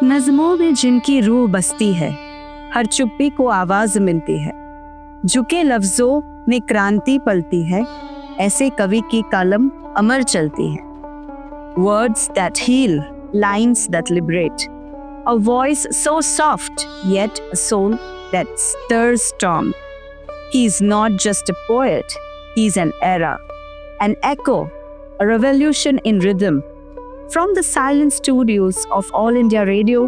नज़्मों में जिनकी रूह बसती है, हर चुप्पी को आवाज मिलती है, झुके लफ्जों में क्रांति पलती है, ऐसे कवि की कलम अमर चलती है। Words that heal, lines that liberate, a voice so soft, yet a soul that stirs storm. He's not just a poet, he's an era, an echo, a revolution in rhythm. From the silent studios of All India Radio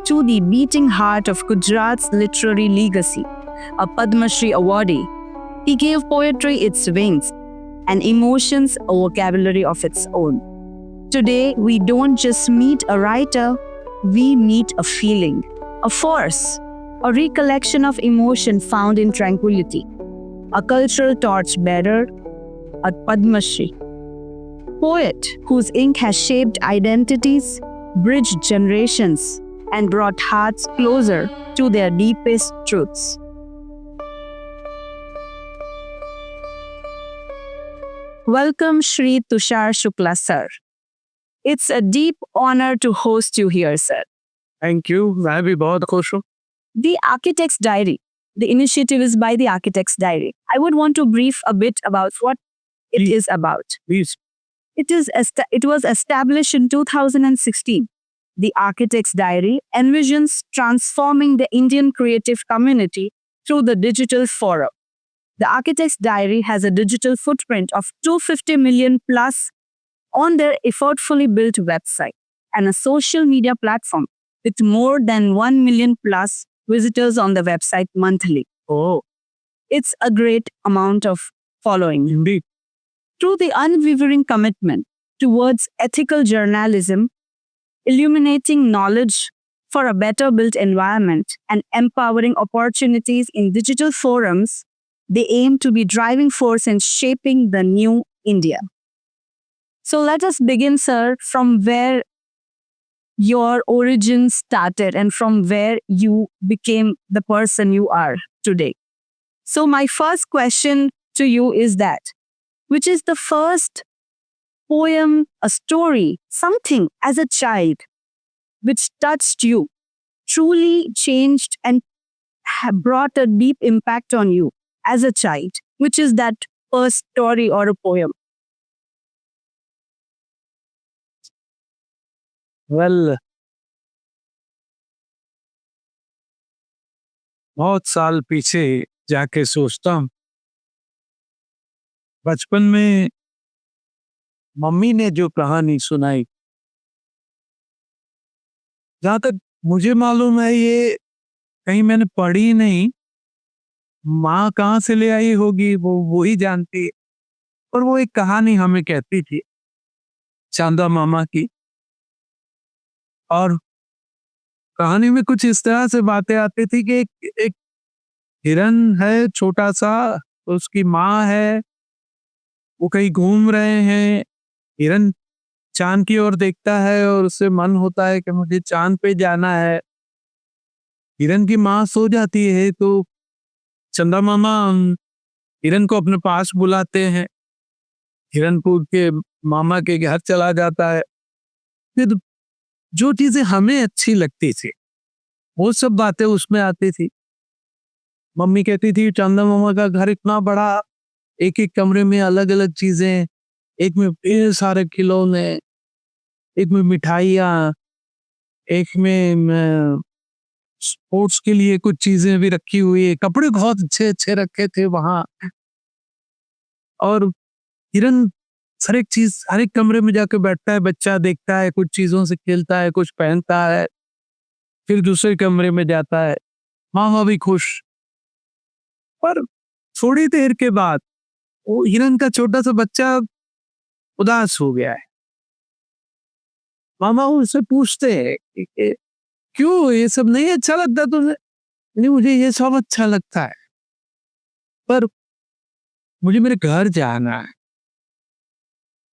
to the beating heart of Gujarat's literary legacy, a Padma Shri awardee, he gave poetry its wings and emotions a vocabulary of its own. Today, we don't just meet a writer, we meet a feeling, a force, a recollection of emotion found in tranquility, a cultural torchbearer, a Padma Shri. Poet whose ink has shaped identities, bridged generations, and brought hearts closer to their deepest truths. Welcome, Shri Tushar Shukla, sir. It's a deep honor to host you here, sir. Thank you, मैं भी बहुत खुश हूँ। The Architect's Diary. The initiative is by the Architect's Diary. I would want to brief a bit about what it Please. is about. Please It was established in 2016. The Architect's Diary envisions transforming the Indian creative community through the digital forum. The Architect's Diary has a digital footprint of 250 million plus on their effortfully built website and a social media platform with more than 1 million plus visitors on the website monthly. Oh It's a great amount of following. Hindi Through the unwavering commitment towards ethical journalism, illuminating knowledge for a better built environment, and empowering opportunities in digital forums, they aim to be driving force in shaping the new India. So let us begin, sir, from where your origins started and from where you became the person you are today. So my first question to you is that, which is the first poem, a story, something as a child which touched you, truly changed and brought a deep impact on you as a child? Which is that first story or a poem? Well बहुत साल पीछे जाके सोचता हूँ, बचपन में mummy ने जो कहानी सुनाई, जहाँ तक मुझे मालूम है ये कहीं मैंने पढ़ी नहीं, माँ कहाँ से ले आई होगी वो ही जानती है। और वो एक कहानी हमें कहती थी चांदा मामा की, और कहानी में कुछ इस तरह से बातें आती थी कि एक हिरन है छोटा सा, उसकी माँ है, वो कहीं घूम रहे हैं, हिरन चांद की ओर देखता है और उससे मन होता है कि मुझे चांद पे जाना है। हिरन की माँ सो जाती है तो चंदा मामा हिरन को अपने पास बुलाते हैं, हिरन कूद के मामा के घर चला जाता है। फिर जो चीजें हमें अच्छी लगती थी वो सब बातें उसमें आती थी। मम्मी कहती थी चंदा मामा का घर इतना बड़ा, एक एक कमरे में अलग अलग चीजें, एक में ढेर सारे खिलौने, एक में मिठाइयाँ, एक में स्पोर्ट्स के लिए कुछ चीजें भी रखी हुई है, कपड़े बहुत अच्छे अच्छे रखे थे वहां। और हिरन हर एक चीज, हर एक कमरे में जाके बैठता है, बच्चा देखता है, कुछ चीजों से खेलता है, कुछ पहनता है, फिर दूसरे कमरे में जाता है, मामा भी खुश। पर थोड़ी देर के बाद वो हिरन का छोटा सा बच्चा उदास हो गया है। मामा उससे पूछते हैं कि क्यों, ये सब नहीं अच्छा लगता तुझे? नहीं, मुझे ये सब अच्छा लगता है, पर मुझे मेरे घर जाना है,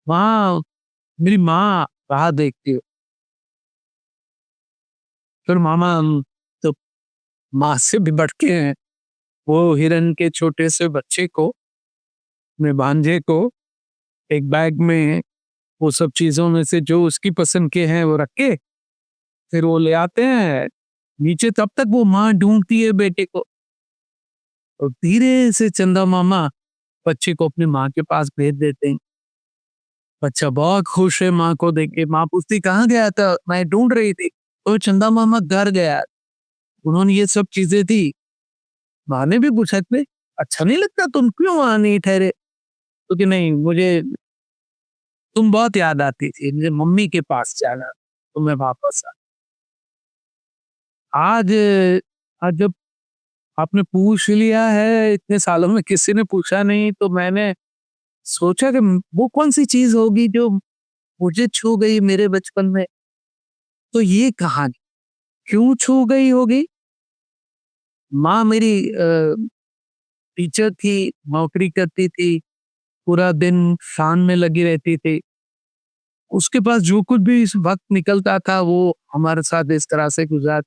वहां मेरी माँ राह देखती हो। फिर मामा तो माँ से भी बढ़ के हैं, वो हिरन के छोटे से बच्चे को, अपने भांजे को एक बैग में वो सब चीजों में से जो उसकी पसंद के हैं वो रख के फिर वो ले आते हैं नीचे, तब तक वो माँ ढूंढती है बेटे को, और धीरे से चंदा मामा बच्चे को अपनी माँ के पास भेज देते हैं। बच्चा बहुत खुश है माँ को देख के। माँ पूछती कहाँ गया था, मैं ढूंढ रही थी। तो चंदा मामा घर गया, उन्होंने ये सब चीजें दी। माँ ने भी पूछा कि अच्छा नहीं लगता, तुम क्यों वहां नहीं ठहरे? तो कि नहीं, मुझे तुम बहुत याद आती थी, मुझे मम्मी के पास जाना, तो मैं वापस आ। आज आज जब आपने पूछ लिया है, इतने सालों में किसी ने पूछा नहीं, तो मैंने सोचा कि वो कौन सी चीज होगी जो मुझे छू गई मेरे बचपन में। तो ये कहानी क्यों छू गई होगी? माँ मेरी टीचर थी, नौकरी करती थी, पूरा दिन शान में लगी रहती थी। उसके पास जो कुछ भी इस वक्त निकलता था वो हमारे साथ इस तरह से गुजार।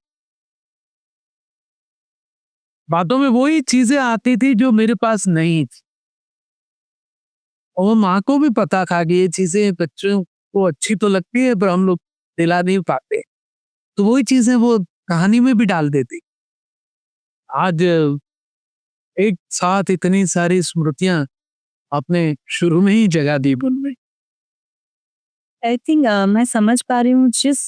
बातों में वही चीजें आती थी जो मेरे पास नहीं थी, और माँ को भी पता था कि ये चीजें बच्चों को अच्छी तो लगती है, पर हम लोग दिला नहीं पाते, तो वही चीजें वो कहानी में भी डाल देती। आज एक साथ इतनी सारी स्मृतियां आपने शुरू में ही जगा दी मन में। आई थिंक मैं समझ पा रही हूँ जिस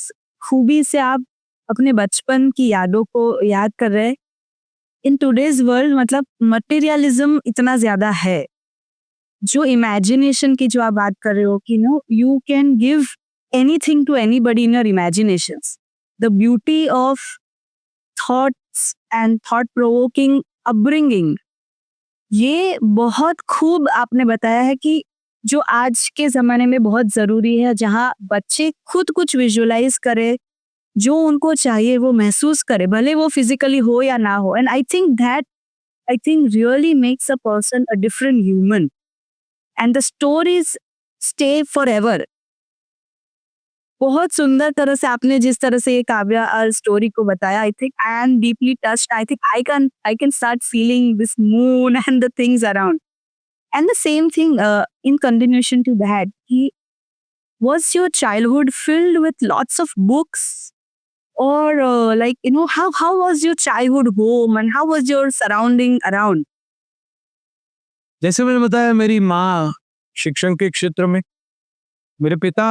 खूबी से आप अपने बचपन की यादों को याद कर रहे हैं। इन टुडेज वर्ल्ड मतलब मटेरियलिज्म इतना ज्यादा है, जो इमेजिनेशन की जो आप बात कर रहे हो कि no you can give anything to anybody in your imaginations. The beauty of thoughts and thought provoking upbringing, ये बहुत खूब आपने बताया है कि जो आज के ज़माने में बहुत ज़रूरी है, जहाँ बच्चे खुद कुछ विजुअलाइज़ करें, जो उनको चाहिए वो महसूस करें, भले वो फिज़िकली हो या ना हो। And I think really makes a person a different human and the stories stay forever. बहुत सुंदर तरह से आपने जिस तरह से ये काव्या स्टोरी को बताया, I think I am deeply touched. I think I can start feeling this moon and the things around. And the same thing, in continuation to that, was your childhood filled with lots of books, or how was your childhood home and how was your surrounding around? जैसे मैंने बताया, मेरी माँ शिक्षण के क्षेत्र में, मेरे पिता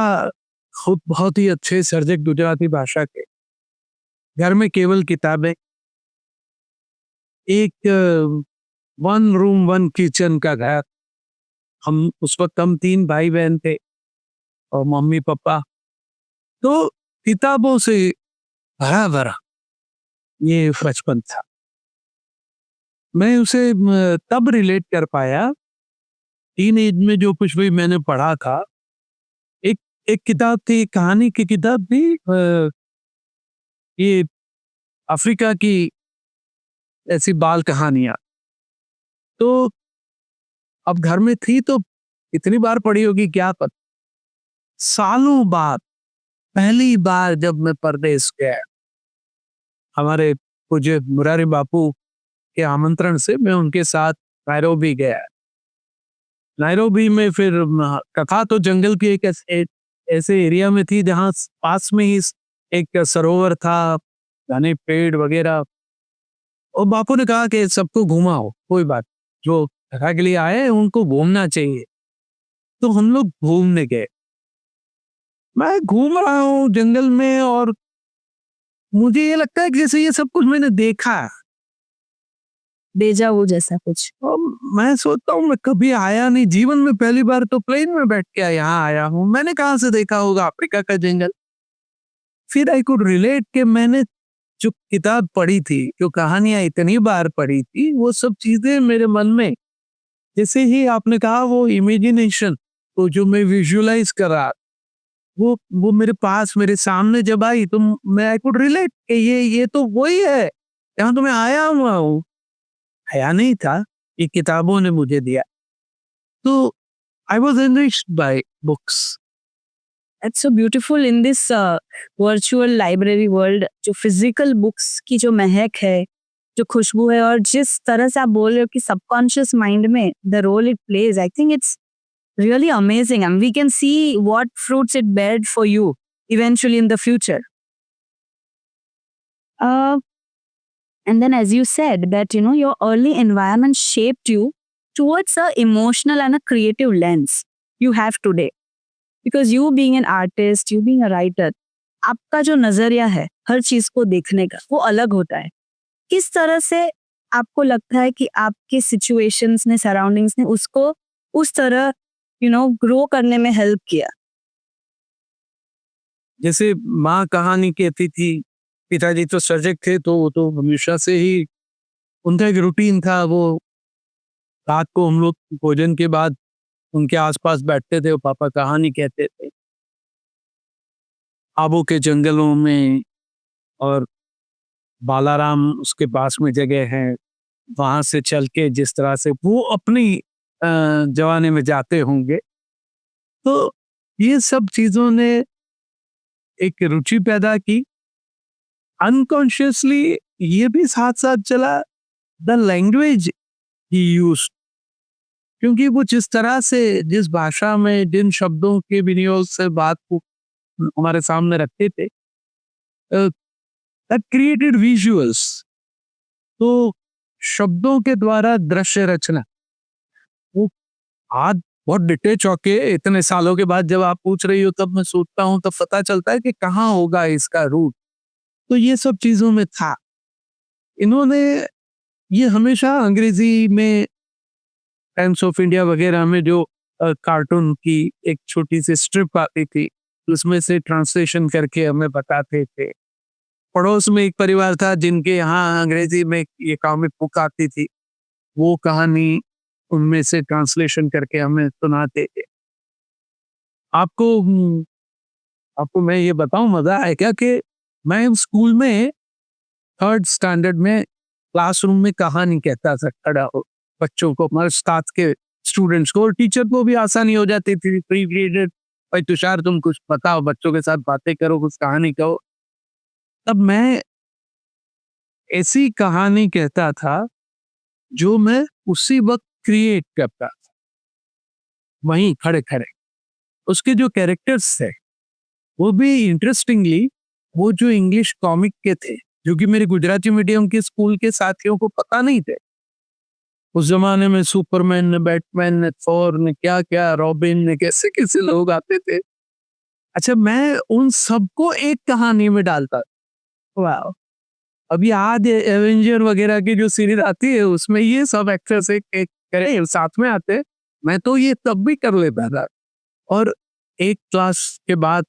खुद बहुत ही अच्छे सर्जक गुजराती भाषा के। घर में केवल किताबें, एक 1 रूम 1 किचन का घर। उस वक्त हम 3 भाई बहन थे और मम्मी पापा, तो किताबों से भरा भरा ये बचपन था। मैं उसे तब रिलेट कर पाया, टीन एज में जो कुछ भी मैंने पढ़ा था। एक एक किताब थी, कहानी की किताब थी, ये अफ्रीका की ऐसी बाल कहानियां। तो अब घर में थी तो इतनी बार पढ़ी होगी क्या पता। सालों बाद पहली बार जब मैं परदेश गया, हमारे पूज्य मुरारी बापू के आमंत्रण से मैं उनके साथ नायरोबी गया। नायरोबी में फिर कथा तो जंगल की एक ऐसे एरिया में थी जहाँ पास में ही एक सरोवर था, घने पेड़ वगैरह। और बापू ने कहा कि सबको घुमाओ, कोई बात, जो कथा के लिए आए उनको घूमना चाहिए। तो हम लोग घूमने गए। मैं घूम रहा हूँ जंगल में और मुझे ये लगता है कि जैसे ये सब कुछ मैंने देखा है। डेजा वो जैसा कुछ। और मैं सोचता हूँ मैं कभी आया नहीं, जीवन में पहली बार तो प्लेन में बैठ के यहाँ आया हूँ, मैंने कहाँ से देखा होगा अफ्रीका का जंगल। फिर आई कुड रिलेट कि मैंने जो किताब पढ़ी थी, जो कहानियां इतनी बार पढ़ी थी, वो सब चीजें मेरे मन में, जैसे ही आपने कहा वो इमेजिनेशन, तो जो मैं विजुअलाइज कर रहा, वो मेरे पास मेरे सामने जब आई तो मैं आई कुड रिलेट कि ये तो वही है जहाँ तो मैं आया हुआ हूँ। आया नहीं था, ये किताबों ने मुझे दिया। तो I was enriched by books. It's so beautiful in this virtual library world, जो फिजिकल बुक्स की जो महक है, जो खुशबू है, और जिस तरह से आप बोल रहे हो कि सबकॉन्शियस माइंड में the role it plays, I think it's really amazing, and we can see what fruits it bear for you eventually in the future. And then, as you said, that your early environment shaped you towards a emotional and a creative lens you have today. Because you being an artist, you being a writer, आपका जो नजरिया है हर चीज को देखने का वो अलग होता है. किस तरह से आपको लगता है कि आपके सिचुएशंस ने, सराउंडिंग्स ने उसको उस तरह ग्रो करने में हेल्प किया? जैसे माँ कहानी कहती थी, पिताजी तो सर्जक थे, तो वो तो हमेशा से ही उनका एक रूटीन था. वो रात को हम लोग भोजन के बाद उनके आसपास बैठते थे, वो पापा कहानी कहते थे आबू के जंगलों में, और बालाराम उसके पास में जगह है, वहां से चल के जिस तरह से वो अपनी जवानी में जाते होंगे. तो ये सब चीजों ने एक रुचि पैदा की. अनकॉन्शियसली ये भी साथ साथ चला, द लैंग्वेज ही यूज, क्योंकि वो जिस तरह से, जिस भाषा में, जिन शब्दों के विनियोग से बात को हमारे सामने रखते थे, दैट क्रिएटेड विजुअल्स. तो शब्दों के द्वारा दृश्य रचना, वो आज बहुत डिटेच होके इतने सालों के बाद जब आप पूछ रही हो तब मैं सोचता हूँ, तब पता चलता है कि कहाँ होगा इसका रूट. तो ये सब चीजों में था. इन्होंने ये हमेशा अंग्रेजी में टाइम्स ऑफ इंडिया वगैरह में जो कार्टून की एक छोटी सी स्ट्रिप आती थी, उसमें से ट्रांसलेशन करके हमें बताते थे. पड़ोस में एक परिवार था जिनके यहाँ अंग्रेजी में ये कॉमिक बुक आती थी, वो कहानी उनमें से ट्रांसलेशन करके हमें सुनाते थे. आपको मैं ये बताऊं, मजा है क्या कि मैं स्कूल में 3rd स्टैंडर्ड में क्लासरूम में कहानी कहता था खड़ा हो बच्चों को, हमारे साथ के स्टूडेंट्स को, और टीचर को भी आसानी हो जाती थी. प्री पीरियड, भाई तुषार तुम कुछ बताओ, बच्चों के साथ बातें करो, कुछ कहानी कहो. तब मैं ऐसी कहानी कहता था जो मैं उसी वक्त क्रिएट करता था, वहीं खड़े खड़े. उसके जो कैरेक्टर्स थे वो भी इंटरेस्टिंगली वो जो इंग्लिश कॉमिक के थे, जो कि मेरे गुजराती मीडियम के स्कूल के साथियों को पता नहीं थे. उस जमाने में सुपरमैन ने, बैटमैन ने, थॉर ने, क्या क्या, रॉबिन ने, कैसे कैसे लोग आते थे. अच्छा, मैं उन सबको एक कहानी में डालता. वाह. अभी आज एवेंजर वगैरह की जो सीरीज आती है उसमें ये सब एक्टर्स एक साथ में आते, मैं तो ये तब भी कर लेता था. और एक क्लास के बाद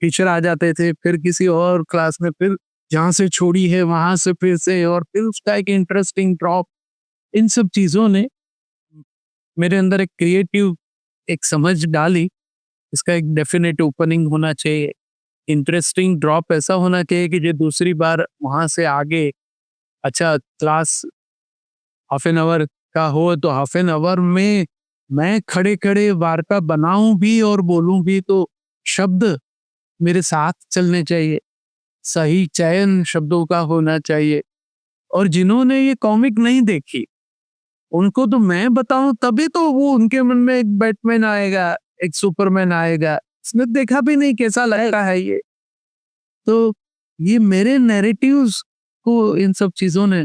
टीचर आ जाते थे, फिर किसी और क्लास में, फिर जहाँ से छोड़ी है वहां से फिर से, और फिर उसका एक इंटरेस्टिंग ड्रॉप. इन सब चीजों ने मेरे अंदर एक क्रिएटिव एक समझ डाली, इसका एक डेफिनेट ओपनिंग होना चाहिए, इंटरेस्टिंग ड्रॉप ऐसा होना चाहिए कि जो दूसरी बार वहां से आगे, अच्छा क्लास हाफ एन आवर का हो तो हाफ एन आवर में मैं खड़े खड़े वार्ता बनाऊं भी और बोलूं भी, तो शब्द मेरे साथ चलने चाहिए, सही चयन शब्दों का होना चाहिए. और जिन्होंने ये कॉमिक नहीं देखी उनको तो मैं बताऊं तभी तो वो उनके मन में एक बैटमैन आएगा, एक सुपरमैन आएगा, इसने देखा भी नहीं कैसा लगता है ये. तो ये मेरे नैरेटिव्स को इन सब चीजों ने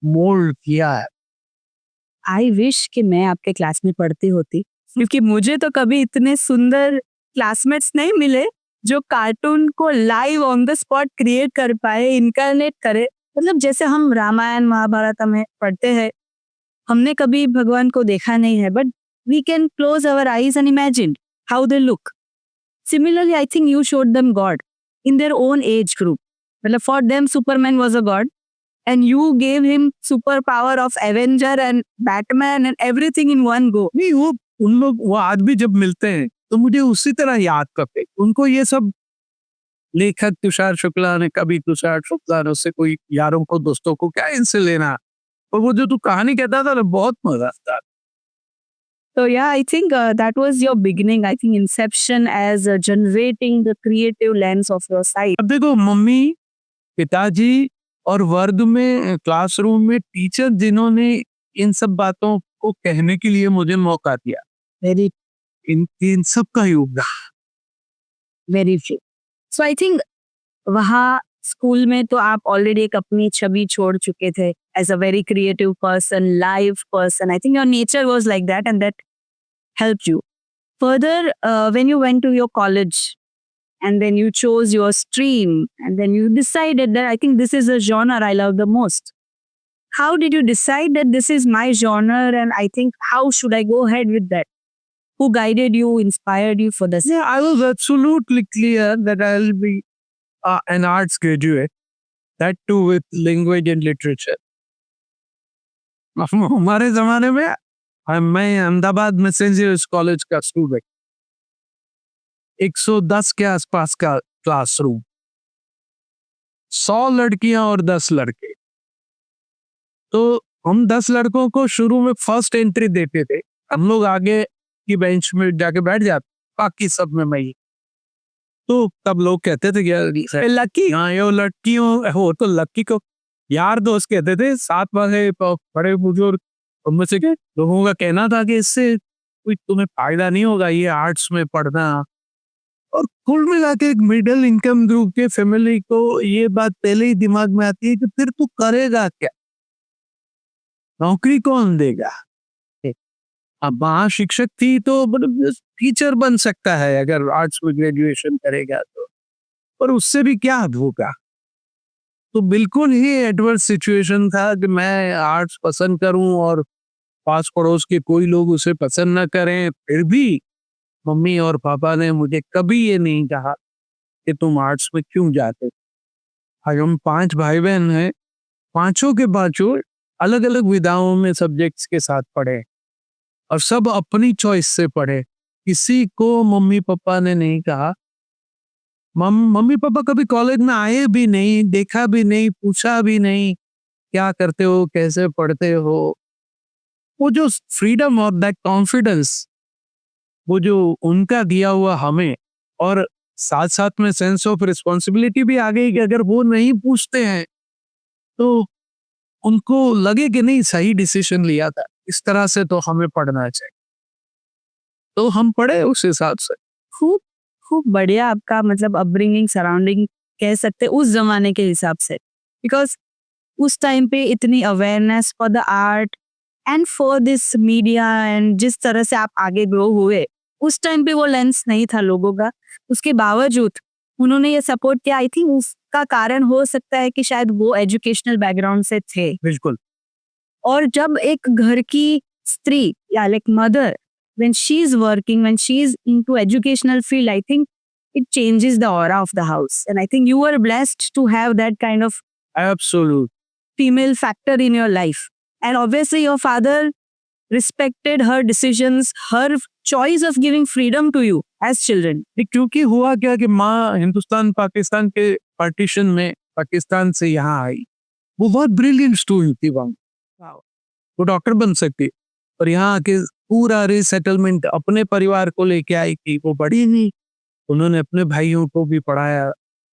मोल्ड किया है. आई विश कि मैं आपके क्लास में पढ़ती होती, क्योंकि मुझे तो कभी इतने सुंदर क्लासमेट्स नहीं मिले जो कार्टून को live on the spot create कर पाए, इनकारनेट करे. मतलब जैसे हम रामायण महाभारत में पढ़ते हैं, हमने कभी भगवान को देखा नहीं है, but we can close our eyes and imagine how they look. Similarly I think you showed them god in their own age group. मतलब for them superman was a god and you gave him superpower of Avenger and Batman and everything in one go. नहीं, वो उन लोग वो आज भी जब मिलते हैं तो मुझे उसी तरह याद करते. उनको ये सब लेखक तुषार शुक्ला ने, कभी तुषार शुक्ला ने, उससे कोई यारों को, दोस्तों को क्या इनसे लेना. और वो जो तू कहानी कहता था ना, बहुत मजा आता. So yeah, I think that was your beginning. I think inception as generating the creative lens of your site. अब देखो, मम्मी, पिताजी और वर्ग में, क्लासरूम में टीचर जिन्होंने इन सब बातों को कहने के लिए मुझे मौका दिया, Very, इन सब का योगदान. very true. So I think वहाँ स्कूल में तो आप ऑलरेडी एक अपनी छवि छोड़ चुके थे as a very creative person, live person. I think your nature was like that and that helped you. Further, when you went to your college and then you chose your stream and then you decided that I think this is a genre I love the most. How did you decide that this is my genre and I think how should I go ahead with that? Who guided you, inspired you for this? Yeah, I was absolutely clear that I'll be an arts graduate, that too with language and literature. हमारे जमाने में मैं अहमदाबाद में Saint Xavier's college का student, 110 के आसपास का classroom, 100 लड़कियां और 10 लड़के. तो हम 10 लड़कों को शुरू में फर्स्ट एंट्री देते थे. हम लोग आगे की बेंच में जाके बैठ जाते, बाकी सब में मैं. तो तब लोग कहते थे कि लकी, हाँ ये लड़कियों हो तो लकी को यार दोस्त कहते थे. साथ वाले बड़े बुजुर्ग उनमें से लोगों का कहना था कि इससे कोई तुम्हें फायदा नहीं होगा ये आर्ट्स में पढ़ना. और कुल मिला के एक मिडिल इनकम ग्रुप के फैमिली को ये बात पहले ही दिमाग में आती है कि फिर तू करेगा क्या, नौकरी कौन देगा. अब वहां शिक्षक थी तो टीचर बन सकता है अगर आर्ट्स में ग्रेजुएशन करेगा तो, पर उससे भी क्या होगा. तो बिल्कुल ही एडवर्स सिचुएशन था कि मैं आर्ट्स पसंद करूं और पास पड़ोस के कोई लोग उसे पसंद न करें. फिर भी मम्मी और पापा ने मुझे कभी ये नहीं कहा कि तुम आर्ट्स में क्यों जाते. आज हम 5 भाई बहन हैं, पांचों के पांचों अलग अलग विधाओं में सब्जेक्ट्स के साथ पढ़े और सब अपनी चॉइस से पढ़े. किसी को मम्मी पापा ने नहीं कहा. मम्मी पापा कभी कॉलेज में आए भी नहीं, देखा भी नहीं, पूछा भी नहीं क्या करते हो, कैसे पढ़ते हो. वो जो फ्रीडम और दैट कॉन्फिडेंस, वो जो उनका दिया हुआ हमें, और साथ साथ में सेंस ऑफ रिस्पॉन्सिबिलिटी भी आ गई कि अगर वो नहीं पूछते हैं तो उनको लगे कि नहीं सही डिसीजन लिया था, इस तरह से तो हमें पढ़ना चाहिए. तो हम पढ़े उस हिसाब से. खूब खूब बढ़िया आपका मतलब अपब्रिंगिंग, सराउंडिंग कह सकते उस जमाने के हिसाब से. बिकॉज उस टाइम पे इतनी awareness for the art and for this media and जिस तरह से आप आगे ग्रो हुए, उस टाइम पे वो लेंस नहीं था लोगों का. उसके बावजूद उन्होंने ये सपोर्ट किया. आई थिंक उसका कारण हो सकता है कि शायद वो एजुकेशनल बैकग्राउंड से थे. बिल्कुल. और जब एक घर की स्त्री या like mother, when she is working, when she is into educational field, I think it changes the aura of the house. And I think you were blessed to have that kind of Absolute. female factor in your life. And obviously your father respected her decisions, her choice of giving freedom to you as children. क्योंकि हुआ क्या कि माँ हिंदुस्तान पाकिस्तान के partition में पाकिस्तान से यहाँ आई. वो बहुत ब्रिलियंट स्टूडेंट थी वहाँ. वो डॉक्टर बन सकती, और यहाँ आके पूरा रीसेटलमेंट अपने परिवार को लेके आई थी. वो बड़ी नहीं, उन्होंने अपने भाइयों को भी पढ़ाया,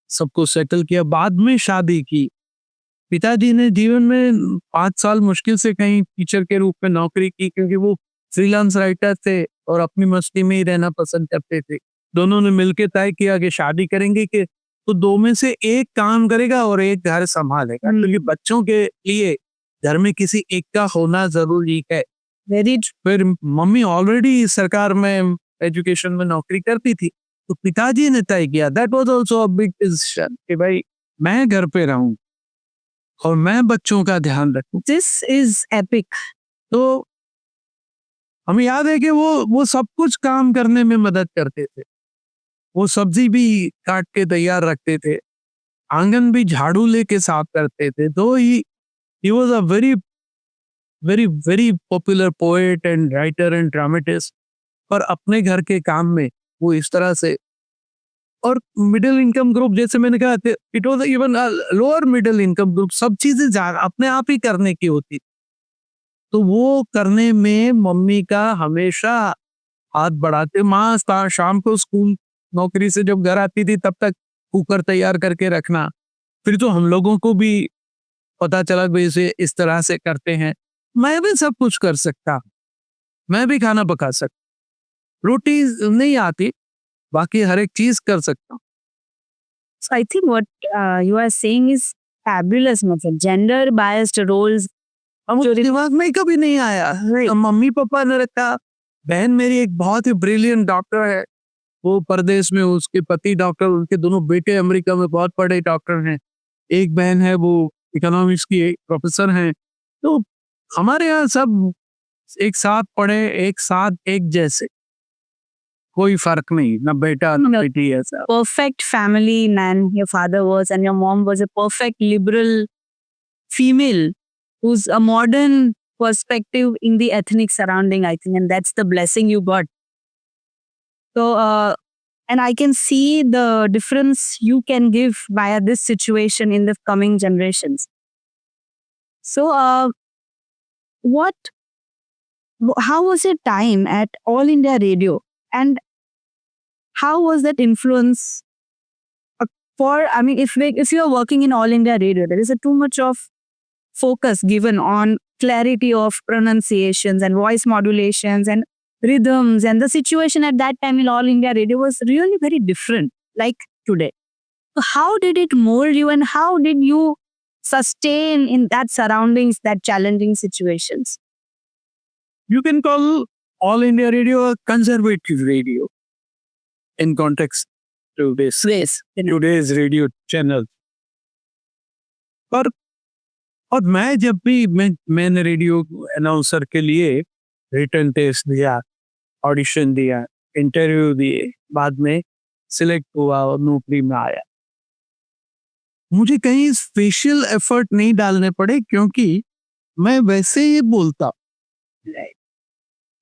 सबको सेटल किया, बाद में शादी की. पिताजी ने जीवन में 5 साल मुश्किल से कहीं टीचर के रूप में नौकरी की, क्योंकि वो फ्रीलांस राइटर थे और अपनी मस्ती में ही रहना पसंद करते थे. दोनों ने मिलकर तय किया कि शादी करेंगे कि तो 2 में से एक काम करेगा और एक घर संभालेगा, क्योंकि बच्चों के लिए घर में किसी एक का होना जरूरी है. फिर मम्मी ऑलरेडी सरकार में एजुकेशन में नौकरी करती थी, तो पिताजी ने तय किया, that was also a big decision, कि भाई मैं घर पे रहूं और मैं बच्चों का ध्यान रखूं. This is epic. तो हमें याद है कि वो सब कुछ काम करने में मदद करते थे. वो सब्जी भी काट के तैयार रखते थे, आंगन भी झाड़ू लेके साफ करते थे. तो he was a very popular poet and writer and dramatist. पर अपने घर के काम में वो इस तरह से, और मिडिल इनकम ग्रुप जैसे मैंने कहा, it was even lower middle income group, सब चीजें अपने आप ही करने की होती. तो वो करने में मम्मी का हमेशा हाथ बढ़ाते. माँ शाम को स्कूल नौकरी से जब घर आती थी तब तक कुकर तैयार करके रखना. फिर तो हम लोगों को भी पता चला कि इसे इस तरह से करते हैं. मैं भी सब कुछ कर सकता, मैं भी खाना पका सकता. रोटी नहीं आती, बाकी हर एक चीज कर सकता. So I think what you are saying is fabulous, मतलब gender biased roles. अब मुझे दिमाग में कभी नहीं आया। अब मम्मी पापा ने रखा। बहन मेरी एक बहुत ही ब्रिलियंट डॉक्टर है, वो परदेश में, उसके पति डॉक्टर, उनके दोनों बेटे अमेरिका में बहुत बड़े डॉक्टर हैं। एक बहन है वो इकोनॉमिक्स की प्रोफेसर हैं। तो हमारे यहाँ सब एक साथ पढ़े, एक साथ एक जैसे, कोई फर्क नहीं, ना बेटा ना बेटी, ऐसा। Perfect family man your father was, and your mom was a perfect liberal female who's a modern perspective in the ethnic surrounding, I think, and that's the blessing you got. So, and I can see the difference you can give via this situation in the coming generations. So, how was your time at All India Radio, and how was that influence if you are working in All India Radio, there is too much of focus given on clarity of pronunciations and voice modulations and rhythms, and the situation at that time in All India Radio was really very different like today. So how did it mold you, and how did you sustain in that surroundings, that challenging situations? You can call All India Radio a conservative radio in context to today's radio channel. पर और मैं जब भी मैंने radio announcer के लिए written test दिया, audition दिया, इंटरव्यू दिए, बाद में सिलेक्ट हुआ और नौकरी में आया, मुझे कहीं स्पेशल एफर्ट नहीं डालने पड़े, क्योंकि मैं वैसे ही बोलता।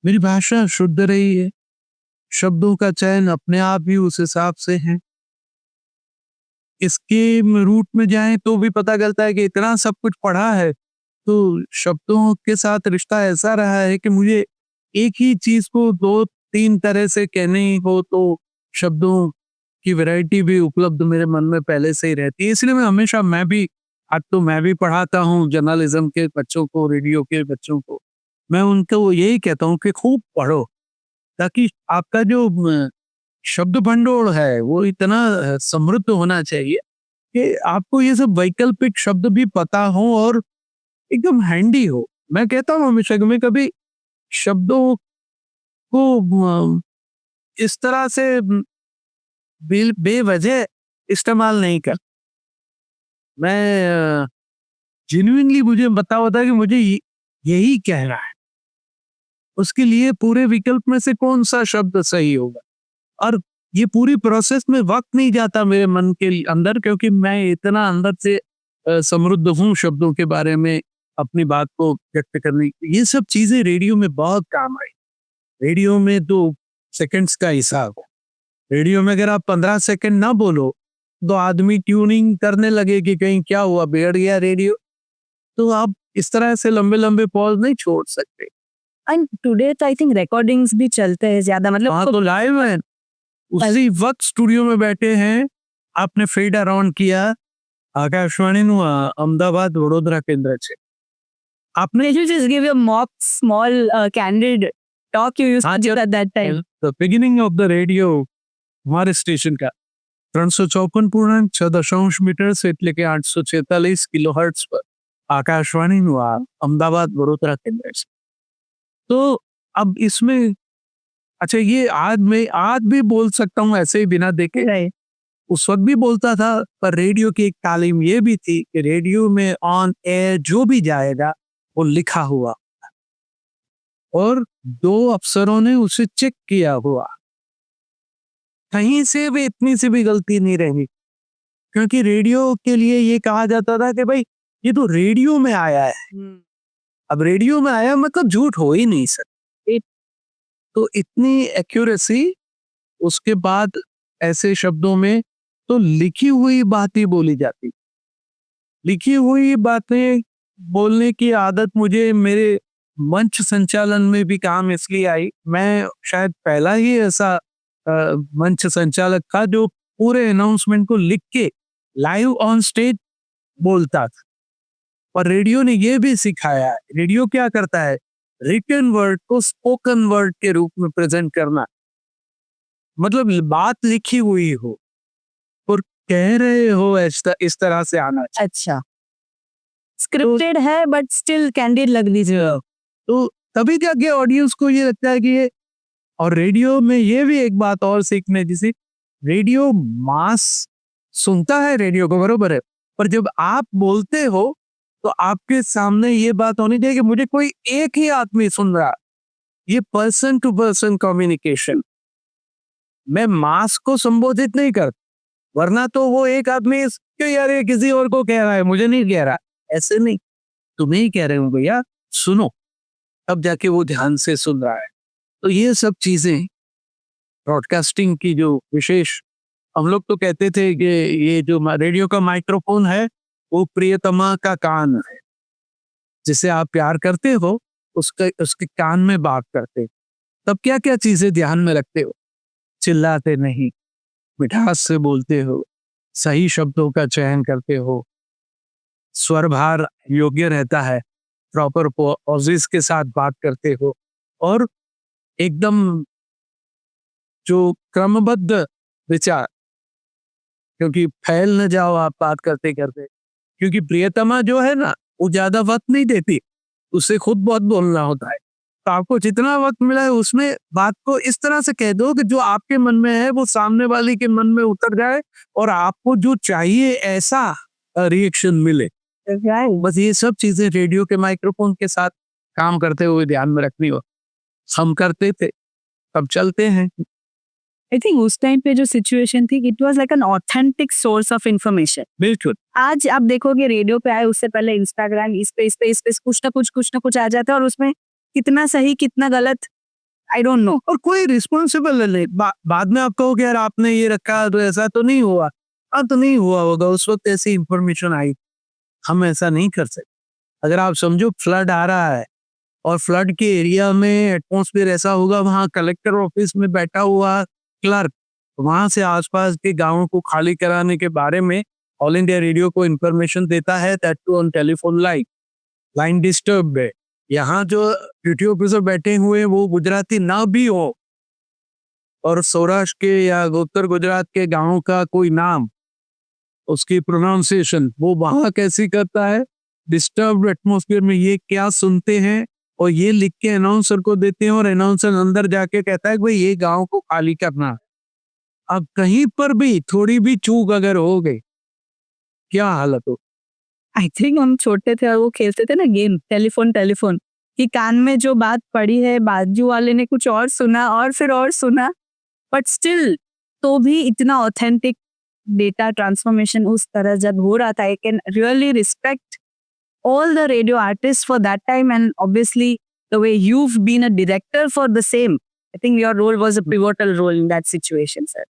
मेरी भाषा शुद्ध रही है, शब्दों का चयन अपने आप ही उस हिसाब से है। इसके रूट में जाएं तो भी पता चलता है कि इतना सब कुछ पढ़ा है, तो शब्दों के साथ रिश्ता ऐसा रहा है कि मुझे एक ही चीज को 2-3 तरह से कहनी हो तो शब्दों की वैरायटी भी उपलब्ध मेरे मन में पहले से ही रहती है। इसलिए मैं हमेशा आज तो मैं भी पढ़ाता हूँ जर्नलिज्म के बच्चों को, रेडियो के बच्चों को। मैं उनको यही कहता हूँ कि खूब पढ़ो, ताकि आपका जो शब्द भंडोर है वो इतना समृद्ध होना चाहिए कि आपको ये सब वैकल्पिक शब्द भी पता हो और एकदम हैंडी हो। मैं कहता हूँ हमेशा कि मैं कभी शब्दों को इस तरह से बेवजह इस्तेमाल नहीं कर। मैं जेन्युइनली मुझे बता होता कि मुझे यही कहना है, उसके लिए पूरे विकल्प में से कौन सा शब्द सही होगा। और ये पूरी प्रोसेस में वक्त नहीं जाता मेरे मन के अंदर, क्योंकि मैं इतना अंदर से समृद्ध हूँ शब्दों के बारे में अपनी बात को व्यक्त करने। ये सब चीजें रेडियो में बहुत काम आई। रेडियो में 2 सेकंड्स का हिसाब है। रेडियो में अगर आप 15 सेकंड ना बोलो तो आदमी ट्यूनिंग करने लगे कि कहीं क्या हुआ, बिगड़ गया रेडियो। तो आप इस तरह से लंबे लंबे पॉज नहीं छोड़ सकते। एंड टुडे तो आई थिंक रिकॉर्डिंग्स भी चलते हैं ज्यादा, मतलब हाँ, तो लाइव है, उसी वक्त स्टूडियो में बैठे हैं, आपने फेड अराउंड किया आकाशवाणी नु अहमदाबाद वडोदरा केंद्र से आपने you just give a mock small candid talk you used to give at that time. the beginning of the radio हमारे स्टेशन का 354.6 मीटर से એટલે કે 846 किलोहर्ट्ज पर आकाशवाणी नु अहमदाबाद वडोदरा केंद्र से। तो अब इसमें अच्छा, ये आज भी बोल सकता हूँ ऐसे ही बिना देखे। उस वक्त भी बोलता था, पर रेडियो की एक तालीम ये भी थी कि रेडियो में ऑन एयर जो भी जाएगा वो लिखा हुआ और 2 अफसरों ने उसे चेक किया हुआ, कहीं से भी इतनी सी भी गलती नहीं रही। क्योंकि रेडियो के लिए ये कहा जाता था कि भाई ये तो रेडियो में आया है, अब रेडियो में आया मतलब झूठ हो ही नहीं सकता। तो इतनी एक्यूरेसी, उसके बाद ऐसे शब्दों में तो लिखी हुई बातें बोली जाती। लिखी हुई बातें बोलने की आदत मुझे मेरे मंच संचालन में भी काम इसलिए आई। मैं शायद पहला ही ऐसा मंच संचालक था जो पूरे अनाउंसमेंट को लिख के लाइव ऑन स्टेज बोलता था। और रेडियो ने ये भी सिखाया, रेडियो क्या करता है, रिटन वर्ड को स्पोकन वर्ड के रूप में प्रेजेंट करना। मतलब बात लिखी हुई हो और कह रहे हो इस तरह से आना चाहिए। अच्छा, स्क्रिप्टेड है बट स्टिल कैंडिड लग दीजिए। तो तभी जाके ऑडियंस को ये लगता है कि ये, और रेडियो में ये भी एक बात और सीखने जैसी, रेडियो मास सुनता है रेडियो को, बरोबर है, पर जब आप बोलते हो तो आपके सामने ये बात होनी चाहिए कि मुझे कोई एक ही आदमी सुन रहा, ये पर्सन टू पर्सन कम्युनिकेशन। मैं मास को संबोधित नहीं कर, वरना तो वो एक आदमी क्यों यार ये किसी और को कह रहा है, मुझे नहीं कह रहा, ऐसे नहीं, तुम्हें ही कह रहे हो भैया, सुनो, अब जाके वो ध्यान से सुन रहा है। तो ये सब चीजें ब्रॉडकास्टिंग की जो विशेष, हम लोग तो कहते थे कि ये जो रेडियो का माइक्रोफोन है वो प्रियतमा का कान है, जिसे आप प्यार करते हो उसके कान में बात करते, तब क्या क्या चीजें ध्यान में रखते हो, चिल्लाते नहीं, मिठास से बोलते हो, सही शब्दों का चयन करते हो, स्वर भार योग्य रहता है, प्रॉपर पॉजेस के साथ बात करते हो, और एकदम जो क्रमबद्ध विचार, क्योंकि फैल न जाओ आप बात करते करते, क्योंकि प्रियतमा जो है ना वो ज्यादा वक्त नहीं देती, उससे खुद बहुत बोलना होता है, तो आपको जितना वक्त मिला है उसमें बात को इस तरह से कह दो कि जो आपके मन में है वो सामने वाले के मन में उतर जाए और आपको जो चाहिए ऐसा रिएक्शन मिले। बस ये सब चीजें रेडियो के माइक्रोफोन के साथ काम करते हुए ध्यान में रखनी हो, हम करते थे, अब चलते हैं। आई थिंक उस टाइम पे जो सिचुएशन थी, it was like an authentic source of information. बिल्कुल। आज आप देखोगे रेडियो पे आए उससे पहले इंस्टाग्राम, इस पे कुछ ना कुछ आ जाता है, और उसमें कितना सही कितना गलत आई डोंट नो। और कोई रिस्पॉन्सिबल नहीं, बाद में आप कहोगे यार आपने ये रखा तो ऐसा तो नहीं हुआ, तो नहीं हुआ होगा, उस वक्त ऐसी इंफॉर्मेशन आई, हम ऐसा नहीं कर सकते। अगर आप समझो फ्लड आ रहा है और फ्लड के एरिया में एटमॉस्फेयर ऐसा होगा, वहां कलेक्टर ऑफिस में बैठा हुआ क्लर्क वहां से आसपास के गांवों को खाली कराने के बारे में ऑल इंडिया रेडियो को इंफॉर्मेशन देता है, that too on telephone line disturb है। यहाँ जो ड्यूटी ऑफिसर बैठे हुए वो गुजराती ना भी हो और सौराष्ट्र के या उत्तर गुजरात के गांवों का कोई नाम, उसकी प्रोनाउंसिएशन वो वहां कैसी करता है, डिस्टर्ब एटमॉस्फेयर में ये क्या सुनते हैं, और ये लिख के अनाउंसर को देते हैं, और अनाउंसर अंदर जाके कहता है कि भाई ये गांव को खाली करना है। अब कहीं पर भी थोड़ी भी चूक अगर हो गई, क्या हालत हो। आई थिंक हम छोटे थे और वो खेलते थे ना गेम टेलीफोन कि कान में जो बात पड़ी है बाजू वाले ने कुछ और सुना और फिर और सुना, बट स्टिल तो भी इतना ऑथेंटिक डेटा ट्रांसफॉर्मेशन उस तरह जब हो रहा था, I can really respect all the radio artists for that time, and obviously the way you've been a director for the same. I think your role was a pivotal role in that situation, sir.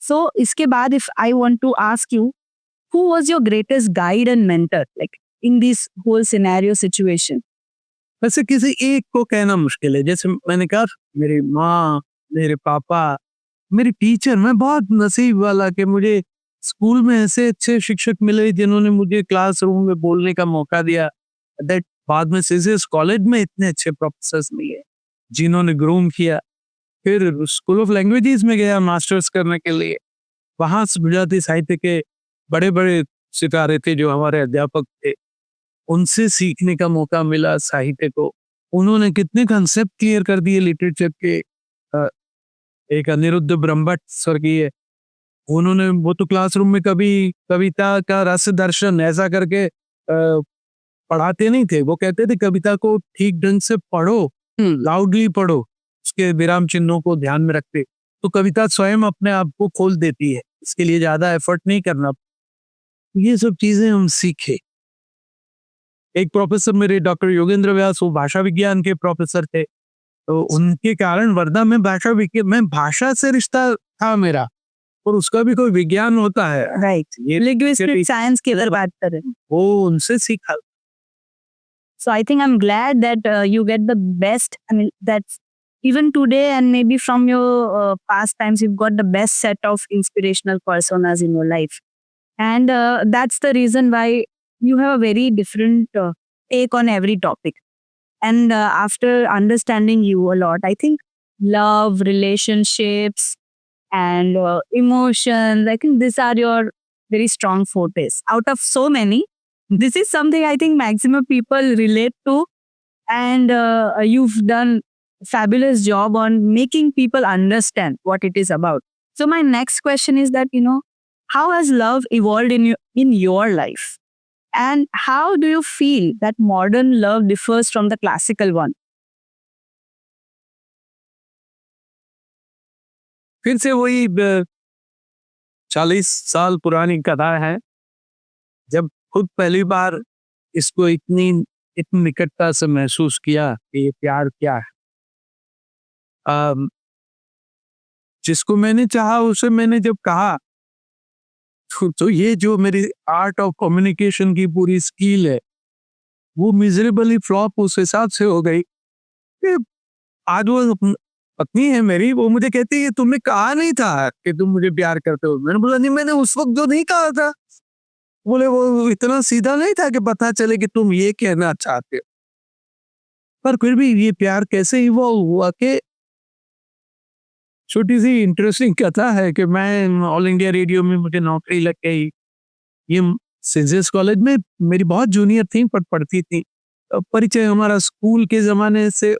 So iske baad, if I want to ask you, who was your greatest guide and mentor, like in this whole scenario situation? वैसे किसी एक को कहना मुश्किल है, जैसे मैंने कहा मेरी माँ, मेरे पापा, मेरी टीचर, मैं बहुत नसीब वाला कि मुझे स्कूल में ऐसे अच्छे शिक्षक मिले जिन्होंने मुझे क्लासरूम में बोलने का मौका दिया, दैट बाद में सीजीएस कॉलेज में इतने अच्छे प्रोफेसर्स मिले जिन्होंने ग्रूम किया। फिर स्कूल ऑफ लैंग्वेजेस में गया मास्टर्स करने के लिए, वहां गुजराती साहित्य के बड़े बड़े सितारे थे जो हमारे अध्यापक थे, उनसे सीखने का मौका मिला साहित्य को। उन्होंने कितने कंसेप्ट क्लियर कर दिए लिटरेचर के। एक अनिरुद्ध ब्रह्मभट्ट स्वर्गीय, उन्होंने वो तो क्लासरूम में कभी कविता का रस दर्शन ऐसा करके पढ़ाते नहीं थे, वो कहते थे कविता को ठीक ढंग से पढ़ो, लाउडली पढ़ो, उसके विराम चिन्हों को ध्यान में रखते, तो कविता स्वयं अपने आप को खोल देती है, इसके लिए ज्यादा एफर्ट नहीं करना। ये सब चीजें हम सीखे। एक प्रोफेसर मेरे डॉक्टर योगेंद्र व्यास, वो भाषा विज्ञान के प्रोफेसर थे, तो उनके कारण वर्धा में भाषा से रिश्ता था मेरा, और उसका भी कोई विज्ञान होता है, राइट, ये लिंग्विस्टिक साइंस की अगर बात करें, वो उनसे सीखा। So I think I'm glad that you get the best. I mean, that's even today, and maybe from your past times, you've got the best set of inspirational personas in your life. And that's the reason why you have a very different take on every topic. And after understanding you a lot, I think love, relationships, and emotions. I think these are your very strong fortes. Out of so many, this is something I think maximum people relate to, and you've done fabulous job on making people understand what it is about. So my next question is that, how has love evolved in your life, and how do you feel that modern love differs from the classical one? फिर से वही 40 साल पुरानी कथा है। जब खुद पहली बार इसको इतनी निकटता से महसूस किया कि ये प्यार क्या है। जिसको मैंने चाहा उसे मैंने जब कहा, तो ये जो मेरी आर्ट ऑफ कम्युनिकेशन की पूरी स्किल है, वो मिजरेबली फ्लॉप उस हिसाब से हो गई कि आज वो पत्नी है मेरी, वो मुझे कहती है तुमने कहा नहीं था कि तुम मुझे प्यार करते हो। मैंने बोला नहीं, मैंने उस वक्त जो नहीं कहा था। बोले वो इतना सीधा नहीं था कि पता चले कि तुम ये कहना चाहते हो। पर फिर भी ये प्यार कैसे इवॉल्व हुआ कि छोटी सी इंटरेस्टिंग कथा है कि मैं ऑल इंडिया रेडियो में मुझे नौकरी लग गई। ये सेंट कॉलेज में मेरी बहुत जूनियर थी पर पढ़ती थी। परिचय हमारा स्कूल के ज़माने से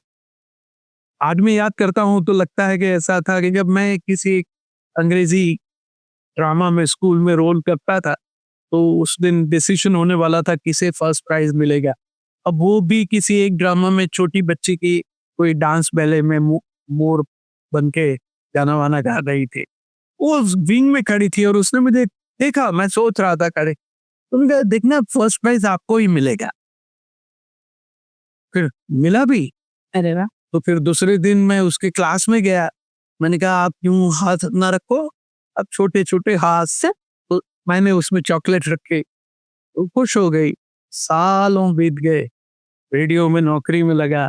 आज मैं याद करता हूँ तो लगता है कि ऐसा था कि जब मैं किसी अंग्रेजी ड्रामा में स्कूल में रोल करता था, तो उस दिन डिसीजन होने वाला था किसे फर्स्ट प्राइज मिलेगा। अब वो भी किसी एक ड्रामा में छोटी बच्ची की कोई डांस बैले में मोर बन के गाना वाना गा रही थी। वो उस विंग में खड़ी थी और उसने मुझे देखा, मैं सोच रहा था खड़े, उन्होंने कहा देखना फर्स्ट प्राइज आपको ही मिलेगा। फिर मिला भी। अरे वाह। तो फिर दूसरे दिन मैं उसके क्लास में गया। मैंने कहा आप यूं हाथ ना रखो, अब छोटे छोटे हाथ से। तो मैंने उसमें चॉकलेट रखे, तो खुश हो गई। सालों बीत गए, रेडियो में नौकरी में लगा।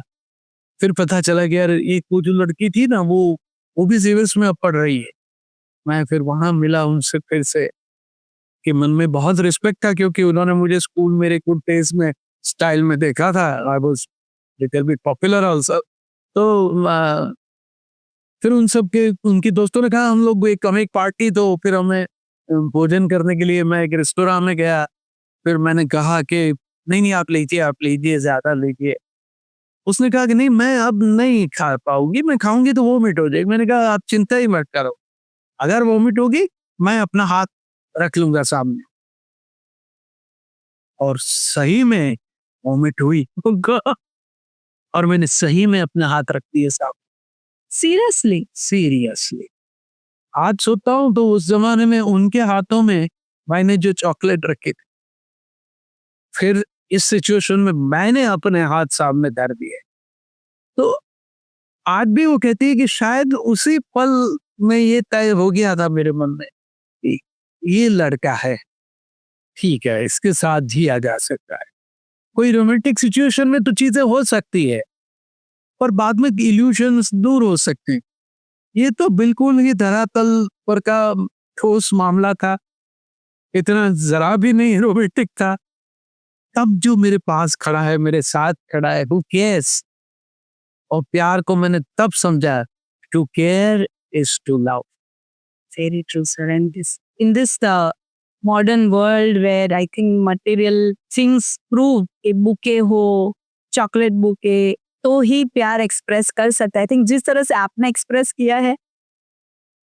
फिर पता चला कि यार ये वो जो लड़की थी ना, वो भी सिविल्स में अब पढ़ रही है। मैं फिर वहां मिला उनसे फिर से कि मन में बहुत रिस्पेक्ट था, क्योंकि उन्होंने मुझे स्कूल मेरे गुड डेज में स्टाइल में देखा था। I was little bit popular also. तो फिर उनकी दोस्तों ने कहा हम लोग एक पार्टी, तो फिर हमें भोजन करने के लिए मैं एक रेस्टोरेंट में गया। फिर मैंने कहा कि नहीं आप लीजिए ज्यादा लीजिए। उसने कहा कि नहीं मैं अब नहीं खा पाऊंगी, मैं खाऊंगी तो वोमिट हो जाएगी। मैंने कहा आप चिंता ही मत करो, अगर वोमिट होगी मैं अपना हाथ रख लूंगा सामने। और सही में वोमिट हुई और मैंने सही में अपना हाथ रख दिया सामने। सीरियसली आज सोचता हूँ तो उस जमाने में उनके हाथों में मैंने जो चॉकलेट रखे थे, फिर इस सिचुएशन में मैंने अपने हाथ सामने धर दिए। तो आज भी वो कहती है कि शायद उसी पल में ये तय हो गया था मेरे मन में कि ये लड़का है, ठीक है, इसके साथ जिया जा सकता है। कोई रोमांटिक सिचुएशन में तो चीजें हो सकती है, पर बाद में इल्यूशंस दूर हो सकते हैं। ये तो बिल्कुल ही धरातल पर का ठोस मामला था, इतना जरा भी नहीं रोमांटिक था। तब जो मेरे पास खड़ा है, मेरे साथ खड़ा है, हु केयर्स। और प्यार को मैंने तब समझा, to care is to love. Very true, sir. And in this modern world where I think material things prove कि बुके हो, चॉकलेट बुके, तो ही प्यार एक्सप्रेस कर सकता है। आई थिंक जिस तरह से आपने एक्सप्रेस किया है,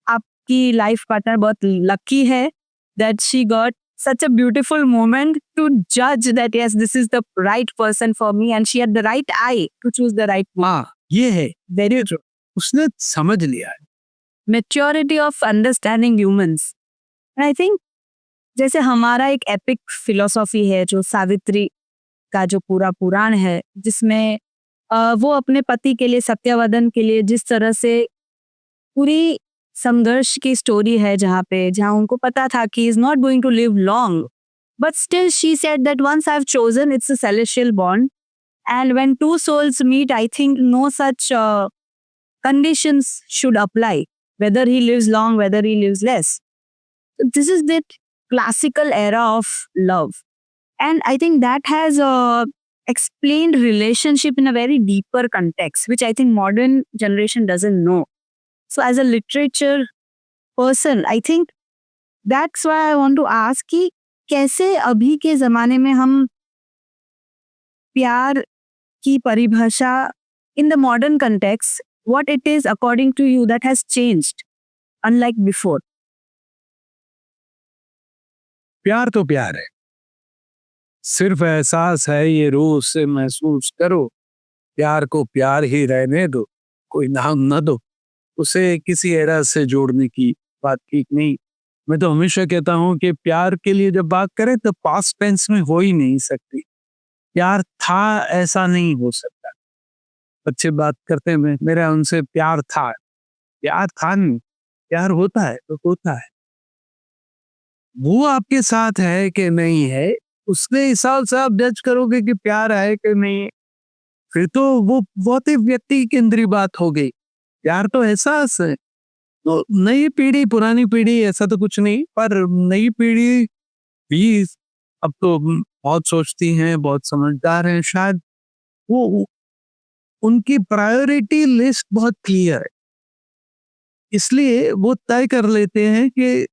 आपकी लाइफ पार्टनर बहुत लकी है that she got such a beautiful moment to judge that yes, this is the right person for me, and she had the right eye to choose the right one. हाँ, ये है, Very true. उसने समझ लिया है। Maturity of understanding humans. And I think जैसे हमारा एक एपिक फिलोसॉफी है जो सावित्री का जो पूरा पुराण है, जिसमें वो अपने पति के लिए, सत्यवदन के लिए जिस तरह से पूरी संघर्ष की स्टोरी है, जहाँ उनको पता था कि is not going to live long, but still she said that once I have chosen it's a celestial bond, and when two souls meet I think no such conditions should apply, whether he lives long, whether he lives less. This is that classical era of love. And I think that has explained relationship in a very deeper context, which I think modern generation doesn't know. So as a literature person. I think that's why I want to ask कि कैसे अभी के जमाने में हम प्यार की परिभाषा in the modern context, what it is according to you that has changed unlike before. प्यार तो प्यार है, सिर्फ एहसास है ये रोज से महसूस करो, प्यार को प्यार ही रहने दो, कोई नाम न दो, उसे किसी एरा से जोड़ने की बात ठीक नहीं। मैं तो हमेशा कहता हूँ कि प्यार के लिए जब बात करें तो पास्ट टेंस में हो ही नहीं सकती। प्यार था ऐसा नहीं हो सकता। बच्चे बात करते हैं मेरा उनसे प्यार था नहीं, प्यार होता है तो होता है। वो आपके साथ है कि नहीं है, उसके हिसाब से आप जज करोगे कि प्यार है कि नहीं, फिर तो वो बहुत ही व्यक्ति केंद्रीय बात हो गई। प्यार तो एहसास है। तो नई पीढ़ी पुरानी पीढ़ी ऐसा तो कुछ नहीं, पर नई पीढ़ी भी अब तो बहुत सोचती हैं, बहुत समझदार हैं, शायद वो उनकी प्रायोरिटी लिस्ट बहुत क्लियर है, इसलिए वो तय कर लेते हैं कि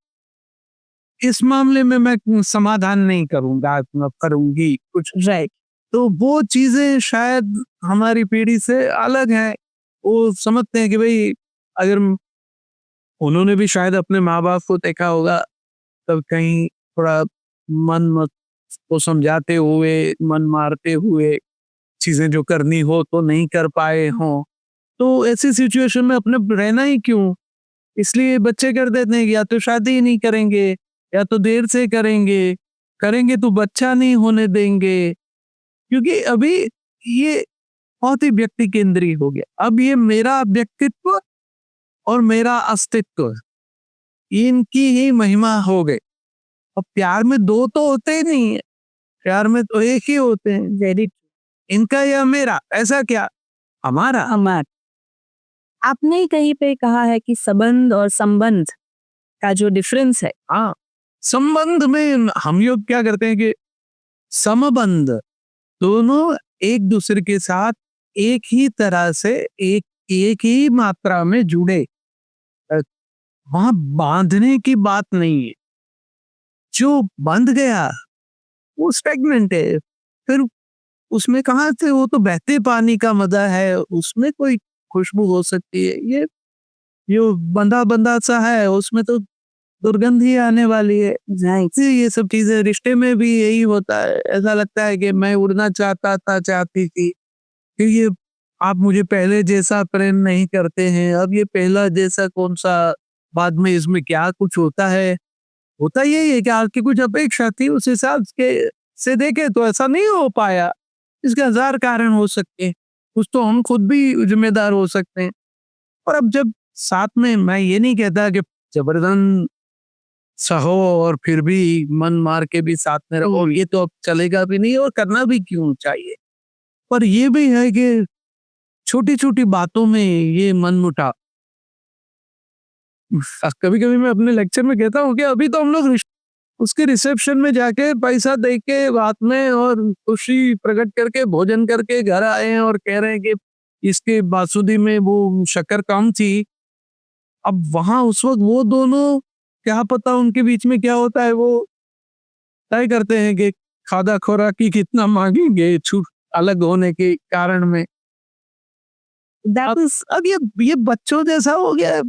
इस मामले में मैं समाधान नहीं करूंगा, मैं करूंगी कुछ। Right. तो वो चीजें शायद हमारी पीढ़ी से अलग हैं। वो समझते हैं कि भाई अगर उन्होंने भी शायद अपने माँ बाप को देखा होगा तब कहीं थोड़ा मन मत को समझाते हुए, मन मारते हुए चीजें जो करनी हो तो नहीं कर पाए हों, तो ऐसी सिचुएशन में अपने रहना ही क्यों, इसलिए बच्चे कर देते हैं कि या तो शादी ही नहीं करेंगे या तो देर से करेंगे तो बच्चा नहीं होने देंगे, क्योंकि अभी ये बहुत ही व्यक्ति केंद्रीय हो गया। अब ये मेरा व्यक्तित्व और मेरा अस्तित्व इनकी ही महिमा हो गई। अब प्यार में दो तो होते ही नहीं है, प्यार में तो एक ही होते हैं। Very इनका या मेरा, ऐसा क्या, हमारा। हमार। आपने कहीं पे कहा है कि संबंध और संबंध का जो डिफरेंस है, हाँ, संबंध में हम लोग क्या करते हैं कि समबंध दोनों एक दूसरे के साथ एक ही तरह से एक ही मात्रा में जुड़े, वहां बांधने की बात नहीं है। जो बंध गया वो स्टेगनेंट है, फिर उसमें कहाँ से, वो तो बहते पानी का मजा है, उसमें कोई खुशबू हो सकती है। ये बंधा बंधा सा है, उसमें तो दुर्गंध ही आने वाली है। ये सब चीजें रिश्ते में भी यही होता है। ऐसा लगता है कि मैं उड़ना चाहती थी, फिर ये आप मुझे पहले जैसा प्रेम नहीं करते हैं, अब ये पहला जैसा कौन सा, बाद में इसमें क्या कुछ होता है। होता यही है कि आपकी कुछ अपेक्षा थी, उस हिसाब के से देखे तो ऐसा नहीं हो पाया। इसके हजार कारण हो सकते हैं, कुछ तो हम खुद भी जिम्मेदार हो सकते हैं। और अब जब साथ में, मैं ये नहीं कहता कि जबरदस्त सहो और फिर भी मन मार के भी साथ में रहो, ये तो अब चलेगा भी नहीं और करना भी क्यों चाहिए। पर ये भी है कि छोटी छोटी बातों में ये मनमुटाव, कभी कभी मैं अपने लेक्चर में कहता हूँ कि अभी तो हम लोग उसके रिसेप्शन में जाके पैसा दे के बात में और खुशी प्रकट करके भोजन करके घर आए हैं और कह रहे हैं कि इसके बासुदी में वो शक्कर कम थी। अब वहां उस वक्त वो दोनों, क्या पता उनके बीच में क्या होता है, वो तय करते हैं कि खादा खोराकी कितना मांगेंगे छूट अलग होने के कारण में। अब ये बच्चों जैसा हो गया।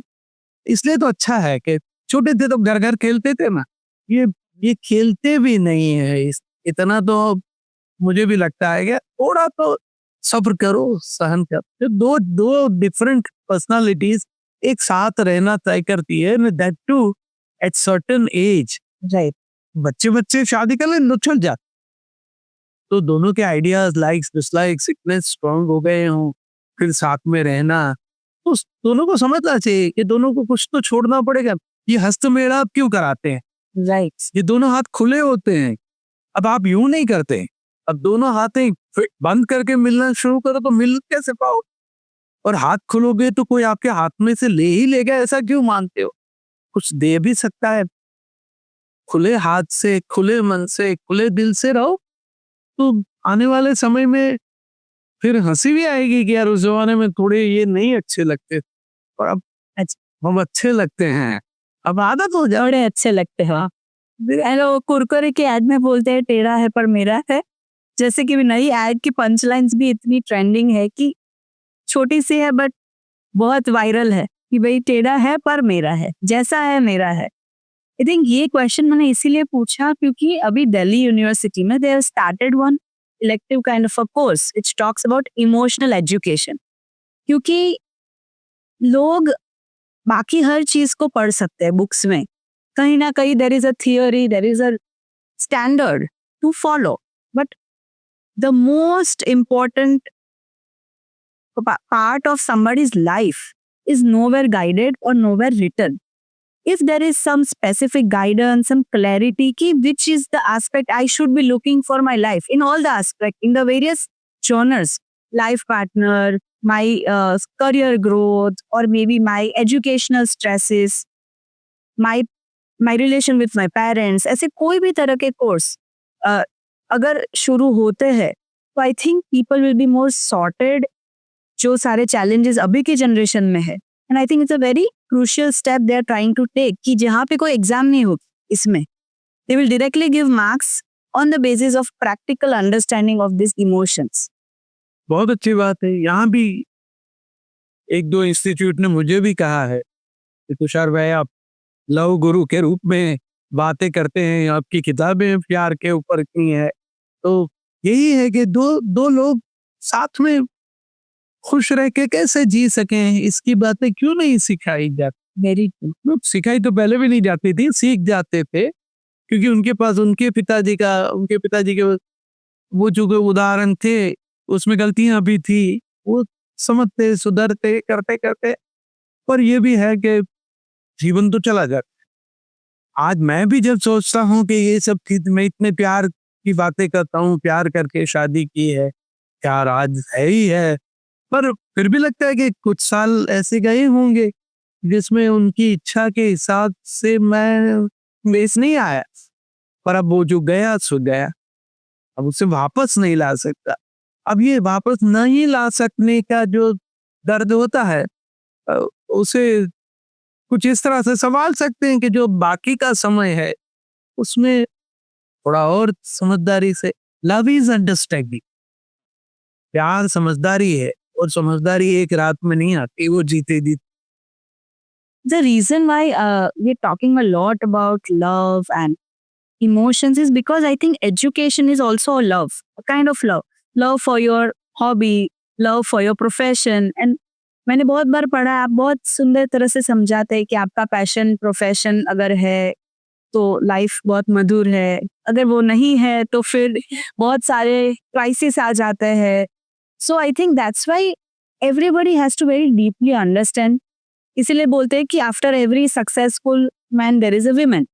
इसलिए तो अच्छा है कि छोटे थे तो घर घर खेलते थे ना, ये खेलते भी नहीं है। इतना तो मुझे भी लगता है कि थोड़ा तो सब्र करो, सहन करो। दो दो डिफरेंट पर्सनालिटीज एक साथ रहना तय करती है, that too at certain age. Right. बच्चे शादी कर ले चल जा, तो दोनों के आइडियाज, लाइक्स डिसलाइक्स इतने स्ट्रांग हो गए हों, फिर साथ में रहना, तो दोनों को समझना चाहिए कि दोनों को कुछ तो छोड़ना पड़ेगा। ये हस्तमेलाप क्यों कराते हैं? राइट। ये दोनों हाथ खुले होते हैं। अब आप यूं नहीं करते, अब दोनों हाथें बंद करके मिलना शुरू करो तो मिल कैसे पाओ? और हाथ खुलोगे तो कोई आपके हाथ में से ले ही लेगा, ऐसा क्यों मानते हो? कुछ दे भी सकता है। खुले हाथ से, खुले मन से, खुले दिल से रहो, तो आने वाले समय में फिर हंसी भी आएगी कि यार उस जमाने में थोड़े ये नहीं अच्छे लगते और अब हम अच्छे लगते हैं। अब आदत हो जाए। बड़े अच्छे लगते हैं। हेलो, कुरकुरे के ऐड में बोलते हैं टेढ़ा है पर मेरा है। जैसे कि नई ऐड की पंच लाइन्स भी इतनी ट्रेंडिंग है कि छोटी सी है बट बहुत वायरल है कि भाई टेढ़ा है पर मेरा है, जैसा है मेरा है। आई थिंक ये क्वेश्चन मैंने इसीलिए पूछा क्योंकि अभी दिल्ली यूनिवर्सिटी में they have started one elective kind of a course which talks about emotional education. क्योंकि लोग बाकी हर चीज को पढ़ सकते हैं बुक्स में, कहीं ना कहीं there is a theory, there is a standard to follow, but the most important part of somebody's life is nowhere guided or nowhere written. If there is some specific guidance, some clarity, ki which is the aspect I should be looking for my life in all the aspects, in the various genres, life partner, my career growth, or maybe my educational stresses, my my relation with my parents, ऐसे कोई भी तरह के course अगर शुरू होते हैं तो I think people will be more sorted जो सारे चैलेंजेस अभी की जनरेशन में है। And I think it's a very crucial step they are trying to take कि जहाँ पे कोई एग्जाम नहीं हो, इसमें they will directly give marks on the basis of practical understanding of this emotions. बहुत अच्छी बात है। यहाँ भी एक दो इंस्टीट्यूट ने मुझे भी कहा है कि तुषार भाई आप लव गुरु के रूप में बातें करते हैं, आपकी किताबें प्यार के ऊपर की हैं, तो यही है कि दो दो लोग साथ में खुश रह के कैसे जी सकें, इसकी बातें क्यों नहीं सिखाई जाती। वेरी सिखाई तो पहले भी नहीं जाती थी, सीख जाते थे क्योंकि उनके पास उनके पिताजी के वो जो उदाहरण थे उसमें गलतियां भी थी, वो समझते सुधरते करते करते। पर ये भी है कि जीवन तो चला जाता है। आज मैं भी जब सोचता हूँ कि ये सब चीज, मैं इतने प्यार की बातें करता हूँ, प्यार करके शादी की है, प्यार आज है ही है, पर फिर भी लगता है कि कुछ साल ऐसे गए होंगे जिसमें उनकी इच्छा के हिसाब से मैं बेस नहीं आया, पर अब वो जो गया सो गया, अब उसे वापस नहीं ला सकता। अब ये वापस नहीं ला सकने का जो दर्द होता है उसे कुछ इस तरह से संभाल सकते हैं कि जो बाकी का समय है उसमें थोड़ा और समझदारी से, लव इज अंडरस्टैंडिंग, प्यार समझदारी है, और समझदारी एक रात में नहीं आती, वो जीते जीते। The reason why we're talking a lot about love and emotions is because I think education is also a love, a kind of love. Love for your hobby, love for your profession. And मैंने बहुत बार पढ़ा है, आप बहुत सुंदर तरह से समझाते हैं कि आपका पैशन प्रोफेशन अगर है तो लाइफ बहुत मधुर है, अगर वो नहीं है तो फिर बहुत सारे क्राइसिस आ जाते हैं। So I think that's why everybody has to very deeply understand. इसीलिए बोलते हैं कि after every successful man there is a women.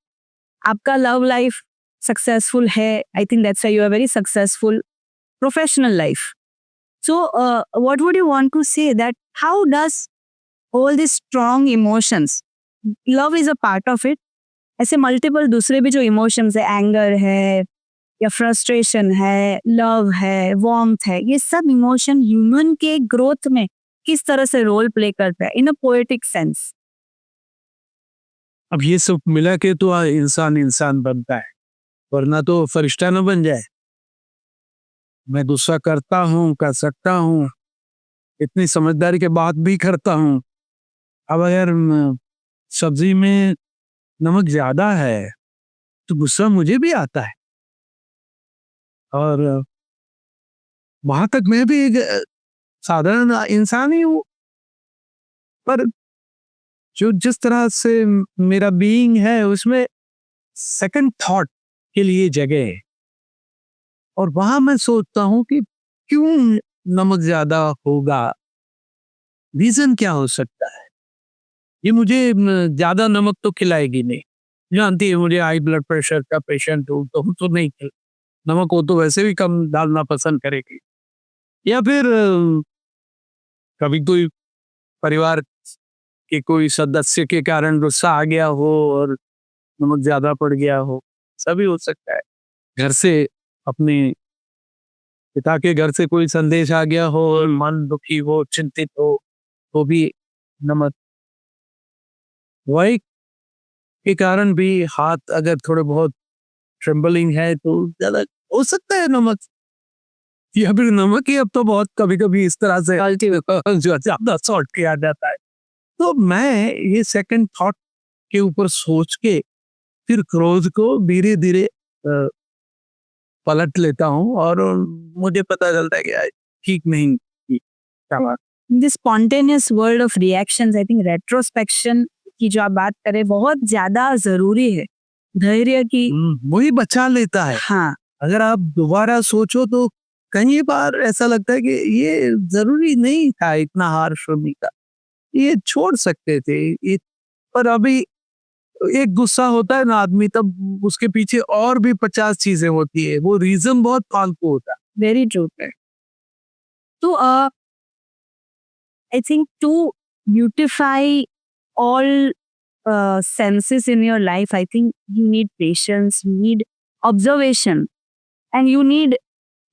आपका लव लाइफ सक्सेसफुल है, I think that's why you are very successful professional life. So what would you want to say that how does all this strong emotions, love is a part of it, ऐसे multiple दूसरे भी जो emotions है, anger है या frustration है, love है, warmth है, ये सब इमोशन ह्यूमन के ग्रोथ में किस तरह से रोल प्ले करता है इन अ पोएटिक सेंस। अब ये सब मिला के तो इंसान इंसान बनता है, वरना तो फरिश्ता न बन जाए। मैं गुस्सा करता हूँ, कर सकता हूँ, इतनी समझदारी के बाद भी करता हूँ। अब अगर सब्जी में नमक ज्यादा है तो गुस्सा मुझे भी आता है, और वहां तक मैं भी एक साधारण इंसान ही हूँ, पर जो जिस तरह से मेरा बीइंग है उसमें सेकंड थॉट के लिए जगह है, और वहां मैं सोचता हूँ कि क्यों नमक ज्यादा होगा, रीजन क्या हो सकता है। ये मुझे ज्यादा नमक तो खिलाएगी नहीं, जानती है मुझे हाई ब्लड प्रेशर का पेशेंट हूँ, तो नहीं नमक हो तो वैसे भी कम डालना पसंद करेगी। या फिर कभी कोई परिवार के कोई सदस्य के कारण गुस्सा आ गया हो और नमक ज्यादा पड़ गया हो, सभी हो सकता है। घर से, अपने पिता के घर से कोई संदेश आ गया हो और मन दुखी हो, चिंतित हो, तो भी नमक। वही के कारण भी हाथ अगर थोड़े बहुत ट्रेम्बलिंग है तो ज्यादा हो सकता है नमक, या फिर नमक ही अब तो बहुत कभी कभी इस तरह से जो ज्यादा सॉल्ट किया जाता है। तो मैं ये सेकंड थॉट के ऊपर सोच के फिर क्रोध को धीरे धीरे पलट लेता हूँ और मुझे पता चलता है कि यार ठीक नहीं की क्या बात। This spontaneous world of reactions, I think retrospection की जो आप बात करें बहुत ज्यादा जरूरी है धैर्य की। वही बचा लेता है। हाँ, अगर आप दोबारा सोचो तो कई बार ऐसा लगता है कि ये जरूरी नहीं था इतना हार्श होने का, ये छोड़ सकते थे ये। पर अभी एक गुस्सा होता है ना आदमी, तब उसके पीछे और भी 50 चीजें होती है, वो रीजन बहुत फालतू होता है। Very true. तो I think to beautify all senses in your life, I think you need patience, you need observation, and you need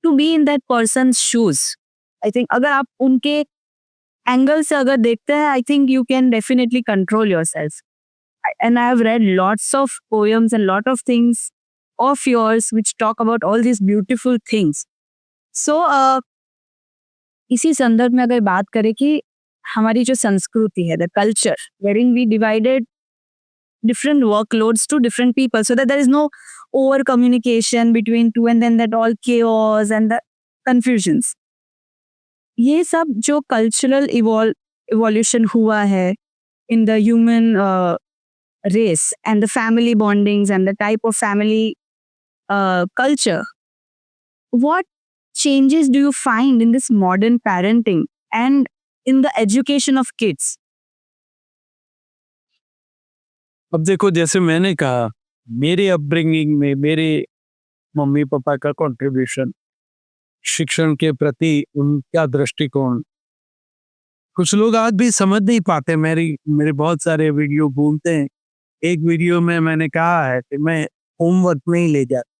to be in that person's shoes. I think अगर आप उनके angle से अगर देखते हैं, I think you can definitely control yourself. And I have read lots of poems and lot of things of yours which talk about all these beautiful things. So इसी संदर्भ में अगर बात करें कि हमारी जो संस्कृति है, the culture varying we divided different workloads to different people so that there is no over communication between two and then that all chaos and the confusions. ये सब जो cultural evolution हुआ है in the human race and the family bondings and the type of family culture, what changes do you find in this modern parenting and in the education of kids? अब देखो, जैसे मैंने कहा, मेरे upbringing में मेरे मम्मी पापा का contribution, शिक्षण के प्रति उनका दृष्टिकोण, कुछ लोग आज भी समझ नहीं पाते। मेरे बहुत सारे वीडियो घूमते हैं। एक वीडियो में मैंने कहा है कि मैं होमवर्क नहीं ले जाता।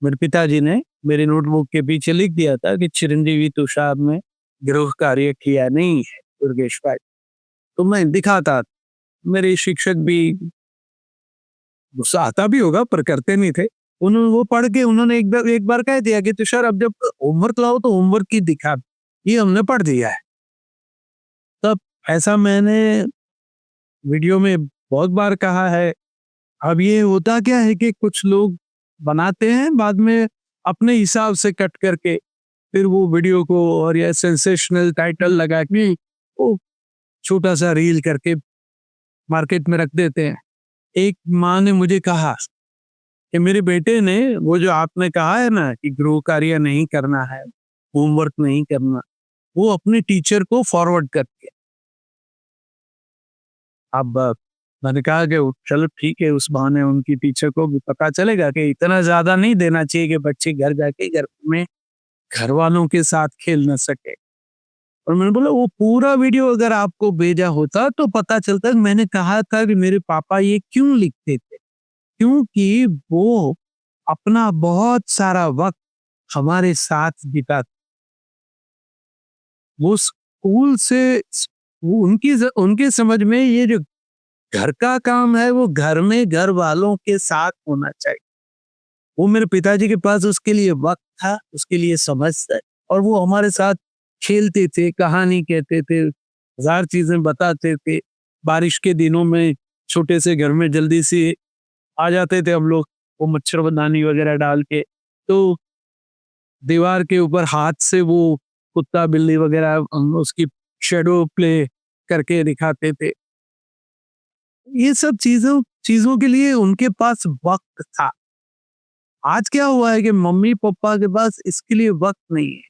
मेरे पिताजी ने मेरे नोटबुक के पीछे लिख दिया था कि चिरंजीवी तुषार ने गृह कार्य किया नहीं है दुर्गेश भाई। तो मैं दिखाता, मेरे शिक्षक भी गुस्सा आता भी होगा पर करते नहीं थे। उन्होंने वो पढ़ के उन्होंने एक बार कह दिया कि तुषार अब जब होमवर्क लाओ तो होमवर्क की दिखा, ये हमने पढ़ दिया है। तब ऐसा मैंने वीडियो में बहुत बार कहा है। अब ये होता क्या है कि कुछ लोग बनाते हैं बाद में अपने हिसाब से कट करके, फिर वो वीडियो को और या सेंसेशनल टाइटल लगा के वो छोटा सा रील करके मार्केट में रख देते हैं। एक माँ ने मुझे कहा कि मेरे बेटे ने वो जो आपने कहा है ना कि गृह कार्य नहीं करना है, होमवर्क नहीं करना, वो अपने टीचर को फॉरवर्ड करके। अब मैंने कहा कि चलो ठीक है, उस बहाने उनकी टीचर को भी पता चलेगा कि इतना ज्यादा नहीं देना चाहिए कि बच्चे घर जाके घर में घर वालों के साथ खेल न सके। और मैंने बोला वो पूरा वीडियो अगर आपको भेजा होता तो पता चलता। मैंने कहा था कि मेरे पापा ये क्यों लिखते थे, क्योंकि वो अपना बहुत सारा वक्त हमारे साथ बिताते। वो स्कूल से उनके समझ में ये जो घर का काम है वो घर में घर वालों के साथ होना चाहिए। वो मेरे पिताजी के पास उसके लिए वक्त था, उसके लिए समझ था, और वो हमारे साथ खेलते थे, कहानी कहते थे, हजार चीजें बताते थे। बारिश के दिनों में छोटे से घर में जल्दी से आ जाते थे हम लोग, वो मच्छरदानी वगैरह डाल के, तो दीवार के ऊपर हाथ से वो कुत्ता बिल्ली वगैरह उसकी शेडो प्ले करके दिखाते थे। ये सब चीजों के लिए उनके पास वक्त था। आज क्या हुआ है कि मम्मी पापा के पास इसके लिए वक्त नहीं है,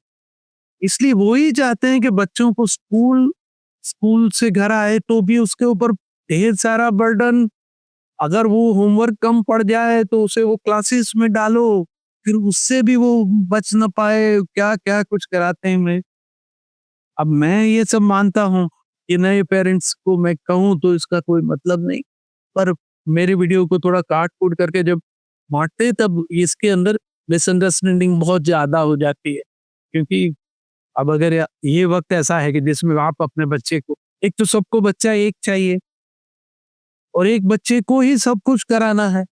इसलिए वो ही चाहते हैं कि बच्चों को स्कूल से घर आए तो भी उसके ऊपर ढेर सारा बर्डन। अगर वो होमवर्क कम पड़ जाए तो उसे वो क्लासेस में डालो, फिर उससे भी वो बच न पाए, क्या क्या कुछ कराते हैं। अब मैं ये सब मानता हूँ कि नए पेरेंट्स को मैं कहूँ तो इसका कोई मतलब नहीं, पर मेरे वीडियो को थोड़ा काट कूट करके जब बांटते तब इसके अंदर मिसअंडरस्टैंडिंग बहुत ज्यादा हो जाती है। क्योंकि अब अगर ये वक्त ऐसा है कि जिसमें आप अपने बच्चे को, एक तो सबको बच्चा एक चाहिए, और एक बच्चे को ही सब कुछ कराना है।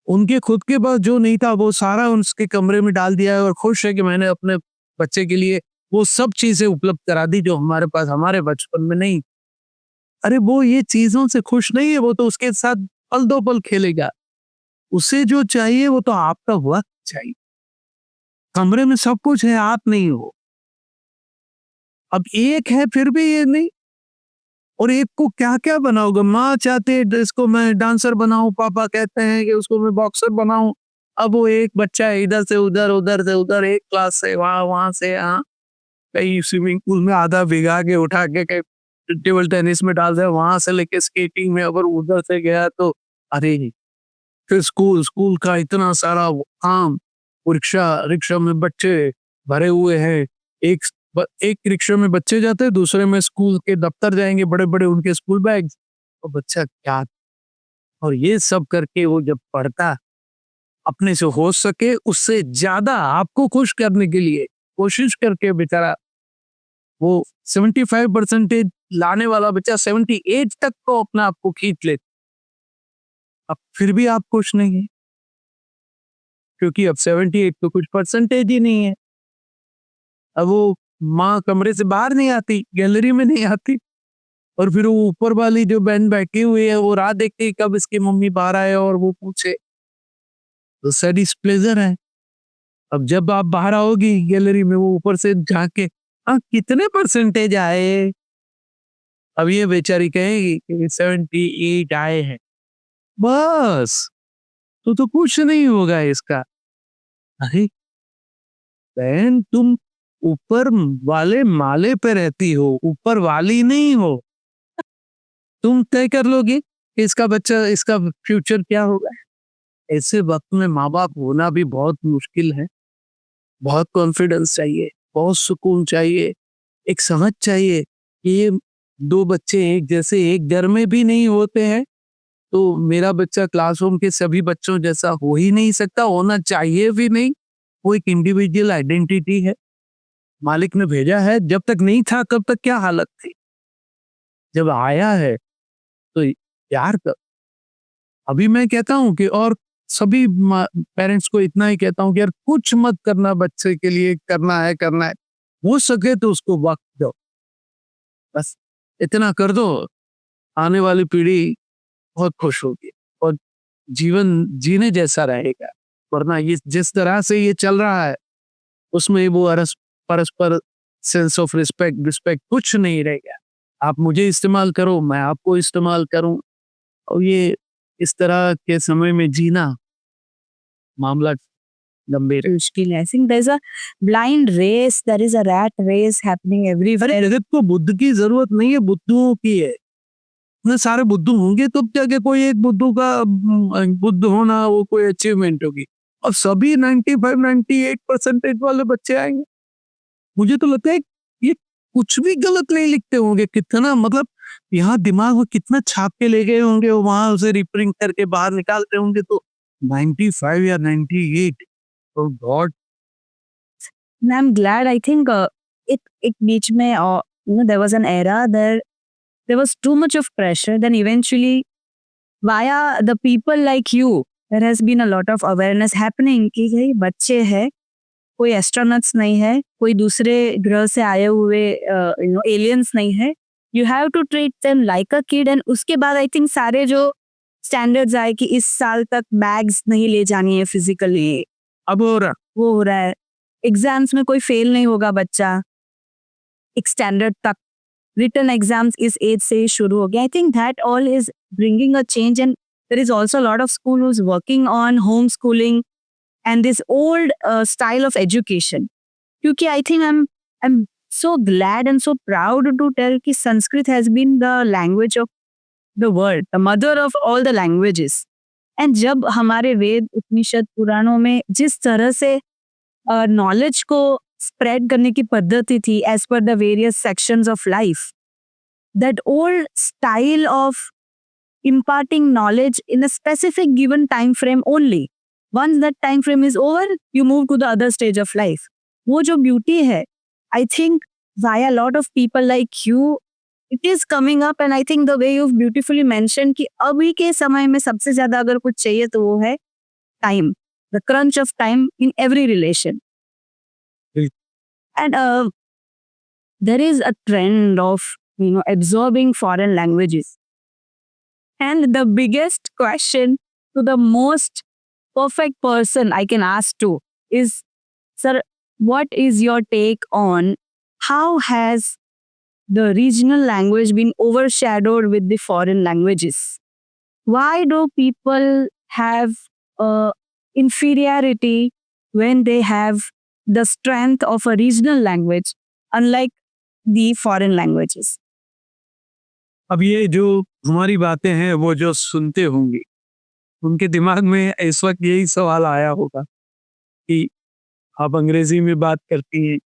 उनके खुद के पास जो नहीं था वो सारा उसके कमरे में डाल दिया है और खुश है कि मैंने अपने बच्चे के लिए वो सब चीजें उपलब्ध करा दी जो हमारे पास हमारे बचपन में नहीं। अरे वो ये चीजों से खुश नहीं है, वो तो उसके साथ पल दो पल खेलेगा। उसे जो चाहिए वो तो आपका वक्त चाहिए। कमरे में सब कुछ है, आप नहीं हो। अब एक है फिर भी ये नहीं, और एक को क्या क्या बनाओगे। माँ चाहते है इसको मैं डांसर बनाऊं, पापा कहते हैं कि उसको मैं बॉक्सर बनाऊं। अब वो एक बच्चा है इधर से उधर, उधर से उधर, एक क्लास से वहां, वहां से यहाँ, कहीं स्विमिंग पूल में आधा भिगा के उठा के कहीं टेबल टेनिस में डाल दिया, वहां से लेके स्केटिंग में, अगर उधर से गया तो अरे फिर स्कूल, स्कूल का इतना सारा काम, रिक्शा, रिक्शा में बच्चे भरे हुए हैं। एक रिक्शा में बच्चे जाते हैं, दूसरे में स्कूल के दफ्तर जाएंगे, बड़े बड़े उनके स्कूल बैग। तो बच्चा क्या, और ये सब करके वो जब पढ़ता, अपने से हो सके उससे ज्यादा आपको खुश करने के लिए कोशिश करके बेचारा वो 75% लाने वाला बच्चा 78 तक को अपना आपको खींच ले। अब फिर भी आप खुश नहीं है, क्योंकि अब 78 तो कुछ परसेंटेज ही नहीं है। अब वो माँ कमरे से बाहर नहीं आती, गैलरी में नहीं आती, और फिर वो ऊपर वाली जो बहन बैठी हुई है वो राह देखती है कब इसकी मम्मी बाहर आए और वो पूछे। तो सैड डिस्प्लेजर है। अब जब आप बाहर आओगी गैलरी में, वो ऊपर से झांके, हाँ कितने परसेंटेज आए। अब ये बेचारी कहेगी कि 78 आए हैं, बस तो कुछ नहीं होगा इसका। अरे बहन, तुम ऊपर वाले माले पे रहती हो, ऊपर वाली नहीं हो। तुम तय कर लोगे कि इसका बच्चा, इसका फ्यूचर क्या होगा। ऐसे वक्त में माँ बाप होना भी बहुत मुश्किल है। बहुत कॉन्फिडेंस चाहिए, बहुत सुकून चाहिए, एक समझ चाहिए कि ये दो बच्चे एक जैसे एक घर में भी नहीं होते हैं, तो मेरा बच्चा क्लासरूम के सभी बच्चों जैसा हो ही नहीं सकता, होना चाहिए भी नहीं। वो एक इंडिविजुअल आइडेंटिटी है, मालिक ने भेजा है। जब तक नहीं था तब तक क्या हालत थी, जब आया है तो यार अभी मैं कहता हूँ कि, और सभी पेरेंट्स को इतना ही कहता हूँ कि यार कुछ मत करना बच्चे के लिए, करना है करना है, हो सके तो उसको वक्त दो, बस इतना कर दो। आने वाली पीढ़ी बहुत खुश होगी और जीवन जीने जैसा रहेगा। वरना ये जिस तरह से ये चल रहा है उसमें वो परस्पर सेंस ऑफ रिस्पेक्ट रिस्पेक्ट कुछ नहीं रहेगा। आप मुझे इस्तेमाल करो, मैं आपको इस्तेमाल करूं, और ये इस तरह के समय में जीना मामला गंभीर है। मुश्किल है। I think there's a blind race, there is a rat race happening everywhere. जगत को बुद्ध की जरूरत नहीं है, बुद्धुओं की है। इतने सारे बुद्धू होंगे तो जाके कोई एक बुद्धू का बुद्ध होना वो कोई अचीवमेंट होगी। अब सभी 95-98% वाले बच्चे आएंगे। मुझे तो लगता है ये कुछ भी गलत नहीं लिखते होंगे। कितना मतलब यहाँ दिमाग में कितना छाप के ले गए होंगे, वहां उसे रिप्रिंट करके बाहर निकालते होंगे तो 95 या 98। Oh God. And I'm glad. I think it बीच में there was an era there was too much of pressure. Then eventually via the people like you there has been a lot of awareness happening कि ये बच्चे हैं, कोई astronauts नहीं है, कोई दूसरे ग्रह से आए हुए एलियंस नहीं है। You have to treat them like a kid. And उसके बाद आई थिंक सारे जो स्टैंडर्ड्स आए कि इस साल तक बैग्स नहीं ले जानी है फिजिकली, अब हो रहा, वो हो रहा है। एग्जाम्स में कोई फेल नहीं होगा बच्चा एक स्टैंडर्ड तक, रिटन एग्जाम्स इस एज से ही शुरू हो गया। I think that all is bringing a change and there is also a lot of school who's working on home schooling and this old style of education. Kyunki I think I'm so glad and so proud to tell कि Sanskrit has been the language of the world, the mother of all the languages. And जब हमारे वेद उपनिषद पुराणों में जिस तरह से knowledge को spread करने की पद्धति थी as per the various sections of life, that old style of imparting knowledge in a specific given time frame only. Once that time frame is over, you move to the other stage of life. वो जो beauty है, I think via a lot of people like you, it is coming up and I think the way you beautifully mention कि अभी के समय में सबसे ज्यादा अगर कुछ चाहिए तो वो है time, the crunch of time in every relation. And there is a trend of absorbing foreign languages, and the biggest question to the most perfect person I can ask to is, sir, what is your take on how has the regional language been overshadowed with the foreign languages? Why do people have inferiority when they have the strength of a regional language unlike the foreign languages? अब ये जो हमारी बातें हैं वो जो सुनते होंगे उनके दिमाग में इस वक्त यही सवाल आया होगा कि आप अंग्रेजी में बात करती हैं,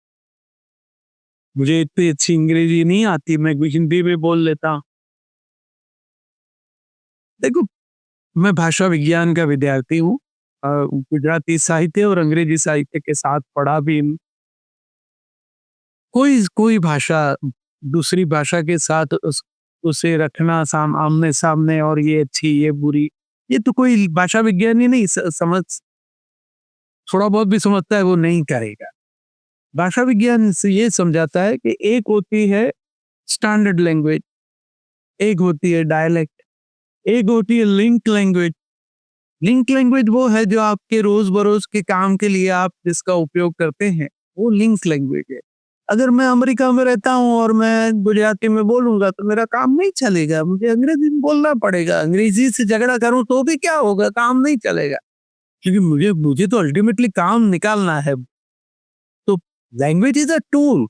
मुझे इतनी अच्छी अंग्रेजी नहीं आती, मैं हिंदी में बोल लेता हूं. देखो, मैं भाषा विज्ञान का विद्यार्थी हूँ, गुजराती साहित्य और अंग्रेजी साहित्य के साथ पढ़ा भी हूं. कोई भाषा दूसरी भाषा के साथ उसे रखना आमने सामने और ये अच्छी ये बुरी, ये तो कोई भाषा विज्ञानी नहीं समझ, थोड़ा बहुत भी समझता है वो नहीं करेगा. भाषा विज्ञान से ये समझाता है कि एक होती है स्टैंडर्ड लैंग्वेज, एक होती है डायलेक्ट, एक होती है लिंक लैंग्वेज. लिंक लैंग्वेज वो है जो आपके रोज बरोज के काम के लिए आप जिसका उपयोग करते हैं, वो लिंक लैंग्वेज है. अगर मैं अमेरिका में रहता हूँ और मैं गुजराती में बोलूंगा तो मेरा काम नहीं चलेगा, मुझे अंग्रेजी में बोलना पड़ेगा. अंग्रेजी से झगड़ा करूं तो भी क्या होगा, काम नहीं चलेगा, क्योंकि मुझे तो अल्टीमेटली काम निकालना है. तो लैंग्वेज इज अ टूल,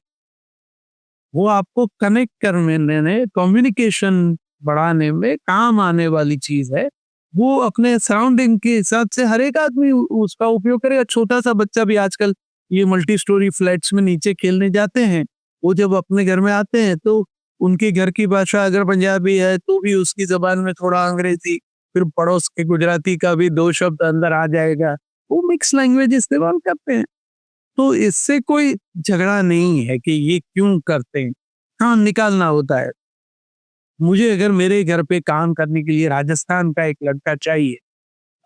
वो आपको कनेक्ट करने में, कम्युनिकेशन बढ़ाने में काम आने वाली चीज है. वो अपने सराउंडिंग के हिसाब से हर एक आदमी उसका उपयोग करेगा. छोटा सा बच्चा भी आजकल ये मल्टी स्टोरी फ्लैट्स में नीचे खेलने जाते हैं, वो जब अपने घर में आते हैं तो उनके घर की भाषा अगर पंजाबी है तो भी उसकी जबान में थोड़ा अंग्रेजी, फिर पड़ोस के गुजराती का भी 2 शब्द अंदर आ जाएगा. वो मिक्स लैंग्वेज इस्तेमाल करते हैं. तो इससे कोई झगड़ा नहीं है कि ये क्यों करते हैं, काम निकालना होता है. मुझे अगर मेरे घर पे काम करने के लिए राजस्थान का एक लड़का चाहिए,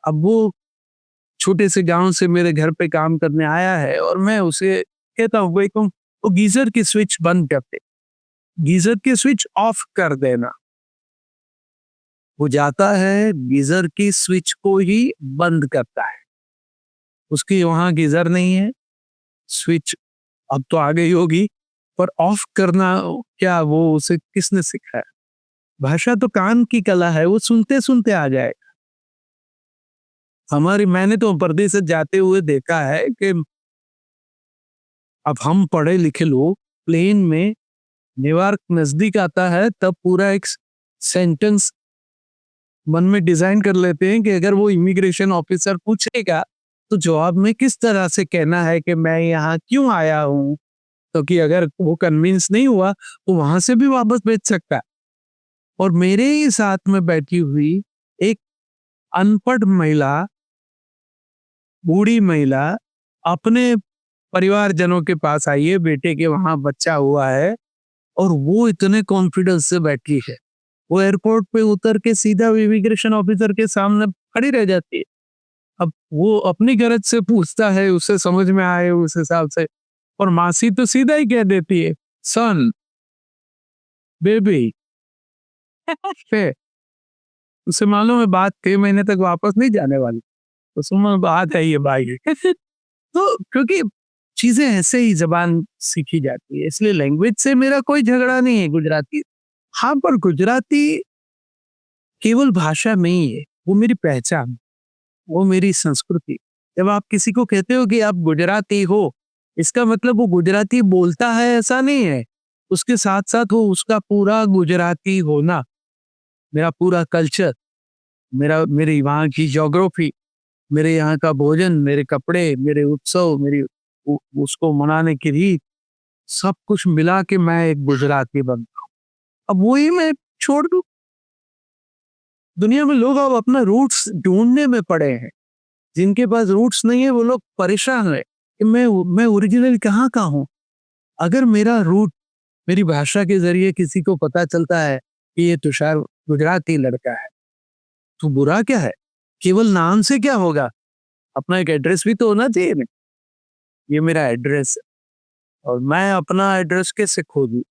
अब वो छोटे से गांव से मेरे घर पे काम करने आया है और मैं उसे कहता हूँ भाई तुम वो गीजर की स्विच बंद कर दे, गीजर की स्विच ऑफ कर देना. वो जाता है गीजर की स्विच को ही बंद करता है. उसकी वहां गीजर नहीं है, स्विच अब तो आ गई होगी, पर ऑफ करना क्या वो उसे किसने सिखाया? भाषा तो कान की कला है, वो सुनते सुनते आ जाएगा. मैंने तो परदेश से जाते हुए देखा है कि अब हम पढ़े लिखे लोग प्लेन में न्यूयॉर्क नजदीक आता है तब पूरा एक सेंटेंस मन में डिजाइन कर लेते हैं कि अगर वो इमिग्रेशन ऑफिसर पूछेगा तो जवाब में किस तरह से कहना है कि मैं यहाँ क्यों आया हूँ, क्योंकि अगर वो कन्विंस नहीं हुआ तो वहां से भी वापस भेज सकता है. और मेरे ही साथ में बैठी हुई एक अनपढ़ महिला, बूढ़ी महिला अपने परिवारजनों के पास आई है, बेटे के वहां बच्चा हुआ है, और वो इतने कॉन्फिडेंस से बैठी है. वो एयरपोर्ट पे उतर के सीधा इमिग्रेशन ऑफिसर के सामने खड़ी रह जाती है. अब वो अपनी गरज से पूछता है, उसे समझ में आए उस हिसाब से, और मासी तो सीधा ही कह देती है सन बेबी. उसे मालूम है बात 3 महीने तक वापस नहीं जाने वाली, उसमें बात है ये भाई. तो क्योंकि चीजें ऐसे ही जबान सीखी जाती है, इसलिए लैंग्वेज से मेरा कोई झगड़ा नहीं है. गुजराती, हाँ, पर गुजराती केवल भाषा नहीं है, वो मेरी पहचान, वो मेरी संस्कृति. जब आप किसी को कहते हो कि आप गुजराती हो, इसका मतलब वो गुजराती बोलता है ऐसा नहीं है, उसके साथ साथ वो उसका पूरा गुजराती होना, मेरा पूरा कल्चर, मेरी वहाँ की ज्योग्राफी, मेरे यहाँ का भोजन, मेरे कपड़े, मेरे उत्सव, मेरी उसको मनाने की रीत, सब कुछ मिला के मैं एक गुजराती बनता हूँ. अब वही मैं छोड़ दूं? दुनिया में लोग अब अपना रूट्स ढूंढने में पड़े हैं. जिनके पास रूट्स नहीं है वो लोग परेशान है कि मैं ओरिजिनल कहाँ का हूँ. अगर मेरा रूट मेरी भाषा के जरिए किसी को पता चलता है कि ये तुषार गुजराती लड़का है, तो बुरा क्या है? केवल नाम से क्या होगा? अपना एक एड्रेस भी तो होना चाहिए ना। ये मेरा एड्रेस है और मैं अपना एड्रेस कैसे खो दूं?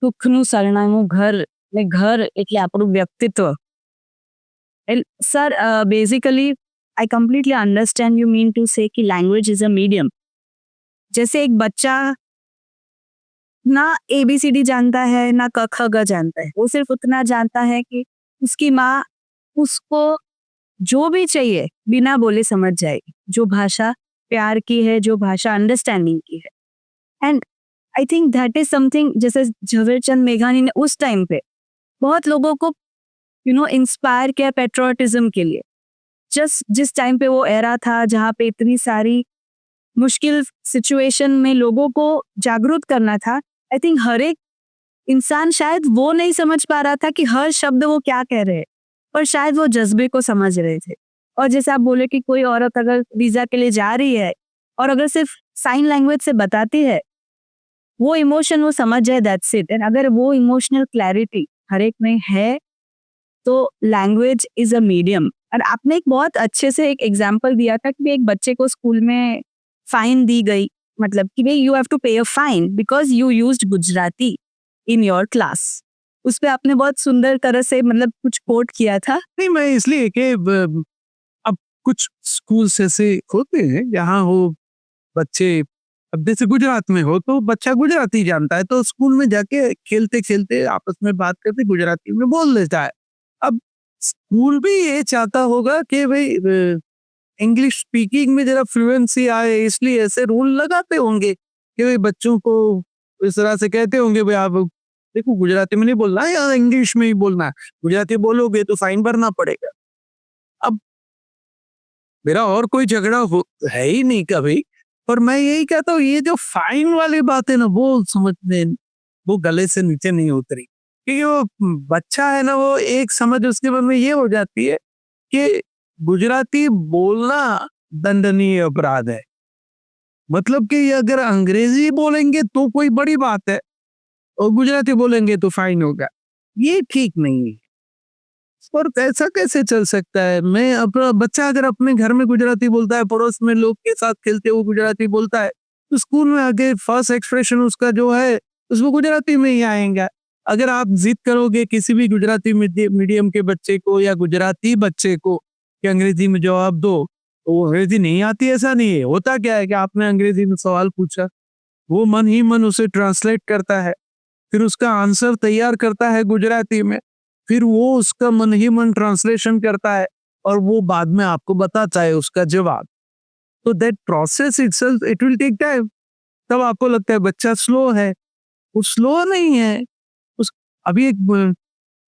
સુખનું સરનામું ઘર ને ઘર એટલે આપણું વ્યક્તિત્વ. Sir basically I completely understand you mean to say कि लैंग्वेज इज अ मीडियम. जैसे एक बच्चा ना ABCD जानता है ना क ख ग जानता है, वो सिर्फ उतना जानता है कि उसकी माँ उसको जो भी चाहिए बिना बोले समझ जाएगी, जो भाषा प्यार की है, जो भाषा अंडरस्टैंडिंग की है. And I think that is something, जैसे झवेरचंद मेघानी ने उस टाइम पे बहुत लोगों को इंस्पायर किया पेट्रियोटिज्म के लिए. जस्ट जिस टाइम पे वो एरा था जहाँ पे इतनी सारी मुश्किल सिचुएशन में लोगों को जागरूक करना था, आई थिंक हर एक इंसान शायद वो नहीं समझ पा रहा था कि हर शब्द वो क्या कह रहे हैं, पर शायद वो जज्बे को समझ रहे थे. और जैसे आप बोले कि कोई औरत अगर वीजा के लिए जा रही है और अगर सिर्फ साइन लैंग्वेज से बताती है, वो इमोशन वो समझ जाए, दैट्स इट. एंड अगर वो इमोशनल क्लैरिटी हर एक में है तो लैंग्वेज इज अ मीडियम. और आपने एक बहुत अच्छे से एक एग्जांपल दिया था कि एक बच्चे को स्कूल में फाइन दी गई, मतलब कि भाई यू हैव टू पे a fine because you used Gujarati in your class. उस पे आपने बहुत सुंदर तरह से मतलब कुछ कोट किया था. नहीं, मैं इसलिए कि अब कुछ स्कूल ऐसे होते हैं जहाँ हो बच्चे, अब जैसे गुजरात में हो तो बच्चा गुजराती जानता है तो स्कूल में जाके खेलते खेलते आपस में बात करते गुजराती में बोल लेता है. अब स्कूल भी ये चाहता होगा कि भाई इंग्लिश स्पीकिंग में जरा फ्लुएंसी आए, इसलिए ऐसे रूल लगाते होंगे कि भाई बच्चों को इस तरह से कहते होंगे भाई आप देखो गुजराती में नहीं बोलना है या इंग्लिश में ही बोलना है, गुजराती बोलोगे तो फाइन भरना पड़ेगा. अब मेरा और कोई झगड़ा है ही नहीं कभी, पर मैं यही कहता हूँ ये जो फाइन वाली बात है ना वो समझने, वो गले से नीचे नहीं उतरी. क्योंकि वो बच्चा है ना, वो एक समझ उसके मन में ये हो जाती है कि गुजराती बोलना दंडनीय अपराध है. मतलब कि अगर अंग्रेजी बोलेंगे तो कोई बड़ी बात है और गुजराती बोलेंगे तो फाइन होगा. ये ठीक नहीं है. और ऐसा कैसे चल सकता है? मैं अपना बच्चा अगर अपने घर में गुजराती बोलता है, पड़ोस में लोग के साथ खेलते हुए गुजराती बोलता है, तो स्कूल में आगे फर्स्ट एक्सप्रेशन उसका जो है उसको गुजराती में ही आएगा. अगर आप जिद करोगे किसी भी गुजराती मीडियम के बच्चे को या गुजराती बच्चे को कि अंग्रेजी में जवाब दो, तो वो अंग्रेजी नहीं आती, ऐसा नहीं है. होता क्या है कि आपने अंग्रेजी में सवाल पूछा, वो मन ही मन उसे ट्रांसलेट करता है, फिर उसका आंसर तैयार करता है गुजराती में, फिर वो उसका मन ही मन ट्रांसलेशन करता है और वो बाद में आपको बताता है उसका जवाब. तो that process itself it will take time. तब आपको लगता है बच्चा स्लो है, वो स्लो नहीं है. उस अभी एक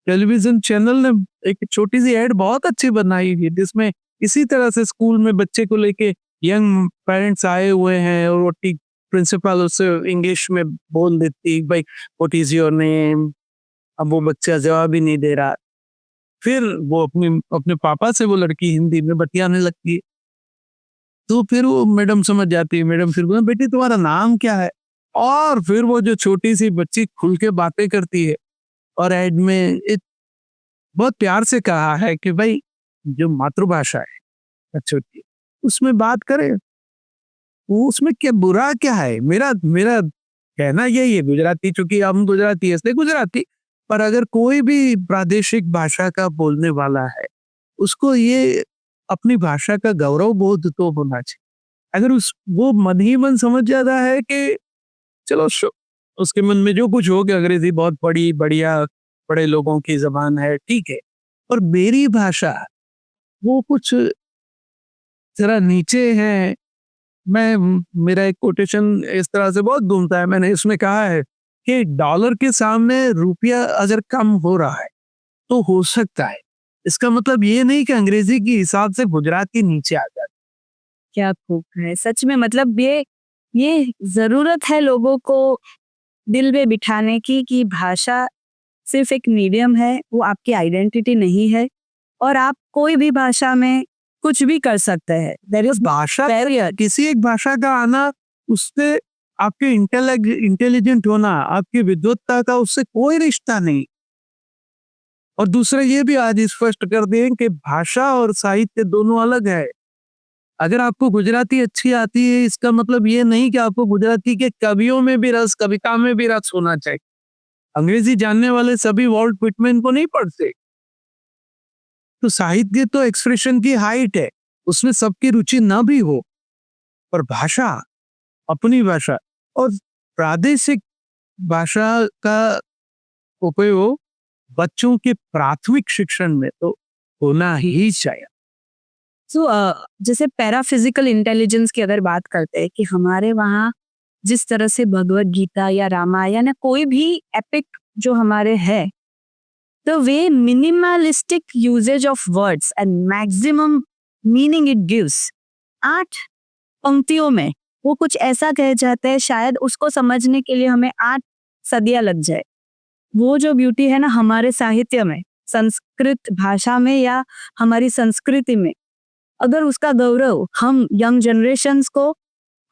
टेलीविजन चैनल ने एक छोटी सी एड बहुत अच्छी बनाई है जिसमें इसी तरह से स्कूल में बच्चे को लेके यंग पेरेंट्स आए हुए हैं और वो प्रिंसिपल उससे इंग्लिश में बोल देती भाई व्हाट इज योर नेम. अब वो बच्चा जवाब ही नहीं दे रहा. फिर वो अपने पापा से वो लड़की हिंदी में बतियाने लगती है, तो फिर वो मैडम समझ जाती है. मैडम फिर बोला बेटी तुम्हारा नाम क्या है, और फिर वो जो छोटी सी बच्ची खुल के बातें करती है. और एड में बहुत प्यार से कहा है कि भाई जो मातृभाषा है बच्चों की उसमें बात करें, वो उसमें क्या बुरा क्या है. मेरा मेरा कहना यही है, गुजराती चूंकि हम गुजराती है इसलिए गुजराती, पर अगर कोई भी प्रादेशिक भाषा का बोलने वाला है उसको ये अपनी भाषा का गौरव बोध तो होना चाहिए. अगर वो मन ही मन समझ जाता है कि चलो उसके मन में जो कुछ हो गया, अंग्रेजी बहुत बड़ी बढ़िया बड़े लोगों की जबान है, ठीक है, और मेरी भाषा वो कुछ जरा नीचे है. मेरा एक कोटेशन इस तरह से बहुत घूमता है, मैंने इसमें कहा है कि डॉलर के सामने रुपया अगर कम हो रहा है तो हो सकता है, इसका मतलब ये नहीं कि अंग्रेजी के हिसाब से गुजराती नीचे आ जाए. क्या खूब है सच में. मतलब ये जरूरत है लोगों को दिल में बिठाने की कि भाषा सिर्फ एक मीडियम है, वो आपकी आइडेंटिटी नहीं है और आप कोई भी भाषा में कुछ भी कर सकते हैं. देयर इज भाषा बैरियर. किसी एक भाषा का आना उससे आपके इंटेलिजेंट होना, आपकी विद्वत्ता का उससे कोई रिश्ता नहीं। और दूसरा ये भी आज स्पष्ट कर दें कि भाषा और साहित्य दोनों अलग है। अगर आपको गुजराती अच्छी आती है, इसका मतलब ये नहीं कि आपको गुजराती के कवियों में भी रस, कविता में भी रस होना चाहिए। अंग्रेजी जानने वाले सभी वॉल्ट व्हिटमैन को नहीं पढ़ते। तो साहित्य तो एक्सप्रेशन की हाइट है, उसमें सबकी रुचि ना भी हो, पर भाषा, अपनी भाषा और प्रादेशिक भाषा का उपयोग बच्चों के प्राथमिक शिक्षण में तो होना ही चाहिए। सो जैसे पैराफिजिकल इंटेलिजेंस की अगर बात करते हैं कि हमारे वहाँ जिस तरह से भगवत गीता या रामायण या कोई भी एपिक जो हमारे है, the way minimalistic usages of words and maximum meaning it gives, 8 पंक्तियों में वो कुछ ऐसा कह जाता है, शायद उसको समझने के लिए हमें 8 सदियां लग जाए। वो जो ब्यूटी है ना हमारे साहित्य में, संस्कृत भाषा में या हमारी संस्कृति में, अगर उसका गौरव हम यंग जनरेशन्स को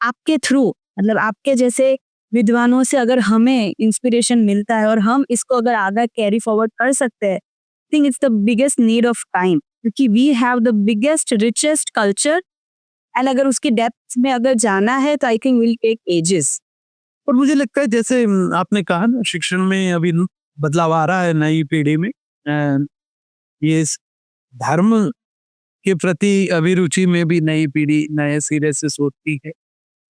आपके थ्रू, मतलब आपके जैसे विद्वानों से अगर हमें इंस्पिरेशन मिलता है और हम इसको अगर आगे कैरी फॉरवर्ड कर सकते हैं, think it's the biggest need of time, क्योंकि we have the biggest richest culture and अगर उसकी डेप्थ में अगर जाना है तो I think will take ages. और मुझे लगता है जैसे आपने कहा ना, शिक्षण में अभी बदलाव आ रहा है नई पीढ़ी में। ये धर्म के प्रति अभिरुचि में भी नई पीढ़ी नए सिरे से सोचती है।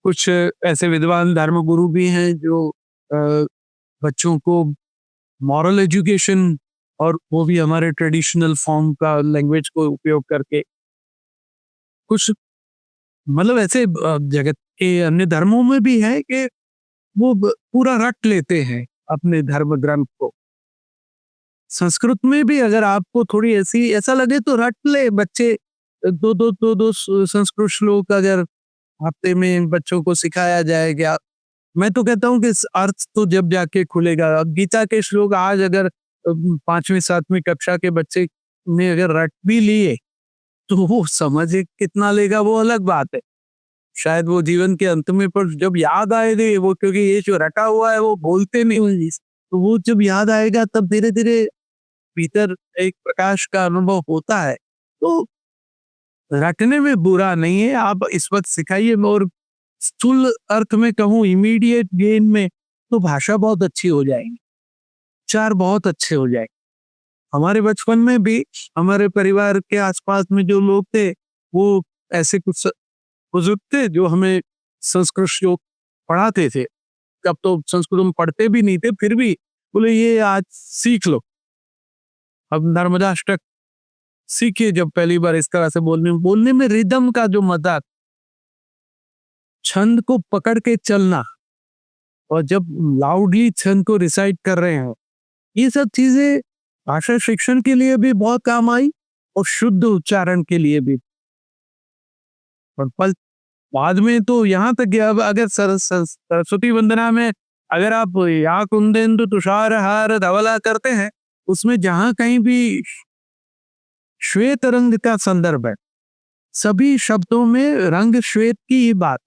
कुछ ऐसे विद्वान धर्मगुरु भी हैं जो बच्चों को मॉरल एजुकेशन, और वो भी हमारे ट्रेडिशनल फॉर्म का लैंग्वेज को उपयोग करके, कुछ मतलब ऐसे जगत के अन्य धर्मों में भी है कि वो पूरा रट लेते हैं अपने धर्म ग्रंथ को। संस्कृत में भी अगर आपको थोड़ी ऐसा लगे तो रट ले बच्चे, दो संस्कृत श्लोक अगर हफ्ते में बच्चों को सिखाया जाएगा, मैं तो कहता हूँ कि अर्थ तो जब जाके खुलेगा। अब गीता के श्लोक आज अगर 5वीं 7वीं कक्षा के बच्चे ने अगर रट भी लिए तो वो समझ कितना लेगा वो अलग बात है। शायद वो जीवन के अंत में, पर जब याद आएगी वो, क्योंकि ये जो रटा हुआ है वो बोलते नहीं, तो वो जब याद आएगा तब धीरे धीरे भीतर एक प्रकाश का अनुभव होता है। तो रटने में बुरा नहीं है, आप इस वक्त सिखाइए। और स्थूल अर्थ में कहूँ, इमीडिएट गेन में, तो भाषा बहुत अच्छी हो जाएगी, चार बहुत अच्छे हो जाएंगे। हमारे बचपन में भी हमारे परिवार के आसपास में जो लोग थे, वो ऐसे कुछ बुजुर्ग थे जो हमें संस्कृत श्लोक पढ़ाते थे। अब तो संस्कृत में पढ़ते भी नहीं थे, फिर भी बोले ये आज सीख लो। अब नर्मदाष्टक सीखे जब पहली बार इस तरह से बोलने में रिदम का जो मजा, छंद को पकड़ के चलना, और जब लाउडली छंद को रिसाइट कर रहे हो, ये सब चीजें भाषा शिक्षण के लिए भी बहुत काम आई और शुद्ध उच्चारण के लिए भी। और पल बाद में तो यहाँ तक कि अब अगर सरस्वती वंदना में अगर आप या कुंदेंदु तुषार हार धवला करते हैं, उसमें जहां कहीं भी श्वेत रंग का संदर्भ है, सभी शब्दों में रंग श्वेत की ही बात,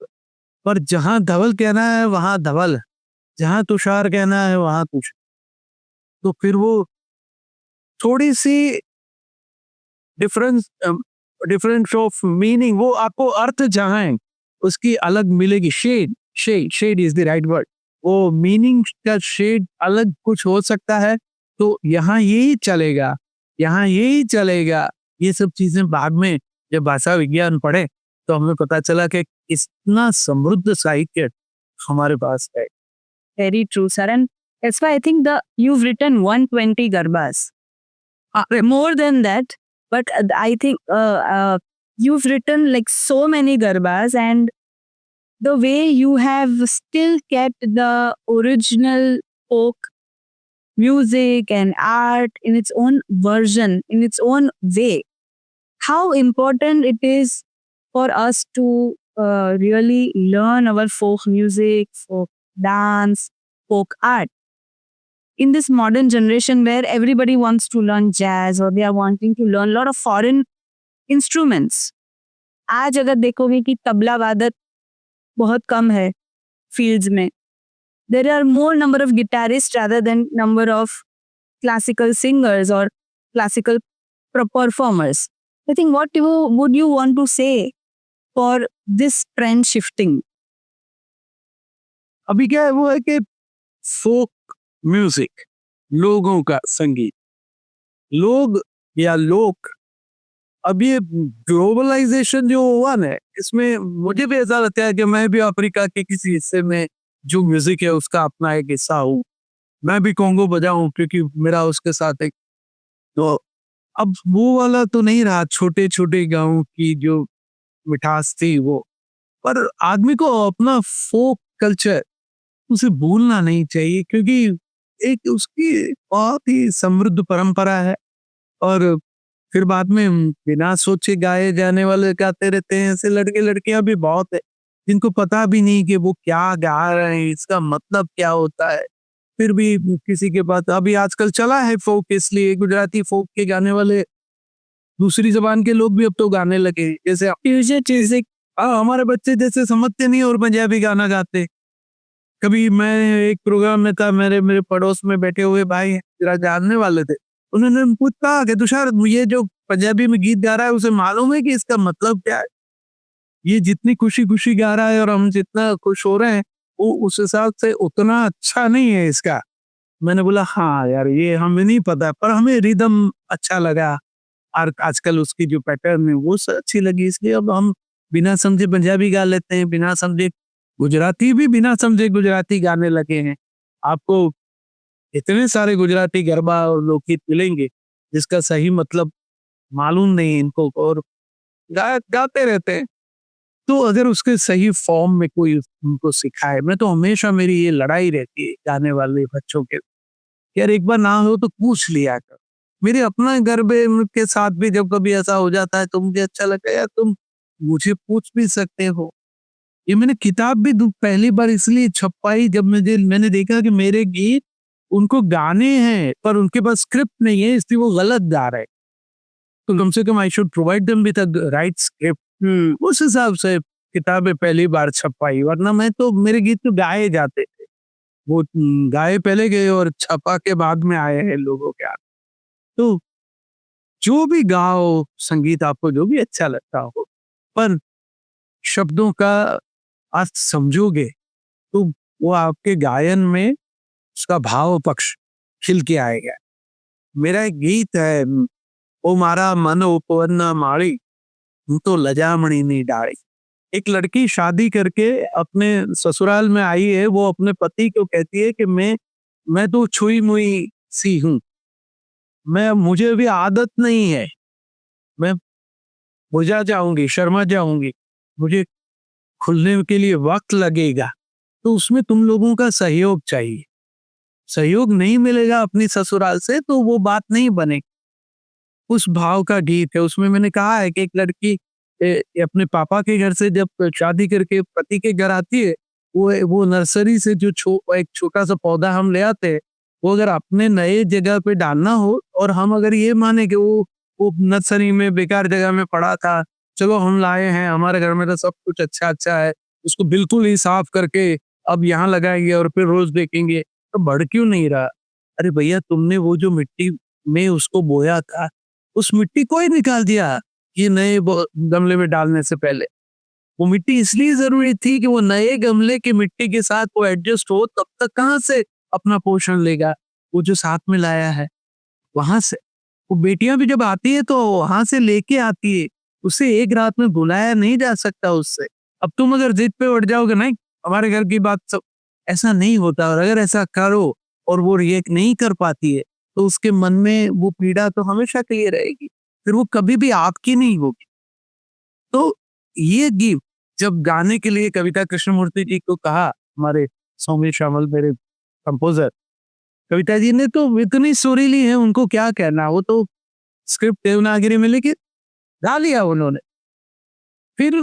पर जहां धवल कहना है वहां धवल, जहां तुषार कहना है वहां तुषार। तो फिर वो थोड़ी सी डिफरेंस ऑफ मीनिंग, वो आपको अर्थ जहां है उसकी अलग मिलेगी। Shade is the right word. वो मीनिंग का शेड अलग कुछ हो सकता है, तो यहाँ यही चलेगा, यहाँ यही चलेगा। ये सब चीजें बाद में जब भाषा विज्ञान पढ़े तो हमें पता चला कि इतना समृद्ध साहित्य हमारे पास है। Very true, sir. And that's why I think you've written 120 Garbhas. More than that, but I think you've written like so many Garbhas, and the way you have still kept the original folk music and art in its own version, in its own way. How important it is for us to really learn our folk music, folk dance, folk art. In this modern generation where everybody wants to learn jazz or they are wanting to learn a lot of foreign instruments. आज अगर देखोगे कि तबला वादक बहुत कम है, fields में. There are more number of guitarists rather than number of classical singers or classical performers. I think what would you want to say for this trend shifting? अभी क्या है वो है कि फोक म्यूजिक, लोगों का संगीत, लोग या लोक, अब ये ग्लोबलाइजेशन जो हुआ ना, इसमें मुझे भी ऐसा लगता है कि मैं भी अफ्रीका के किसी हिस्से में जो म्यूजिक है उसका अपना एक हिस्सा हूँ. मैं भी कॉन्गो बजाऊं क्योंकि मेरा उसके साथ एक, तो अब वो वाला तो नहीं रहा छोटे छोटे गाँव की जो मिठास थी वो, पर आदमी को अपना फोक कल्चर उसे भूलना नहीं चाहिए क्योंकि एक उसकी बहुत ही समृद्ध परंपरा है. और फिर बाद में बिना सोचे गाए जाने वाले गाते रहते हैं. ऐसे लड़के लड़कियां भी बहुत है जिनको पता भी नहीं कि वो क्या गा रहे हैं, इसका मतलब क्या होता है. फिर भी किसी के पास अभी आजकल चला है फोक, इसलिए गुजराती फोक के गाने वाले दूसरी जबान के लोग भी अब तो गाने लगे. जैसे म्यूजिक हमारे बच्चे जैसे समझते नहीं और पंजाबी गाना गाते. कभी मैं एक प्रोग्राम में था, मेरे पड़ोस में बैठे हुए भाई जरा जानने वाले थे, उन्होंने पूछा कि तुषार ये जो पंजाबी में गीत गा रहा है उसे मालूम है कि इसका मतलब क्या है. ये जितनी खुशी खुशी गा रहा है और हम जितना खुश हो रहे हैं वो उस हिसाब से उतना अच्छा नहीं है इसका. मैंने बोला हाँ यार ये हमें नहीं पता, पर हमें रिदम अच्छा लगा और आजकल उसकी जो पैटर्न है वो अच्छी लगी, इसलिए अब हम बिना समझे पंजाबी गा लेते हैं, बिना समझे गुजराती भी बिना समझे गुजराती गाने लगे हैं. आपको इतने सारे गुजराती गरबा और लोकगीत मिलेंगे जिसका सही मतलब मालूम नहीं इनको और गाते रहते हैं. तो अगर उसके सही फॉर्म में कोई उनको सिखाए, मैं तो हमेशा मेरी ये लड़ाई रहती है गाने वाले बच्चों के, यार एक बार ना हो तो पूछ लिया कर. मेरे अपना घर में के साथ भी जब कभी ऐसा हो जाता है तो मुझे अच्छा लगता है यार तुम मुझे पूछ भी सकते हो. ये मैंने किताब भी पहली बार इसलिए छपाई जब मैंने देखा कि मेरे गीत उनको गाने हैं पर उनके पास स्क्रिप्ट नहीं है, इसलिए वो गलत गा रहे हैं. तो कम से कम I should provide them with the right script. उस हिसाब से किताबें पहली बार छपाई, वरना मैं तो मेरे गीत तो गाए जाते थे, वो गाए पहले गए और छपा के बाद में आए हैं लोगों के हाथ. तो जो भी गाओ संगीत आपको जो भी अच्छा लगता हो, पर शब्दों का अर्थ समझोगे तो वो आपके गायन में उसका भाव पक्ष खिल के आएगा. मेरा एक गीत है, ओ मारा मन उपवन्ना माड़ी तो लजामणी नहीं डाली. एक लड़की शादी करके अपने ससुराल में आई है, वो अपने पति को कहती है कि मैं तो छुई मुई सी हूं, मुझे अभी आदत नहीं है, मैं बुझा जाऊंगी, शर्मा जाऊंगी, मुझे खुलने के लिए वक्त लगेगा. तो उसमें तुम लोगों का सहयोग चाहिए. सहयोग नहीं मिलेगा अपनी ससुराल से तो वो बात नहीं बनेगी. उस भाव का गीत है. उसमें मैंने कहा है कि एक लड़की अपने पापा के घर से जब शादी करके पति के घर आती है, वो नर्सरी से जो एक छोटा सा पौधा हम ले आते हैं, वो अगर अपने नए जगह पे डालना हो और हम अगर ये माने कि वो नर्सरी में बेकार जगह में पड़ा था, चलो हम लाए हैं, हमारे घर में तो सब कुछ अच्छा अच्छा है, उसको बिल्कुल ही साफ करके अब यहाँ लगाएंगे और फिर रोज देखेंगे, तो बढ़ क्यों नहीं रहा. अरे भैया तुमने वो जो मिट्टी में उसको बोया था उस मिट्टी को ही निकाल दिया ये नए गमले में डालने से पहले. वो मिट्टी इसलिए जरूरी थी कि वो नए गमले की मिट्टी के साथ वो एडजस्ट हो, तब तक कहाँ से अपना पोषण लेगा. वो जो साथ में लाया है वहां से, वो बेटियां भी जब आती है तो वहां से लेके आती है, उसे एक रात में बुलाया नहीं जा सकता उससे. अब तुम अगर जिद पे उठ जाओगे नहीं हमारे घर की बात, सब ऐसा नहीं होता. और अगर ऐसा करो और वो रिएक्ट नहीं कर पाती है तो उसके मन में वो पीड़ा तो हमेशा के लिए रहेगी, फिर वो कभी भी आपकी नहीं होगी. तो ये गीत जब गाने के लिए कविता कृष्णमूर्ति जी को कहा, हमारे सौम्य श्यामल मेरे कंपोजर, कविता जी ने तो इतनी सुरीली है, उनको क्या कहना, वो तो स्क्रिप्ट देवनागरी में लिखी गा लिया उन्होंने. फिर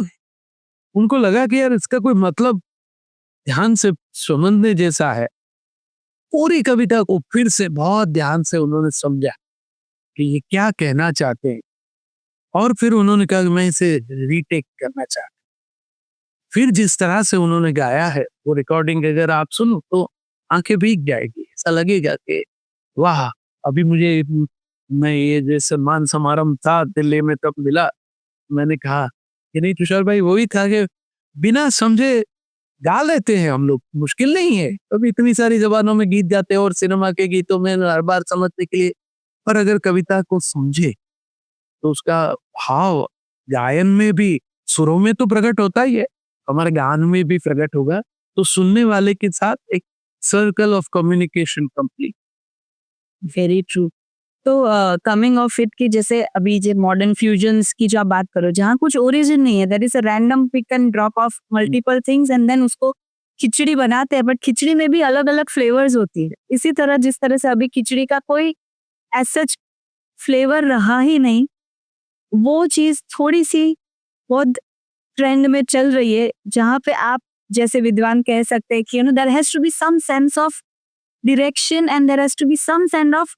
उनको लगा कि यार इसका कोई मतलब ध्यान से समझने जैसा है. पूरी कविता को फिर से बहुत ध्यान से उन्होंने समझा कि ये क्या कहना चाहते हैं, और फिर उन्होंने कहा कि मैं इसे रीटेक करना चाहता हूं. फिर जिस तरह से उन्होंने गाया है वो रिकॉर्डिंग अगर आप सुनो तो आंखें भीग जाएगी, ऐसा लगेगा कि वाह। अभी मुझे मैं ये जो सम्मान समारंभ था दिल्ली में तब मिला, मैंने कहा कि नहीं तुषार भाई वही था कि बिना समझे गा लेते हैं हम लोग, मुश्किल नहीं है। अभी इतनी सारी जबानों में गीत गाते हैं और सिनेमा के गीतों में हर बार समझने के लिए, पर अगर कविता को समझे तो उसका भाव गायन में भी, सुरों में तो प्रकट होता ही है, हमारे गान में भी प्रकट होगा। तो सुनने वाले के साथ एक circle of communication complete. Very true. तो कमिंग ऑफ इट कि जैसे अभी जो मॉडर्न फ्यूजन्स की जो आप बात करो, जहाँ कुछ ओरिजिन नहीं है, that is a random pick and drop of multiple things and then उसको खिचड़ी बनाते हैं, बट खिचड़ी में भी अलग अलग फ्लेवर्स होती है। इसी तरह जिस तरह से अभी खिचड़ी का कोई एज सच फ्लेवर रहा ही नहीं, वो चीज थोड़ी सी बहुत ट्रेंड में चल रही है, जहाँ पे आप जैसे विद्वान कह सकते हैं कि you know there has to be some sense of direction and there has to be some kind of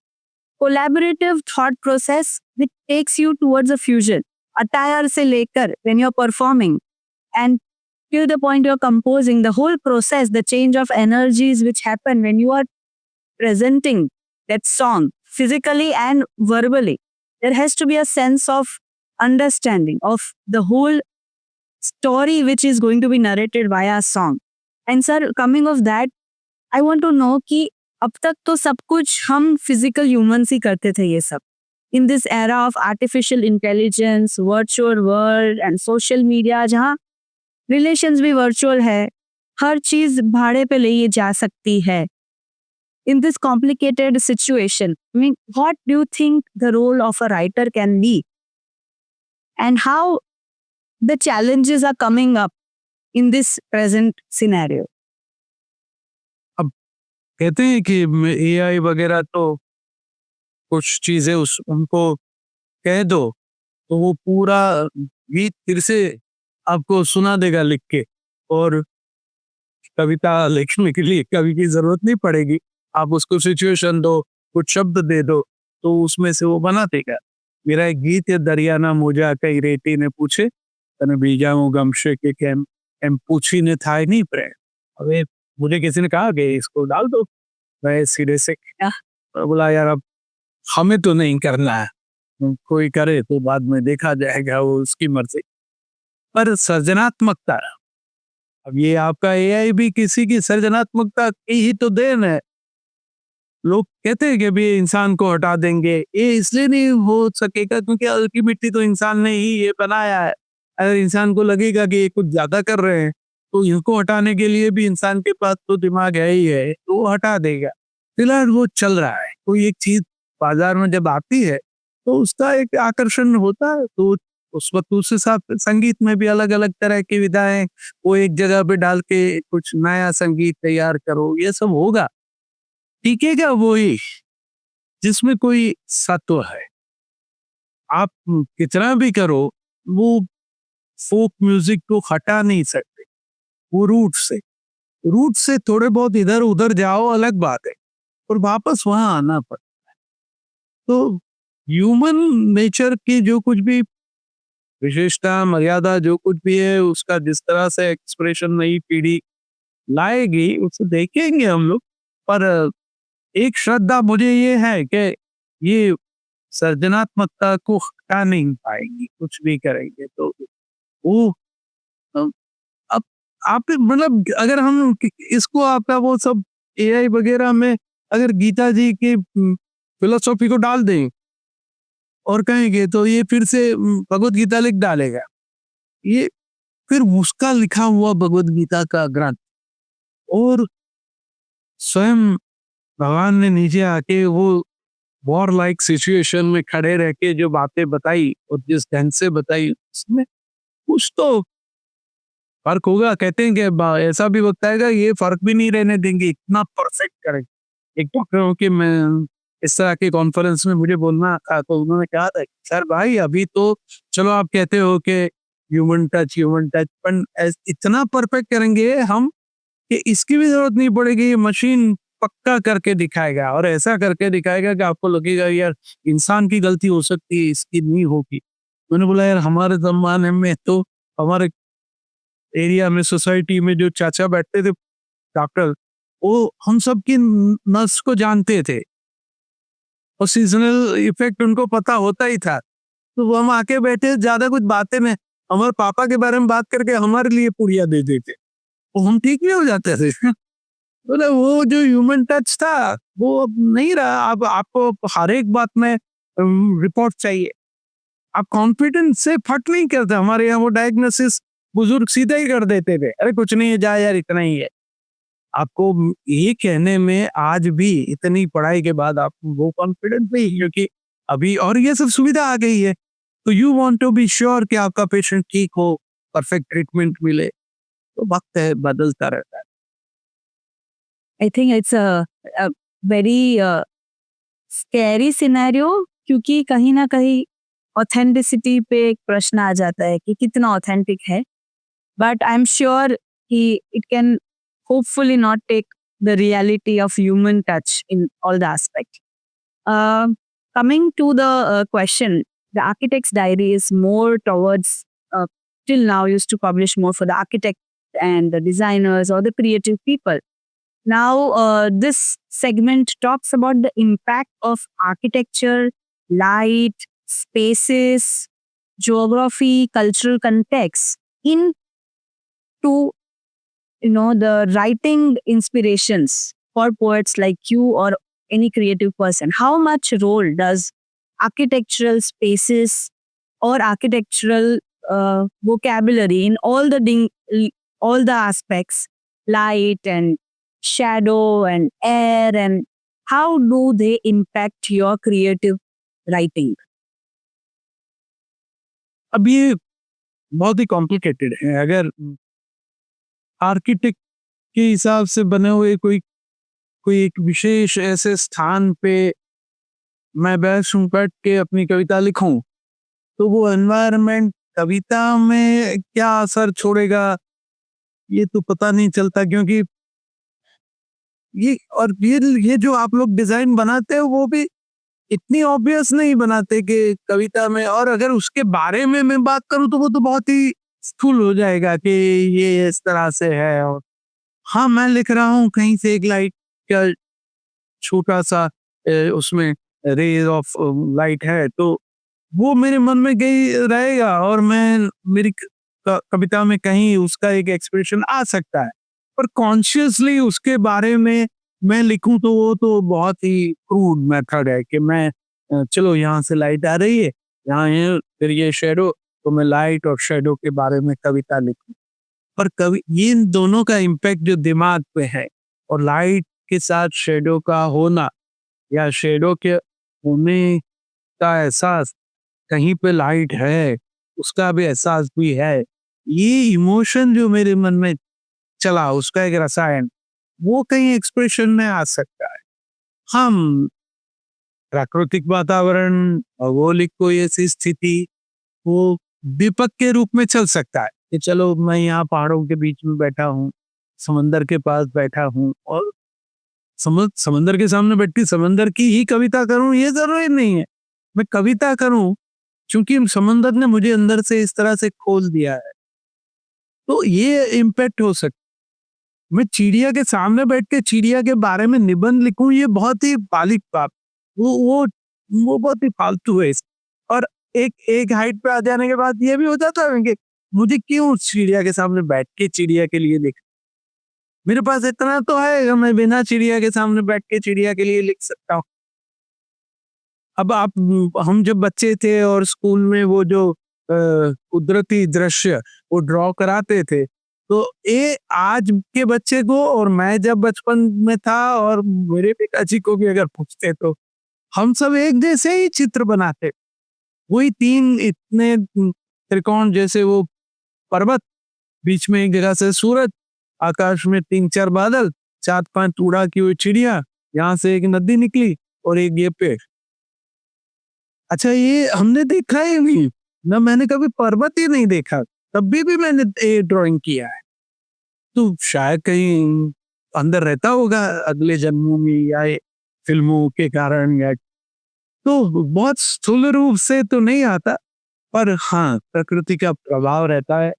collaborative thought process which takes you towards a fusion. Attire se lekar when you're performing and till the point you're composing, the whole process, the change of energies which happen when you are presenting that song physically and verbally, there has to be a sense of understanding of the whole story which is going to be narrated via a song. And sir, coming of that, I want to know कि अब तक तो सब कुछ हम physical humans ही करते थे ये सब। In this era of artificial intelligence, virtual world and social media, जहाँ रिलेशंस भी वर्चुअल है, हर चीज भाड़े पे लिए जा सकती है। In this complicated situation, I mean what do you think the role of a writer can be and how the challenges are coming up in this present scenario? कहते हैं कि एआई वगैरह तो कुछ चीजें उस उनको कह दो तो वो पूरा गीत फिर से आपको सुना देगा लिख के, और कविता लिखने के लिए कवि की जरूरत नहीं पड़ेगी। आप उसको सिचुएशन दो, कुछ शब्द दे दो तो उसमें से वो बना देगा। मेरा एक गीत है, दरियाना मोजा कई रेती ने पूछे तने बीजा हूँ गमशे के कैम एम पूछी ने था नहीं प्रेम। अबे मुझे किसी ने कहा कि इसको डाल दो, मैं सीधे से बोला यार अब हमें तो नहीं करना है, कोई करे तो बाद में देखा जाएगा, वो उसकी मर्जी। पर सृजनात्मकता, अब ये आपका एआई भी किसी की सृजनात्मकता की ही तो देन है। लोग कहते हैं कि अभी इंसान को हटा देंगे, ये इसलिए नहीं हो सकेगा क्योंकि अल्टीमेटली तो इंसान ने ही ये बनाया है। अगर इंसान को लगेगा कि ये कुछ ज्यादा कर रहे हैं तो इनको हटाने के लिए भी इंसान के पास तो दिमाग है ही है, तो वो हटा देगा। फिलहाल वो चल रहा है। कोई एक चीज बाजार में जब आती है तो उसका एक आकर्षण होता है, तो उस वक्त उस हिसाब से संगीत में भी अलग अलग तरह की विधाएं वो एक जगह पे डाल के कुछ नया संगीत तैयार करो, ये सब होगा। टिकेगा वही जिसमें कोई सत्व है। आप कितना भी करो वो फोक म्यूजिक को हटा नहीं सकते, वो रूट से थोड़े बहुत इधर उधर जाओ अलग बात है, और वापस वहां आना पड़ता है। तो ह्यूमन नेचर की जो कुछ भी विशेषता मर्यादा जो कुछ भी है उसका जिस तरह से एक्सप्रेशन नई पीढ़ी लाएगी उसे देखेंगे हम लोग। पर एक श्रद्धा मुझे ये है कि ये सृजनात्मकता को हटा नहीं पाएंगी, कुछ भी करेंगे तो वो अब आप मतलब अगर हम इसको आपका वो सब एआई वगैरह में अगर गीता जी की फिलोसॉफी को डाल दें और कहेंगे तो ये फिर से भगवत गीता लिख डालेगा। ये फिर उसका लिखा हुआ भगवत गीता का ग्रंथ, और स्वयं भगवान ने नीचे आके वो वॉर लाइक सिचुएशन में खड़े रह के जो बातें बताई और जिस ढंग से बताई उसमें कुछ तो फर्क होगा। कहते हैं कि ऐसा भी वक्त आएगा ये फर्क भी नहीं रहने देंगे, इतना परफेक्ट करेंगे। एक डॉक्टर हो कि मैं इस तरह के कॉन्फ्रेंस में मुझे बोलना था तो उन्होंने कहा था सर भाई अभी तो चलो आप कहते हो कि ह्यूमन टच पर इतना परफेक्ट करेंगे हम कि इसकी भी जरूरत नहीं पड़ेगी, मशीन पक्का करके दिखाएगा और ऐसा करके दिखाएगा कि आपको लगेगा यार इंसान की गलती हो सकती है, इसकी नहीं होगी। मैंने बोला यार हमारे जमाने में तो हमारे एरिया में सोसाइटी में जो चाचा बैठते थे डॉक्टर, वो हम सब की नस को जानते थे और सीजनल इफेक्ट उनको पता होता ही था। तो वो हम आके बैठे, ज्यादा कुछ बातें में हमारे पापा के बारे में बात करके हमारे लिए पुड़िया दे देते, तो हम ठीक नहीं हो जाते थे। बोले वो जो ह्यूमन टच था वो अब नहीं रहा। अब आपको हर एक बात में रिपोर्ट चाहिए, आप कॉन्फिडेंस से फट नहीं करते। हमारे यहाँ वो डायग्नोसिस बुजुर्ग सीधा ही कर देते थे, अरे कुछ नहीं है, जा यार इतना ही है। आपको ये कहने में आज भी इतनी पढ़ाई के बाद आप वो कॉन्फिडेंस नहीं, क्योंकि अभी और ये सब सुविधा आ गई है, तो you want to be sure कि आपका पेशेंट ठीक हो, परफेक्ट ट्रीटमेंट मिले। तो वक्त है, बदलता रहता है। I think it's a very scary scenario, क्योंकि कहीं ना कहीं ऑथेंटिसिटी पे एक प्रश्न आ जाता है कि कितना ऑथेंटिक है, बट आई एम श्योर कि it can hopefully not take the reality of human touch in all the aspect. Coming to the question, the architect's diary is more towards, till now used to publish more for the architect and the designers or the creative people. Now, this segment talks about the impact of architecture, light, spaces, geography, cultural context into, the writing inspirations for poets like you or any creative person. How much role does architectural spaces or architectural vocabulary in all the aspects, light and shadow and air, and how do they impact your creative writing? अब ये बहुत ही complicated है। अगर architect के हिसाब से बने हुए कोई कोई एक विशेष ऐसे स्थान पे मैं बैठूं बैठ के अपनी कविता लिखूं, तो वो एनवायरनमेंट कविता में क्या असर छोड़ेगा ये तो पता नहीं चलता। क्योंकि ये जो आप लोग डिजाइन बनाते हो वो भी इतनी ऑब्वियस नहीं बनाते कि कविता में, और अगर उसके बारे में मैं बात करूं तो वो तो बहुत ही स्थूल हो जाएगा कि ये इस तरह से है। और हाँ, मैं लिख रहा हूँ कहीं से एक लाइट का छोटा सा उसमें रेज ऑफ लाइट है, तो वो मेरे मन में गई रहेगा और मैं मेरी कविता में कहीं उसका एक एक्सप्रेशन आ सकता है। पर कॉन्शियसली उसके बारे में मैं लिखूं तो वो तो बहुत ही क्रूड मेथड है कि मैं चलो यहाँ से लाइट आ रही है, यहाँ है फिर ये शेडो, तो मैं लाइट और शेडो के बारे में कविता लिखूं। पर कवि ये इन दोनों का इम्पैक्ट जो दिमाग पे है, और लाइट के साथ शेडो का होना या शेडो के होने का एहसास, कहीं पे लाइट है उसका भी एहसास भी है, ये इमोशन जो मेरे मन में चला उसका एक रसायन, वो कहीं एक्सप्रेशन में आ सकता है। हम प्राकृतिक वातावरण, भौगोलिक कोई ऐसी स्थिति, वो दीपक के रूप में चल सकता है कि चलो मैं यहाँ पहाड़ों के बीच में बैठा हूँ, समंदर के पास बैठा हूँ और समंदर के सामने बैठी समंदर की ही कविता करूं, ये जरूरी नहीं है। मैं कविता करूं क्योंकि समंदर ने मुझे अंदर से इस तरह से खोल दिया है, तो ये इम्पैक्ट हो सकता। मैं चिड़िया के सामने बैठ के चिड़िया के बारे में निबंध लिखूं, ये बहुत ही बालिक बात, वो बहुत ही फालतू है। और एक एक हाइट पे आ जाने के बाद ये भी हो जाता है कि मुझे क्यों चिड़िया के सामने बैठ के चिड़िया के लिए लिख, मेरे पास इतना तो है कि मैं बिना चिड़िया के सामने बैठ के चिड़िया के लिए लिख सकता हूँ। अब हम जब बच्चे थे और स्कूल में वो जो कुदरती दृश्य वो ड्रॉ कराते थे, तो ये आज के बच्चे को और मैं जब बचपन में था और मेरे पिताजी को भी अगर पूछते तो हम सब एक जैसे ही चित्र बनाते। वही तीन इतने त्रिकोण जैसे वो पर्वत, बीच में एक जगह से सूरज, आकाश में 3-4 बादल, 4-5 उड़ा की हुई चिड़िया, यहाँ से एक नदी निकली और एक ये पेड़। अच्छा, ये हमने देखा ही नहीं ना, मैंने कभी पर्वत ही नहीं देखा, तब भी मैंने ये ड्राइंग किया है। तो शायद कहीं अंदर रहता होगा अगले जन्मों में या फिल्मों के कारण, या तो बहुत स्थूल रूप से तो नहीं आता, पर हाँ प्रकृति का प्रभाव रहता है।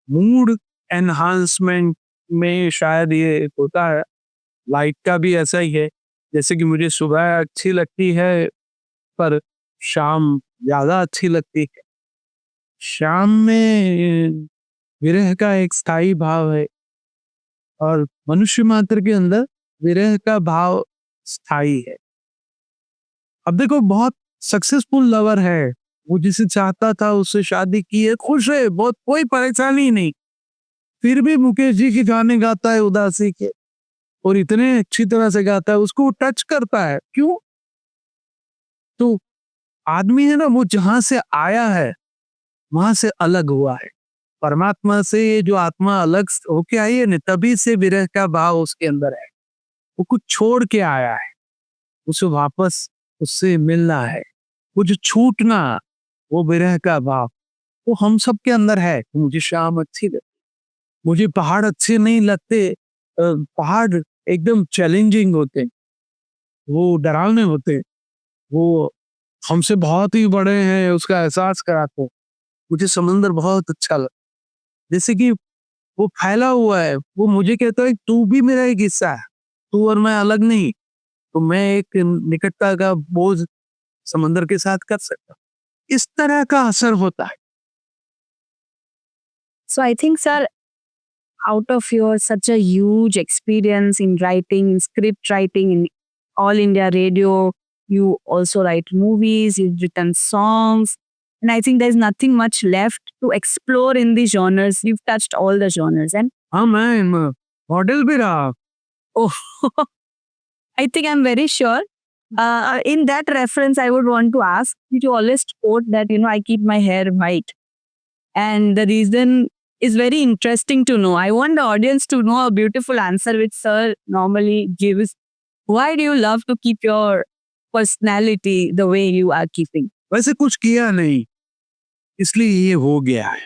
मूड एनहांसमेंट में शायद ये होता है। लाइट का भी ऐसा ही है, जैसे कि मुझे सुबह अच्छी लगती है पर शाम ज्यादा अच्छी लगती है। शाम में विरह का एक स्थायी भाव है और मनुष्य मात्र के अंदर विरह का भाव स्थायी है। अब देखो, बहुत सक्सेसफुल लवर है, वो जिसे चाहता था उससे शादी की है, खुश है, बहुत कोई परेशानी नहीं, फिर भी मुकेश जी के गाने गाता है उदासी के, और इतने अच्छी तरह से गाता है, उसको टच करता है। क्यों? तो आदमी है ना, वो जहां से आया है वहां से अलग हुआ है। परमात्मा से ये जो आत्मा अलग होके आई है ना, तभी से विरह का भाव उसके अंदर है। वो कुछ छोड़ के आया है, उसे वापस उससे मिलना है, कुछ छूटना, वो विरह का भाव वो हम सब के अंदर है। मुझे शाम अच्छी लगती, मुझे पहाड़ अच्छे नहीं लगते। पहाड़ एकदम चैलेंजिंग होते, वो डरावने होते, वो हमसे बहुत ही बड़े हैं उसका एहसास कराते। मुझे समंदर बहुत अच्छा लगता, जैसे कि वो फैला हुआ है, वो मुझे कहता है तू भी मेरा एक हिस्सा है, तू और मैं अलग नहीं। तो मैं एक निकटता का बोझ समंदर के साथ कर सकता हूँ। इस तरह का असर होता है। So I think, sir, out of your such a huge experience in writing, in script writing, in All India Radio, you also write movies, you've written songs, and I think there's nothing much left to explore in the genres. You've touched all the genres, and हाँ, मैं model भी रहा। oh, I think I'm very sure. In that reference, I would want to ask you always quote that, I keep my hair white. And the reason is very interesting to know. I want the audience to know a beautiful answer which Sir normally gives. Why do you love to keep your personality the way you are keeping? वैसे कुछ किया नहीं, इसलिए ये हो गया है।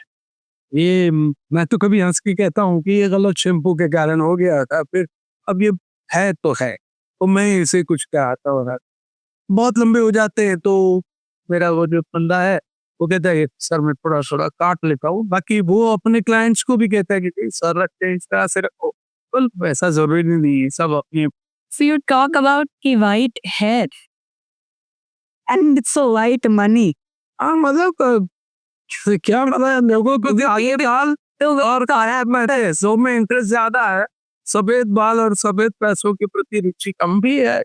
ये मैं तो कभी हंस के कहता हूँ कि ये गलत शैम्पू के कारण हो गया था, फिर अब ये है तो है, तो मैं इसे कुछ कहता हूँ। बहुत लंबे हो जाते हैं तो मेरा वो जो बंदा है वो कहता है सर मैं थोड़ा थोड़ा काट लेता हूँ। बाकी वो अपने क्लाइंट्स को भी कहता है कि सर रखते हैं इस तरह से रखो। well, वैसा जरूरी नहीं है, सब अपनी। So you talk about ki white hair and it's so white money. हाँ, मतलब क्या मतलब लोगों को आगे बाल और सो में इंटरेस्ट ज्यादा है, सफेद बाल और सफेद पैसों के प्रति रुचि कम भी है।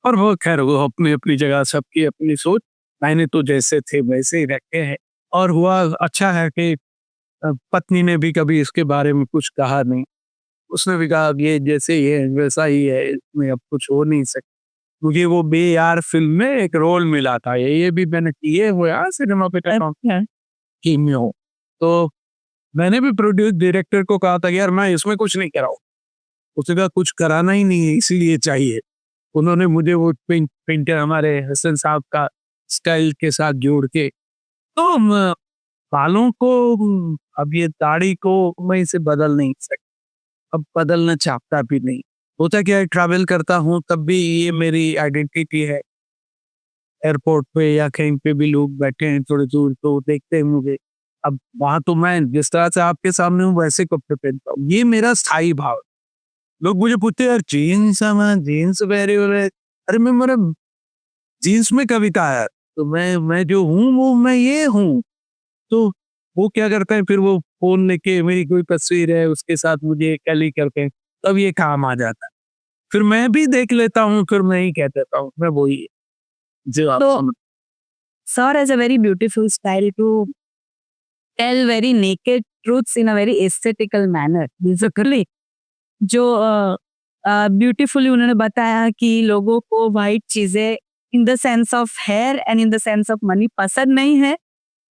और वो खैर वो अपनी अपनी जगह, सबकी अपनी सोच। मैंने तो जैसे थे वैसे ही रखे हैं, और हुआ अच्छा है कि पत्नी ने भी कभी इसके बारे में कुछ कहा नहीं। उसने भी कहा ये जैसे ही है वैसा ही है, इसमें अब कुछ हो नहीं सकता। मुझे वो बे यार फिल्म में एक रोल मिला था, ये भी मैंने किए हुए सिनेमा पे कीमियो। तो मैंने भी प्रोड्यूस डायरेक्टर को कहा था यार मैं इसमें कुछ नहीं कराऊँ, उसने कहा कुछ कराना ही नहीं है इसीलिए चाहिए। उन्होंने मुझे वो पेंटर हमारे हसन साहब का स्टाइल के साथ जोड़ के, तो बालों को अब ये दाढ़ी को मैं इसे बदल नहीं सकता, अब बदलना चाहता भी नहीं। होता क्या है, ट्रैवल करता हूँ तब भी ये मेरी आइडेंटिटी है। एयरपोर्ट पे या कहीं पे भी लोग बैठे हैं थोड़े दूर तो देखते हैं मुझे। अब वहां तो मैं जिस तरह से आपके सामने हूँ वैसे कपड़े पहनता हूँ, ये मेरा स्थायी भाव। लोग मुझे पूछते हैं यार जीन्स जीन्स पहने हुए, अरे मैं मेरा जीन्स में कविता है, तो मैं जो हूँ वो मैं ये हूँ। तो वो क्या करते हैं, फिर वो फोन लेके मेरी कोई तस्वीर है उसके साथ मुझे कैली करते हैं, तब ये काम आ जाता है। फिर मैं भी देख लेता हूँ, फिर मैं ही कह देता हूँ मैं वही जो आप So, समझ। Sir has a very beautiful style to tell very naked truths in a very aesthetical manner. Basically, जो ब्यूटीफुली उन्होंने बताया कि लोगों को वाइट चीजें in the sense of hair and in the sense of money पसंद नहीं है।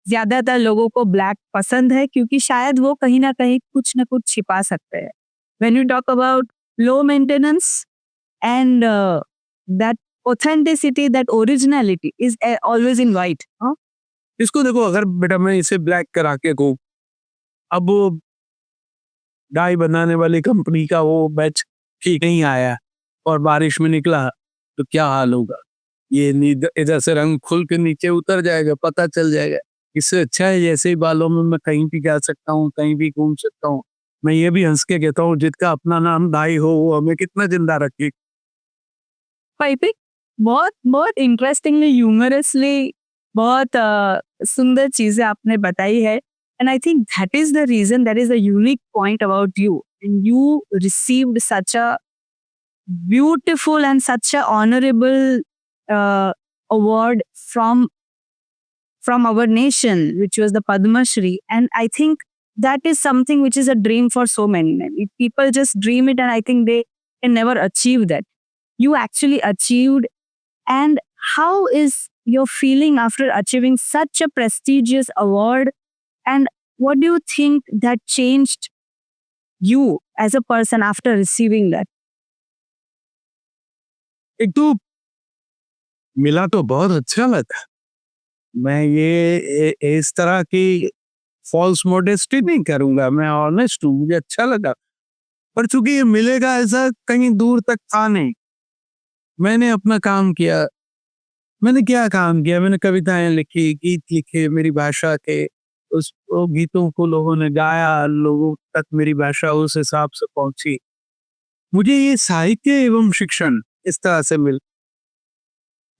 ज्यादातर लोगों को ब्लैक पसंद है क्योंकि शायद वो कहीं ना कहीं कुछ ना कुछ छिपा सकते हैं। When you talk about low maintenance and that authenticity, that originality is always in white. इसको देखो, अगर बेटा मैं इसे ब्लैक करा के कहूँ, अब वो डाई बनाने वाली कंपनी का वो बैच ठीक नहीं आया और बारिश में निकला तो क्या हाल होगा। ये इधर से रंग खुल के नीचे उतर जाएगा, पता चल जाएगा इससे अच्छा है जैसे ही बालों में मैं कहीं भी जा सकता हूँ, कहीं भी घूम सकता हूँ। मैं ये भी हंस के कहता हूँ, जिसका अपना नाम दाई हो वो हमें कितना जिंदा रखे। पाइपिक बहुत बहुत इंटरेस्टिंगली ह्यूमरसली बहुत सुंदर चीजें आपने बताई है and I think that is the reason that is the unique point about you and you received such a beautiful and such a honorable award from our nation, which was the Padma Shri. And I think that is something which is a dream for so many men. If people just dream it, and I think they can never achieve that. You actually achieved. And how is your feeling after achieving such a prestigious award? And what do you think that changed you as a person after receiving that? एक तो मिला तो बहुत अच्छा लगा। मैं ये इस तरह की फॉल्स मॉडेस्टी नहीं करूंगा, मैं ऑनेस्ट हूँ, मुझे अच्छा लगा। पर चूंकि ये मिलेगा ऐसा कहीं दूर तक था नहीं। मैंने अपना काम किया। मैंने क्या काम किया? मैंने कविताएं लिखी, गीत लिखे मेरी भाषा के। वो गीतों को लोगों ने गाया, लोगों तक मेरी भाषा उस हिसाब से पहुंची। मुझे ये साहित्य एवं शिक्षण इस तरह से मिल,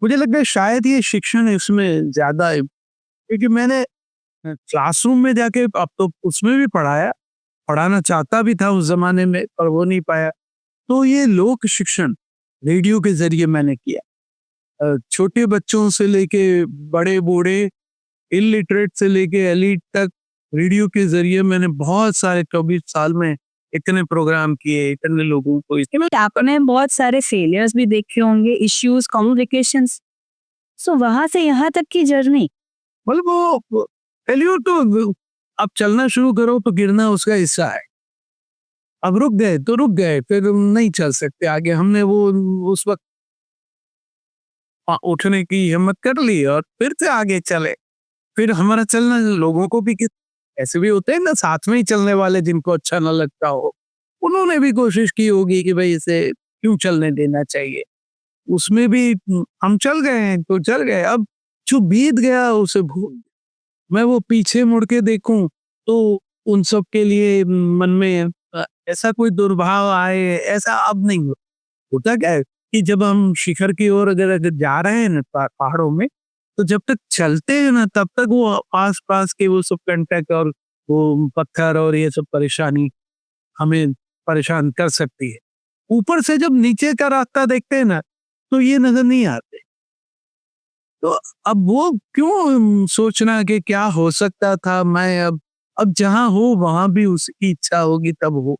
मुझे लगता है शायद ये शिक्षण इसमें ज्यादा है, क्योंकि मैंने क्लासरूम में जाके अब तो उसमें भी पढ़ाया, पढ़ाना चाहता भी था उस जमाने में, पर वो नहीं पाया। तो ये लोक शिक्षण रेडियो के जरिए मैंने किया। छोटे बच्चों से लेके बड़े बूढ़े, इलिटरेट से लेके एलिट तक रेडियो के जरिए मैंने बहुत सारे 24 साल में इतने प्रोग्राम किए, इतने लोगों को बट आपने बहुत सारे फेलियर्स भी देखे होंगे, इश्यूज, कॉम्प्लिकेशंस। सो वहां से यहाँ तक की जर्नी, मतलब वो फेल्यूर तो अब चलना शुरू करो तो गिरना उसका हिस्सा है। अब रुक गए तो रुक गए, फिर नहीं चल सकते आगे। हमने वो उस वक्त उठने की हिम्मत कर ली और फिर से आगे चले। फिर हमारा चलना लोगों को भी ऐसे भी होते हैं ना साथ में ही चलने वाले जिनको अच्छा ना लगता हो, उन्होंने भी कोशिश की होगी कि भाई इसे क्यों चलने देना चाहिए। उसमें भी हम चल गए हैं तो चल गए। अब जो बीत गया उसे भूल, मैं वो पीछे मुड़ के देखूं तो उन सब के लिए मन में ऐसा कोई दुर्भाव आए, ऐसा अब नहीं होता। क्या है कि जब हम शिखर की ओर अगर अगर जा रहे हैं ना पहाड़ों में, तो जब तक चलते हैं ना तब तक वो आस पास के वो सब कंटक और वो पत्थर और ये सब परेशानी हमें परेशान कर सकती है। ऊपर से जब नीचे का रास्ता देखते हैं ना तो ये नजर नहीं आते। तो अब वो क्यों सोचना कि क्या हो सकता था, मैं अब जहां हूँ वहां भी उसकी इच्छा होगी तब हो।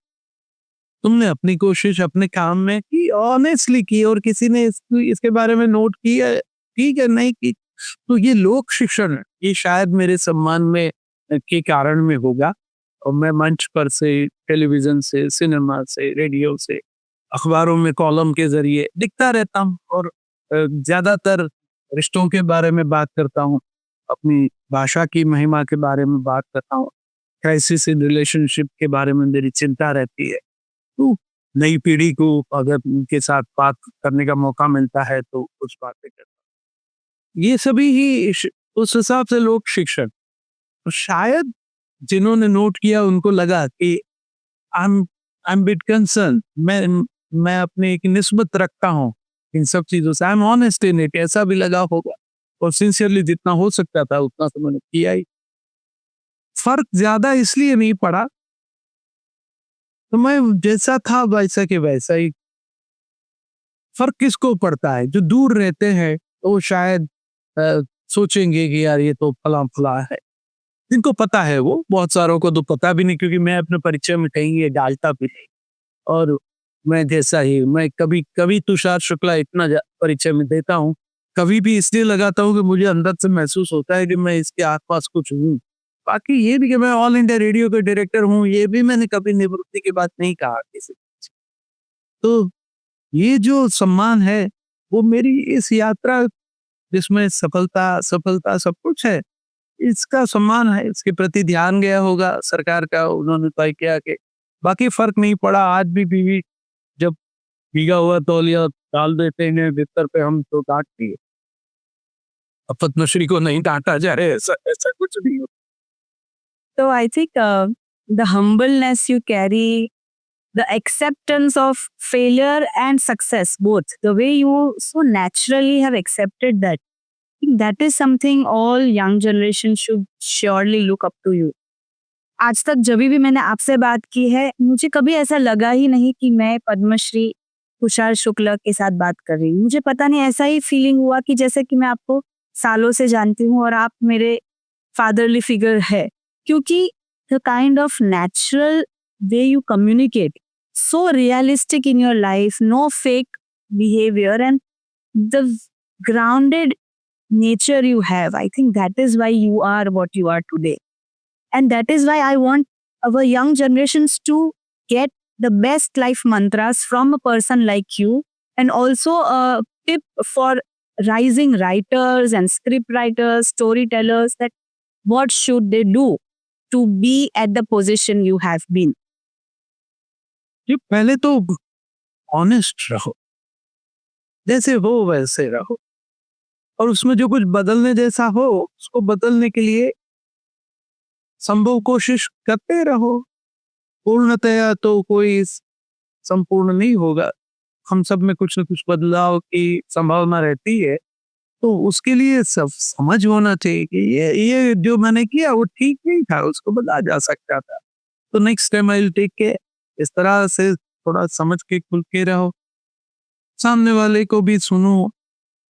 तुमने अपनी कोशिश अपने काम में की, ऑनेस्टली की, और किसी ने इसके बारे में नोट किया, ठीक है, नहीं की, तो ये लोक शिक्षण है, ये शायद मेरे सम्मान में के कारण में होगा। और मैं मंच पर से, टेलीविजन से, सिनेमा से, रेडियो से, अखबारों में कॉलम के जरिए दिखता रहता हूँ और ज्यादातर रिश्तों के बारे में बात करता हूँ, अपनी भाषा की महिमा के बारे में बात करता हूँ, क्राइसिस इन रिलेशनशिप के बारे में मेरी चिंता रहती है। तो नई पीढ़ी को अगर उनके साथ बात करने का मौका मिलता है तो कुछ बातें करता हूँ। ये सभी ही उस हिसाब से लोक शिक्षण। तो शायद जिन्होंने नोट किया उनको लगा कि आई एम बिट कंसर्न, मैं अपने एक निस्बत रखता हूँ इन सब चीजों से, I am honest in it, ऐसा भी लगा होगा। और सिंसियरली जितना हो सकता था उतना तो मैंने किया ही। फर्क ज्यादा इसलिए नहीं पड़ा, तो मैं जैसा था वैसा के वैसा ही। फर्क किसको पड़ता है? जो दूर रहते हैं तो वो शायद सोचेंगे कि यार ये तो फला फला है। जिनको पता है वो, बहुत सारों को तो पता भी नहीं, क्योंकि मैं अपने परिचय में कहीं ये डालता भी नहीं। और मैं जैसा ही, मैं कभी कभी तुषार शुक्ला इतना परिचय में देता हूँ, कभी भी इसलिए लगाता हूँ कि मुझे अंदर से महसूस होता है कि मैं इसके आसपास कुछ हूँ। बाकी ये भी कि मैं ऑल इंडिया रेडियो के डायरेक्टर हूँ, ये भी मैंने कभी निवृत्ति की बात नहीं कहा किसी। तो ये जो सम्मान है वो मेरी इस यात्रा जिसमें सफलता सफलता सब कुछ है, इसका सम्मान है, इसके प्रति ध्यान गया होगा सरकार का, उन्होंने तय किया कि बाकी फर्क नहीं पड़ा। आज भी बीवी जब भीगा हुआ तौलिया डाल देते हैं बिस्तर पे हम तो डांटती है। अब पद्मश्री को नहीं डांटा जा रहा है, ऐसा ऐसा कुछ नहीं हो। So I think the humbleness you carry, the acceptance of failure and success, both, the way you so naturally have accepted that, I think that is something all young generation should surely look up to you. आज तक जब भी मैंने आपसे बात की है, मुझे कभी ऐसा लगा ही नहीं कि मैं पद्मश्री तुषार शुक्ला के साथ बात कर रही हूँ। मुझे पता नहीं, ऐसा ही फीलिंग हुआ कि जैसे कि मैं आपको सालों से जानती हूँ और आप मेरे फादरली फिगर है, क्योंकि the kind of natural way you communicate, so realistic in your life, no fake behavior, and the grounded nature you have, I think that is why you are what you are today. And that is why I want our young generations to get the best life mantras from a person like you, and also a tip for rising writers and script writers, storytellers, that what should they do to be at the position you have been. जी, पहले तो honest रहो, जैसे हो वैसे रहो, और उसमें जो कुछ बदलने जैसा हो उसको बदलने के लिए संभव कोशिश करते रहो। पूर्णतया तो कोई संपूर्ण नहीं होगा, हम सब में कुछ न कुछ बदलाव की संभावना रहती है, तो उसके लिए सब समझ होना चाहिए कि ये जो मैंने किया वो ठीक नहीं था, उसको बदला जा सकता था। तो next time I will take care. इस तरह से थोड़ा समझ के खुल के रहो, सामने वाले को भी सुनो,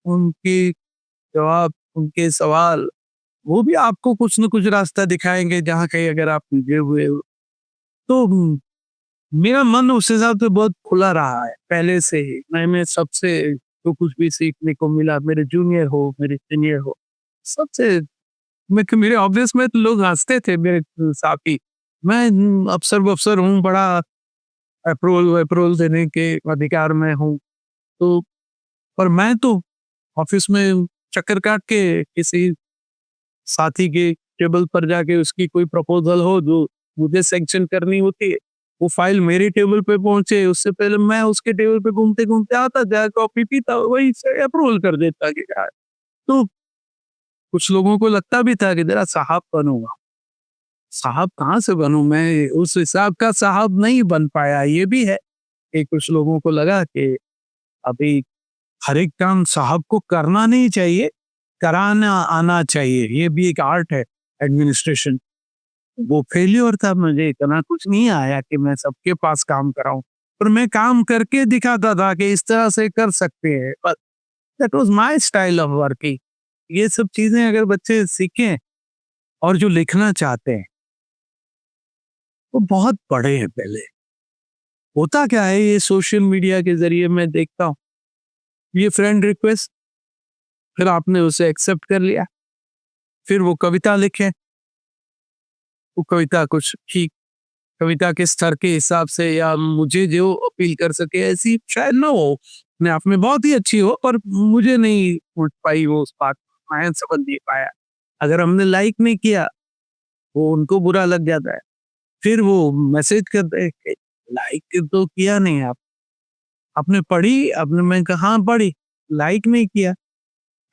उनके जवाब, उनके सवाल, वो भी आपको कुछ न कुछ रास्ता दिखाएंगे जहाँ कहीं अगर आप उलझे हुए हो। तो मेरा मन उस हिसाब से बहुत खुला रहा है पहले से ही। मैं सबसे जो कुछ भी सीखने को मिला, मेरे जूनियर हो, मेरे सीनियर हो, सबसे मेरे ऑफिस में तो लोग हंसते थे, मेरे साथी। मैं अफसर हूँ, बड़ा अप्रूवल देने के अधिकार में हूँ, तो पर मैं तो ऑफिस में चक्कर काट के किसी साथी के टेबल पर जाके उसकी कोई प्रपोजल हो जो मुझे सैंक्शन करनी होती है, वो फाइल मेरे टेबल पे पहुंचे उससे पहले मैं उसके टेबल पे घूमते घूमते आता, जा कॉपी पीता, वही से अप्रूवल कर देता कि यार। तो कुछ लोगों को लगता भी था कि जरा साहब बनूंगा। साहब कहाँ से बनूं, मैं उस हिसाब का साहब नहीं बन पाया। ये भी है कि कुछ लोगों को लगा कि अभी हर एक काम साहब को करना नहीं चाहिए, कराना आना चाहिए। ये भी एक आर्ट है, एडमिनिस्ट्रेशन। वो फेल्योर था, मुझे इतना कुछ नहीं आया कि मैं सबके पास काम कराऊं, पर मैं काम करके दिखाता था कि इस तरह से कर सकते हैं। But that was my style of working. ये सब चीजें अगर बच्चे सीखें, और जो लिखना चाहते हैं वो बहुत बड़े हैं। पहले होता क्या है, ये सोशल मीडिया के जरिए मैं देखता हूँ, ये फ्रेंड रिक्वेस्ट, फिर आपने उसे एक्सेप्ट कर लिया, फिर वो कविता लिखे, वो कविता कुछ ठीक कविता के स्तर के हिसाब से या मुझे जो अपील कर सके ऐसी शायद ना हो, अपने आप में बहुत ही अच्छी हो, पर मुझे नहीं उठ पाई वो उस बात, मैं समझ नहीं पाया। अगर हमने लाइक नहीं किया वो उनको बुरा लग जाता है, फिर वो मैसेज करते हैं लाइक तो किया नहीं आपने पढ़ी, आपने, मैं कहा हाँ पढ़ी, लाइक नहीं किया।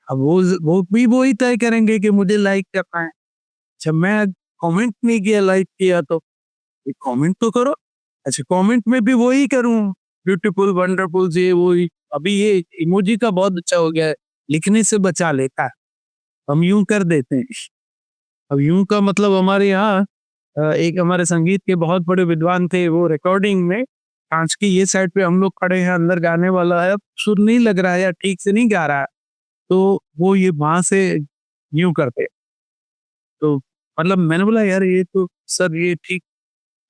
अब वो भी वही तय करेंगे कि मुझे लाइक करना है। जब मैं कमेंट नहीं किया, लाइक किया, तो कमेंट तो करो। अच्छा, कमेंट में भी वही करूं, ब्यूटीफुल, वंडरफुल, ये वही। अभी ये इमोजी का बहुत अच्छा हो गया है, लिखने से बचा लेता है, हम यूं कर देते हैं। अब यूं का मतलब हमारे यहाँ एक हमारे संगीत के बहुत बड़े विद्वान थे, वो रिकॉर्डिंग में कांच की ये साइड पे हम लोग खड़े हैं, अंदर गाने वाला है, सुर नहीं लग रहा है या ठीक से नहीं गा रहा है, तो वो ये वहां से यूं करते। तो मतलब मैंने बोला यार ये तो सर ये ठीक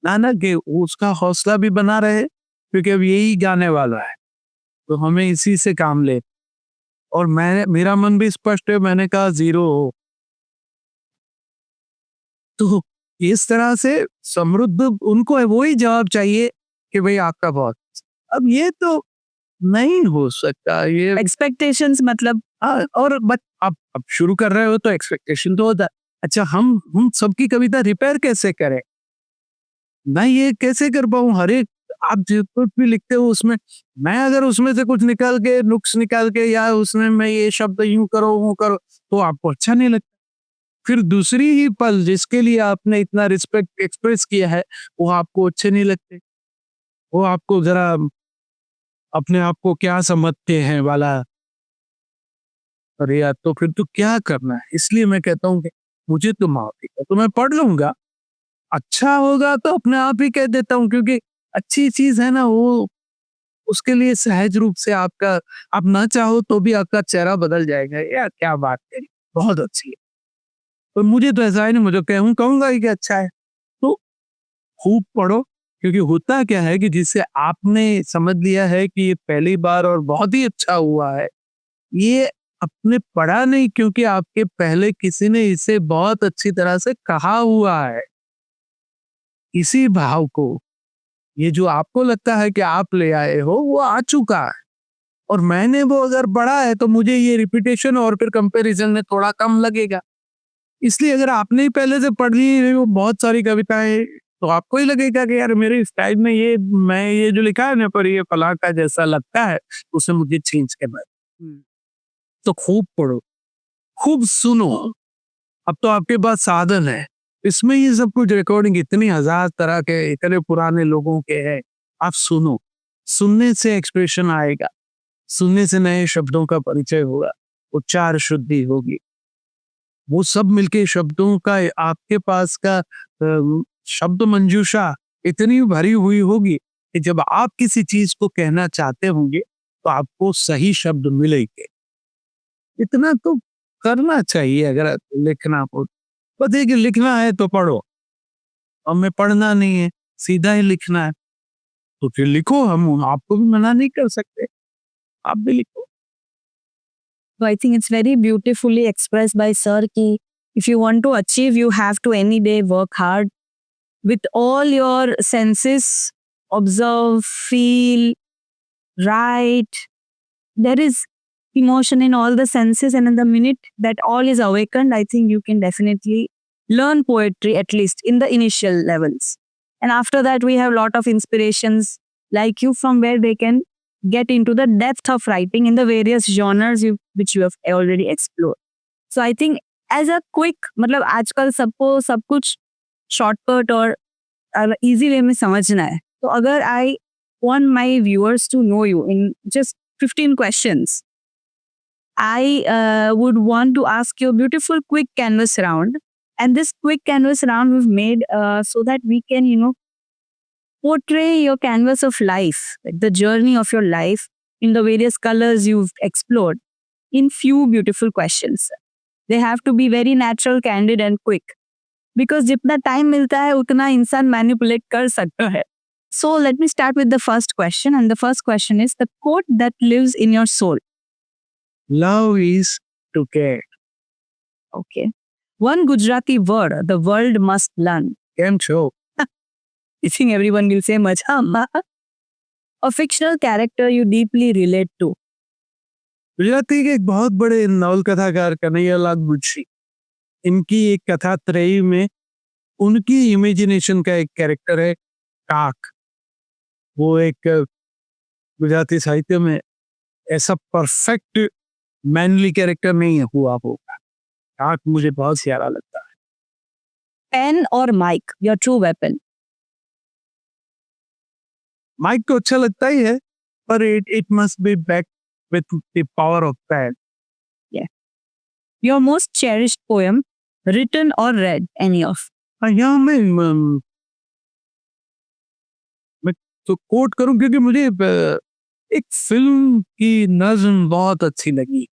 ना कि उसका हौसला भी बना रहे, क्योंकि अब यही गाने वाला है, तो हमें इसी से काम ले। और मेरा मन भी स्पष्ट है, मैंने कहा 0 हो। तो इस तरह से समृद्ध उनको है, वही जवाब चाहिए कि भाई आपका बहुत। अब ये तो नहीं हो सकता, ये एक्सपेक्टेशंस मतलब और अब शुरू कर रहे हो तो एक्सपेक्टेशन तो होता है। अच्छा, हम सबकी कविता रिपेयर कैसे करें, मैं ये कैसे कर पाऊं? हर एक आप जो कुछ भी लिखते हो उसमें मैं अगर उसमें से कुछ निकाल के नुक्स निकाल के या उसमें मैं ये शब्द यूं करो वो करो तो आपको अच्छा नहीं लगता। फिर दूसरी ही पल जिसके लिए आपने इतना रिस्पेक्ट एक्सप्रेस किया है वो आपको अच्छे नहीं लगते। वो आपको जरा अपने आप को क्या समझते हैं वाला। अरे यार तो फिर तो क्या करना है। इसलिए मैं कहता हूँ कि मुझे तो माफ है तो मैं पढ़ लूंगा, अच्छा होगा तो अपने आप ही कह देता हूँ, क्योंकि अच्छी चीज है ना वो उसके लिए सहज रूप से आपका आप ना चाहो तो भी आपका चेहरा बदल जाएगा। यार क्या बात करी, बहुत अच्छी है। तो मुझे तो ऐसा है नहीं, मुझे कहूंगा ही कि अच्छा है। तो खूब पढ़ो, क्योंकि होता क्या है कि जिससे आपने समझ लिया है कि ये पहली बार और बहुत ही अच्छा हुआ है, ये आपने पढ़ा नहीं क्योंकि आपके पहले किसी ने इसे बहुत अच्छी तरह से कहा हुआ है। इसी भाव को, ये जो आपको लगता है कि आप ले आए हो वो आ चुका है और मैंने वो अगर पढ़ा है तो मुझे ये रिपीटेशन और फिर कंपैरिजन में थोड़ा कम लगेगा। इसलिए अगर आपने ही पहले से पढ़ ली है वो बहुत सारी कविताएं तो आपको ही लगेगा कि यार मेरे स्टाइल में ये मैं ये जो लिखा है ना पर ये फलां का जैसा लगता है, उसे मुझे चेंज करना है। तो खूब पढ़ो, खूब सुनो। अब तो आपके पास साधन है, इसमें ये सब कुछ रिकॉर्डिंग इतनी हजार तरह के इतने पुराने लोगों के हैं। आप सुनो, सुनने से एक्सप्रेशन आएगा, सुनने से नए शब्दों का परिचय होगा, उच्चार शुद्धि होगी। वो सब मिलके शब्दों का आपके पास का शब्द मंजूषा इतनी भरी हुई होगी कि जब आप किसी चीज को कहना चाहते होंगे तो आपको सही शब्द मिलेंगे। इतना तो करना चाहिए अगर लिखना हो। बस ये कि लिखना है तो पढ़ो, हमें पढ़ना नहीं है, सीधा ही लिखना है तो फिर लिखो, हम आपको भी मना नहीं कर सकते, आप भी लिखो। So I think it's very beautifully expressed by Sir ki if you want to achieve, you have to any day work hard with all your senses, observe, feel, write. There is emotion in all the senses, and in the minute that all is awakened, I think you can definitely learn poetry at least in the initial levels. And after that, we have a lot of inspirations like you from where they can get into the depth of writing in the various genres which you have already explored. So I think as a quick, मतलब आजकल सबको सब कुछ shortcut और easy way में समझना है, तो अगर I want my viewers to know you in just 15 questions, I would want to ask you a beautiful quick canvas round. And this quick canvas round we've made so that we can, portray your canvas of life, like the journey of your life in the various colors you've explored in few beautiful questions. They have to be very natural, candid and quick. Because जितना time मिलता है उतना इंसान manipulate कर सकता है. So let me start with the first question, and the first question is the quote that lives in your soul. Love is to care. Okay. One Gujarati word the world must learn. केम छो? I think everyone will say Majha. A fictional character you deeply relate to. Gujarati के एक बहुत बड़े नवल कथाकार कन्हैयालाल मुंशी, इनकी एक कथा त्रयी में उनकी इमेजिनेशन का एक कैरेक्टर है काक। वो एक गुजराती साहित्य में ऐसा परफेक्ट मैनली कैरेक्टर नहीं हुआ होगा। काक मुझे बहुत प्यारा लगता है। Pen or mic, your true weapon. Mic तो अच्छा लगता ही है पर it must be back with the power of pad. Your most cherished poem, written or read, any of. यहाँ मैं तो कोट करूं क्योंकि मुझे एक फिल्म की नज्म बहुत अच्छी लगी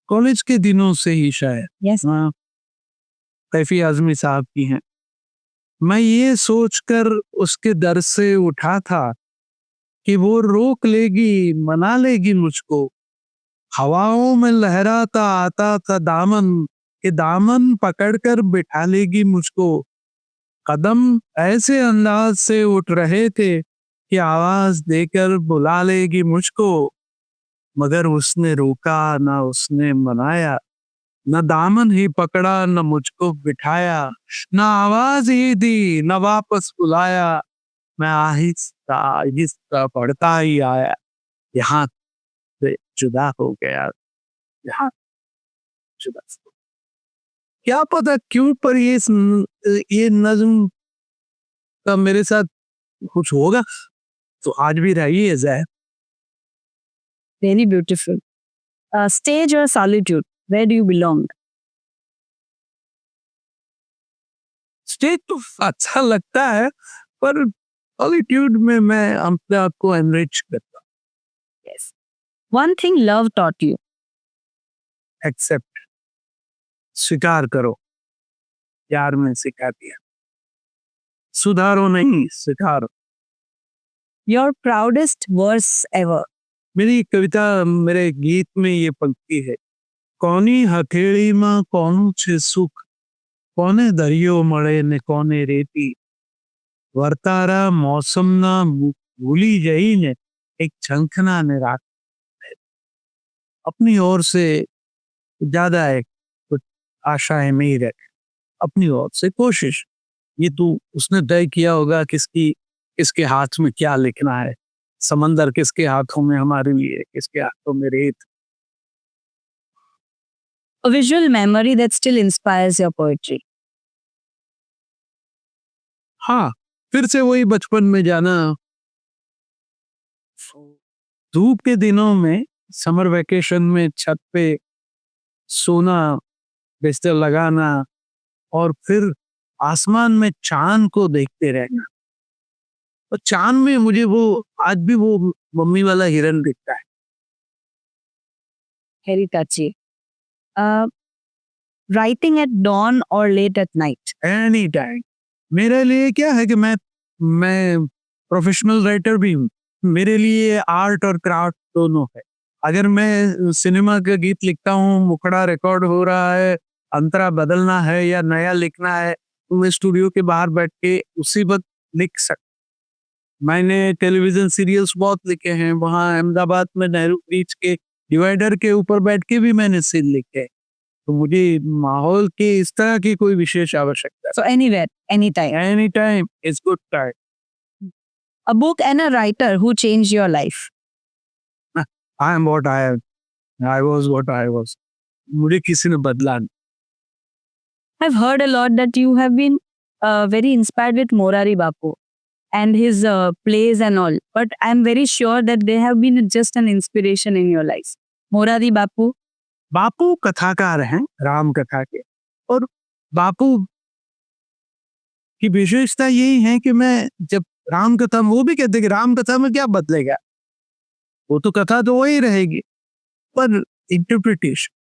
कॉलेज के दिनों से ही शायद। Yes. हाँ, कैफी आजमी साहब की हैं। मैं ये सोचकर उसके दर से उठा था कि वो रोक लेगी मना लेगी मुझको, हवाओं में लहराता आता था दामन के दामन पकड़कर बिठा लेगी मुझको। कदम ऐसे अंदाज से उठ रहे थे कि आवाज देकर बुला लेगी मुझको, मगर उसने रोका न उसने मनाया, न दामन ही पकड़ा न मुझको बिठाया, न आवाज ही दी न वापस बुलाया, मैं आहिस्ता आहिस्ता बढ़ता ही आया, यहाँ से जुदा हो गया, यहाँ जुदा हो। क्या पता क्यों, पर ये नज्म का मेरे साथ कुछ होगा तो आज भी रही है ज़ाहिर। Very beautiful. Stage or solitude? Where do you belong? Stage तो अच्छा लगता है, पर सॉलिट्यूड में मैं अपने आप को एनरिच करता हूँ। Yes. One thing love taught you. Accept, स्वीकार करो, प्यार में सिखा दिया। सुधारो नहीं, स्वीकारो। Your proudest verse ever. मेरी कविता, मेरे गीत में ये पंक्ति है, कोनी हथेળી માં કોનું છે સુખ, કોને દરિયો મળે ને કોને રેતી, વર્તારા મૌસમના ભૂલી જઈને एक झंखना ने रात। अपनी ओर से ज्यादा है कुछ आशाएं नहीं रख, अपनी ओर से कोशिश, ये तू उसने तय किया होगा किसके हाथ में क्या लिखना है। समंदर किसके हाथों में हमारे लिए, किसके हाथों में रेत। A visual memory that still inspires your poetry. हाँ, फिर से वही बचपन में जाना, धूप के दिनों में समर वेकेशन में छत पे सोना, बिस्तर लगाना और फिर आसमान में चांद को देखते रहना। और चांद में मुझे वो आज भी वो मम्मी वाला हिरन दिखता है। Very touchy. Writing at dawn or late at night. Any time. मेरे लिए क्या है कि मैं प्रोफेशनल राइटर भी हूँ। मेरे लिए आर्ट और क्राफ्ट दोनों है। अगर मैं सिनेमा का गीत लिखता हूँ, मुखड़ा रिकॉर्ड हो रहा है, अंतरा बदलना है या नया लिखना है, तो मैं स्टूडियो के बाहर बैठ के उसी वक्त लिख सकता। मैंने टेलीविजन सीरियल्स बहुत लिखे हैं, वहाँ अहमदाबाद में नेहरू ब्रिज के डिवाइडर के ऊपर बैठ के भी मैंने सीन लिखे। तो मुझे माहौल की इस तरह की कोई विशेष आवश्यकता। So anywhere, anytime. Any time is good time. A book and a writer who changed your life. I am what I am, I was what I was. मुझे किसी ने बदला नहीं। I've heard a lot that you have been very inspired with Morari Bapu and his plays and all. But I'm very sure that they have been just an inspiration in your life. Morari Bapu. बापू कथाकार हैं राम कथा के, और बापू की विशेषता यही है कि मैं जब राम कथा, वो भी कहते कि राम कथा में क्या बदलेगा, वो तो कथा तो वही रहेगी, पर इंटरप्रिटेशन।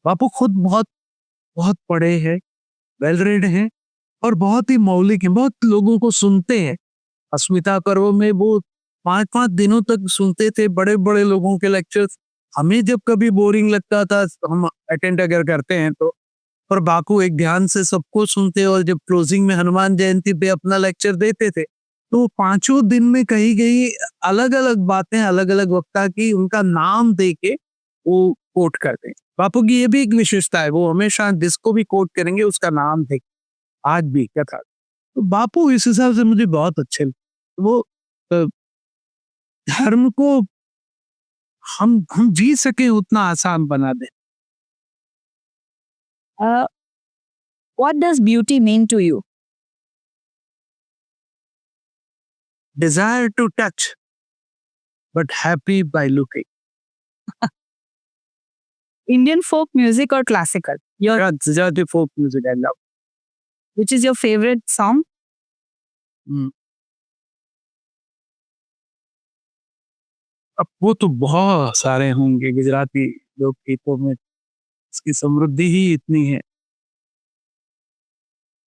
बापू खुद बहुत बहुत पढ़े हैं, वेल रेड हैं और बहुत ही मौलिक हैं, बहुत लोगों को सुनते हैं। अस्मिता पर्व में वो 5-5 दिनों तक सुनते थे बड़े बड़े लोगों के लेक्चर्स। हमें जब कभी बोरिंग लगता था, हम अटेंड अगर करते हैं तो, पर बापू एक ध्यान से सबको सुनते, और जब क्लोजिंग में हनुमान जयंती पे अपना लेक्चर देते थे तो 5 दिन में कही गई अलग अलग बातें अलग अलग वक्ता की उनका नाम दे के वो कोट करते हैं। बापू की ये भी एक विशेषता है, वो हमेशा जिसको भी कोट करेंगे उसका नाम दे, आज भी कथा। तो बापू इस हिसाब से मुझे बहुत अच्छे लगते। वो धर्म को हम जी सके उतना आसान बना दे। What does beauty mean to you? Desire to touch, but happy by looking. Indian folk music or classical? Gujarati folk music I love. Which is your favorite song? अब वो तो बहुत सारे होंगे, गुजराती लोक गीतों में इसकी समृद्धि ही इतनी है।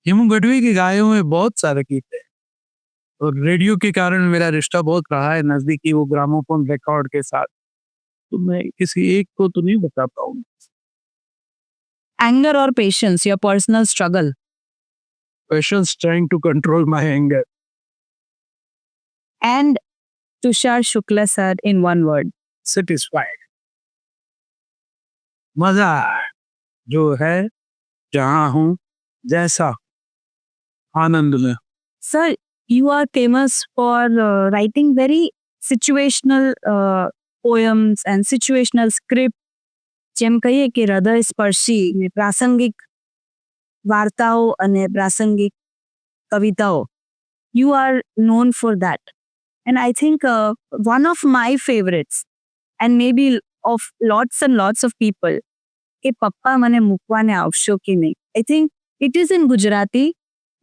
हेमू गढ़वी के गाए हुए बहुत सारे गीत हैं, और रेडियो के कारण मेरा रिश्ता बहुत रहा है नजदीकी, वो ग्रामोफोन रिकॉर्ड के साथ। तो मैं किसी एक को तो नहीं बता पाऊंगा। Anger or patience, your personal struggle? Patience, trying to control my anger. And Tushar Shukla sir in one word. Satisfied. मजा जो है, जहां हूं, जैसा आनंद में। Sir, you are famous for writing very situational poems and situational script. જેમ કહીએ કે હૃદય સ્પર્શી ને પ્રાસંગિક વાર્તાઓ અને પ્રાસંગિક કવિતાઓ. You are known for that. And I think one of my favorites, and maybe of lots and lots of people, કે પપ્પા મને મૂકવાને આવશો કે નહીં. I think it is in Gujarati,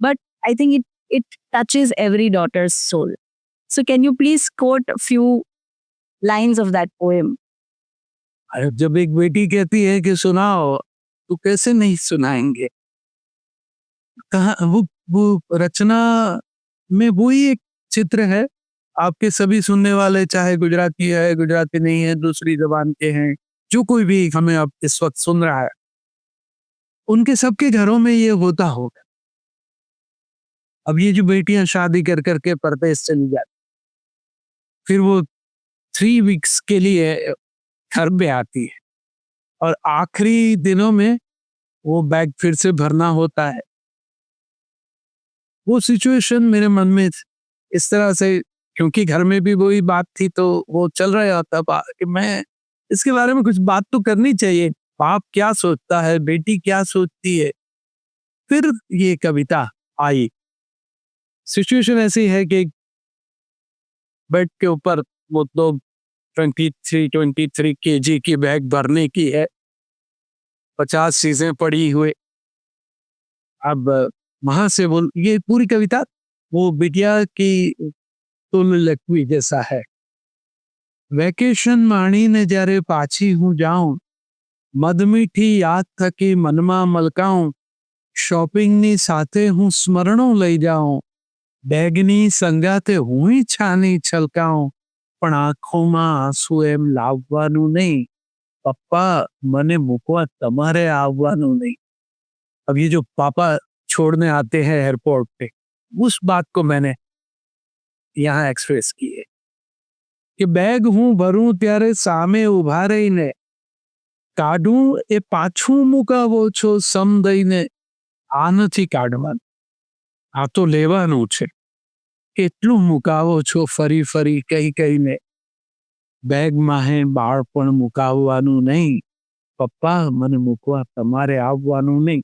but I think it touches every daughter's soul. So can you please quote a few lines of that poem? अरे जब एक बेटी कहती है कि सुनाओ तो कैसे नहीं सुनाएंगे. कहा वो रचना में वही एक चित्र है. आपके सभी सुनने वाले चाहे गुजराती है, गुजराती नहीं है, दूसरी जबान के हैं, जो कोई भी हमें अब इस वक्त सुन रहा है, उनके सबके घरों में ये होता होगा. अब ये जो बेटियां शादी कर करके परदेश चली जाती, फिर वो 3 वीक्स के लिए घर पे आती है और आखिरी दिनों में वो बैग फिर से भरना होता है. वो सिचुएशन मेरे मन में इस तरह से, क्योंकि घर में भी वही बात थी तो वो चल रहा था कि मैं इसके बारे में कुछ बात तो करनी चाहिए. बाप क्या सोचता है, बेटी क्या सोचती है. फिर ये कविता आई. सिचुएशन ऐसी है कि बेड के ऊपर वो तो 23 kg की बैग भरने की है, 50 चीजें पड़ी हुए. अब वहां से बोल, ये पूरी कविता वो बिटिया की तुल लकवी जैसा है. વેકેશન માણીને જ્યારે પાછી હું જાઉં, મધમીઠી યાદ થકી મનમાં મલકાઉં, શોપિંગની સાથે હું સ્મરણો લઈ જાઉં, બેગની સંગાતે હુંય છાની છલકાઉં, પણ આંખોમાં આંસુ એમ લાવવાનું નહીં. પપ્પા મને મૂકવા તમારે આવવાનું નહીં. अब ये जो पापा छोड़ने आते हैं एयरपोर्ट पे, उस बात को मैंने यहाँ एक्सप्रेस की है कि બેગ હું ભરું ત્યારે સામે ઉભા રહીને કાઢું એ પાછું મુકાવો છો સમ દઈને. આ નથી કાઢવાનું, આ તો લેવાનું છે. એટલું મુકાવો છો ફરી ફરી કઈ કઈને. બેગમાં હે બાળપણ મુકાવવાનું નહીં. પપ્પા મને મૂકવા તમારે આવવાનું નહીં.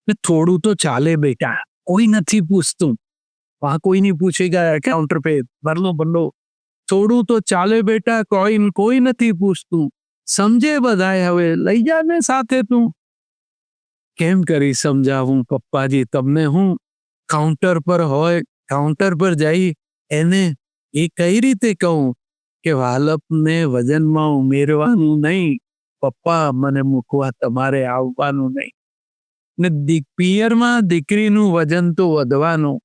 ને થોડું તો ચાલે બેટા, કોઈ નથી પૂછતું. वहां कोई नहीं पूछेगा काउंटर पे भर लो. થોડું તો ચાલે બેટા, કોઈ નથી પૂછતું. સમજે બધાય હવે લઈ જાને સાથે તું. કેમ કરી સમજાવું પપ્પાજી તમને હું. કાઉન્ટર પર હોય, કાઉન્ટર પર જઈ એને એ કઈ રીતે કહું કે વાલપને વજનમાં ઉમેરવાનું નહીં. પપ્પા મને મૂકવા તમારે આવવાનું નહીં. ને પિયરમાં દીકરીનું વજન તો વધવાનું.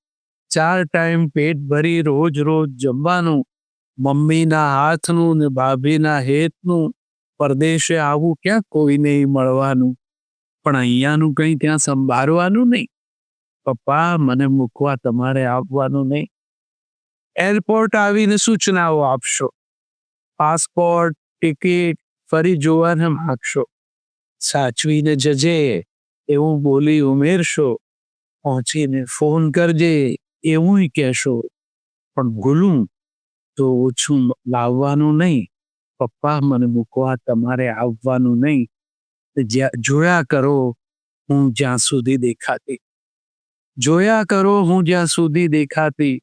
4 ટાઈમ પેટ ભરી રોજ રોજ જમવાનું. મમ્મીના હાથનું ને ભાભીના હેતનું. પરદેશે આવું ક્યાં કોઈ નહીં મળવાનું, પણ અહીંયાનું કંઈ ત્યાં સંભાળવાનું નહીં. પપ્પા મને મૂકવા તમારે આવવાનું નહીં. એરપોર્ટ આવીને સૂચનાઓ આપશો, પાસપોર્ટ ટિકિટ ફરી જોવાને માગશો. સાચવીને જજે એવું બોલી ઉમેરશો. પહોંચીને ફોન કરજે એવું કહેશો. પણ ભૂલું તો ઓછું લાવવાનું નહીં. પપ્પા મને મૂકવા તમારે આવવાનું નહીં. જોયા કરો હું જ્યાં સુધી દેખાતી, જોયા કરો હું જ્યાં સુધી દેખાતી.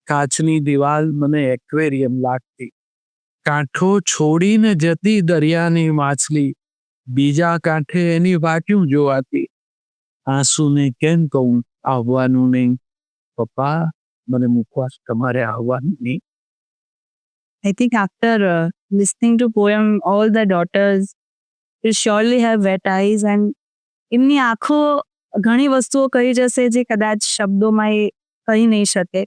કાચની દિવાલ મને એક્વેરિયમ લાગતી. કાંઠો છોડીને જતી દરિયાની માછલી, બીજા કાંઠે એની વાટ્યું જોવાતી. આંસુને કેમ કહું આવવાનું નહીં. પપ્પા મને મૂકવા તમારે આવવાનું નહીં. I think after listening to poem, all the daughters will surely have wet eyes and એમની આંખો ઘણી વસ્તુઓ કહી જશે જે કદાચ શબ્દોમાં એ કહી નહીં શકે.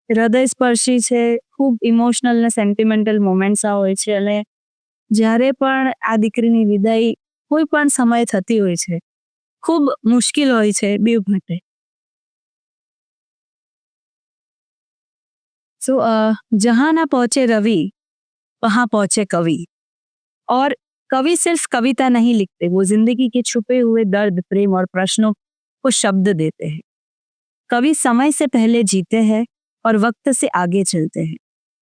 હૃદય સ્પર્શી છે, ખૂબ ઇમોશનલ ને સેન્ટિમેન્ટલ મોમેન્ટ્સ આ હોય છે. અને જ્યારે પણ આ દીકરીની વિદાય કોઈ પણ સમય થતી હોય છે, ખૂબ મુશ્કેલ હોય છે બેવ માટે. सो जहाँ ना पहुँचे रवि वहाँ पहुँचे कवि. और कवि सिर्फ कविता नहीं लिखते, वो जिंदगी के छुपे हुए दर्द, प्रेम और प्रश्नों को शब्द देते हैं. कवि समय से पहले जीते हैं, और वक्त से आगे चलते हैं।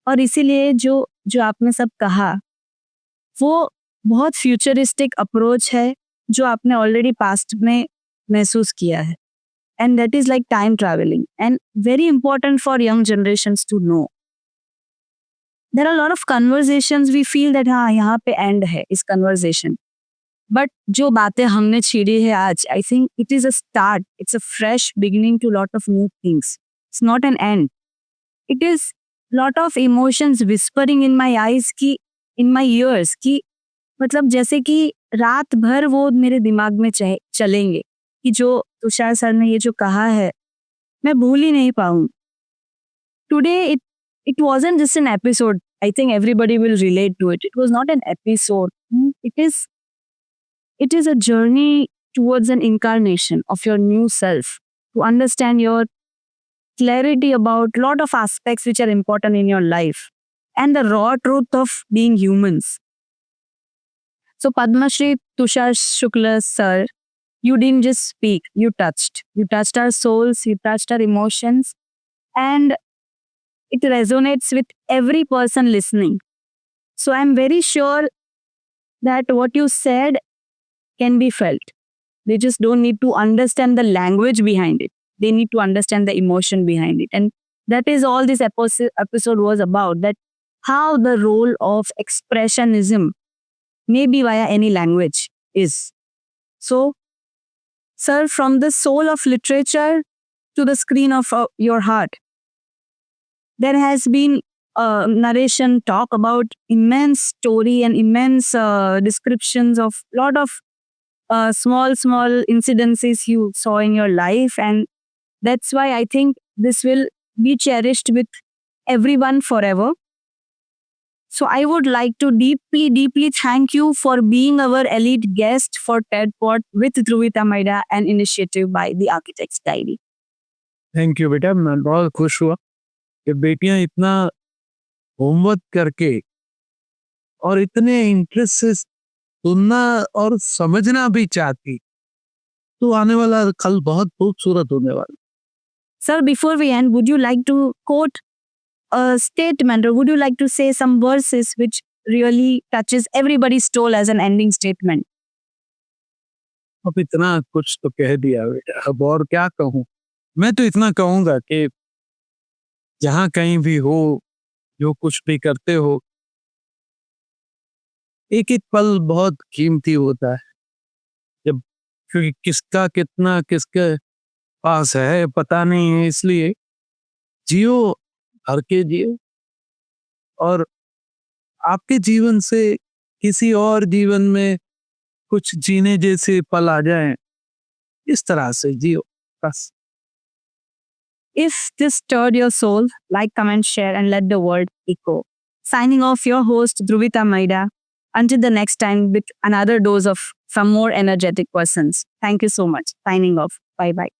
और इसीलिए जो जो आपने सब कहा वो बहुत फ्यूचरिस्टिक अप्रोच है जो आपने ऑलरेडी पास्ट में महसूस किया है, and that is like time travelling and very important for young generations to know. There are lot of conversations we feel that हाँ यहाँ पे एंड है इस कन्वर्सेशन, बट जो बातें हमने छेड़ी है आज, I think it is a start, it's a fresh beginning to lot of new things. It's not an end, it is lot of emotions whispering in my eyes की, in my years की, मतलब जैसे कि रात भर वो मेरे दिमाग में चलेंगे कि जो तुषार सर ने ये जो कहा है मैं भूल ही नहीं पाऊँ। Today it wasn't just an episode. I think everybody will relate to it. It was not an episode. It is a journey towards an incarnation of your new self, to understand your clarity about lot of aspects which are important in your life and the raw truth of being humans. So Padma Shri Tushar Shukla sir, you didn't just speak, you touched. You touched our souls, you touched our emotions, and it resonates with every person listening. So I'm very sure that what you said can be felt. They just don't need to understand the language behind it. They need to understand the emotion behind it. And that is all this episode was about, that how the role of expressionism, maybe via any language, is. So, sir, from the soul of literature to the screen of your heart, there has been narration talk about immense story and immense descriptions of lot of small incidences you saw in your life, and that's why I think this will be cherished with everyone forever. So I would like to deeply thank you for being our elite guest for TED Pod with Dhruvita Maida, an initiative by the Architect's Diary. Thank you बेटा, मैं बहुत खुश हुआ कि बेटियां इतना homework करके और इतने इंटरेस्ट से सुनना और समझना भी चाहती, तो आने वाला कल बहुत खूबसूरत होने वाला। Sir, before we end, would you like to quote a statement, or would you like to say some verses which really touches everybody's soul as an ending statement? अब इतना कुछ तो कह दिया बेटा, अब और क्या कहूँ। मैं तो इतना कहूँगा कि जहाँ कहीं भी हो, जो कुछ भी करते हो, एक एक पल बहुत कीमती होता है। जब क्योंकि किसका कितना किसके पास है पता नहीं है, इसलिए जियो, भर के जियो, और आपके जीवन से किसी और जीवन में कुछ जीने जैसे पल आ जाएं, इस तरह से जियो बस। If this stirred your soul, like, comment, share, and let the world echo. Signing off, your host Dhruvita Maida. Until the next time with another dose of some more energetic persons. Thank you so much. Signing off. Bye bye.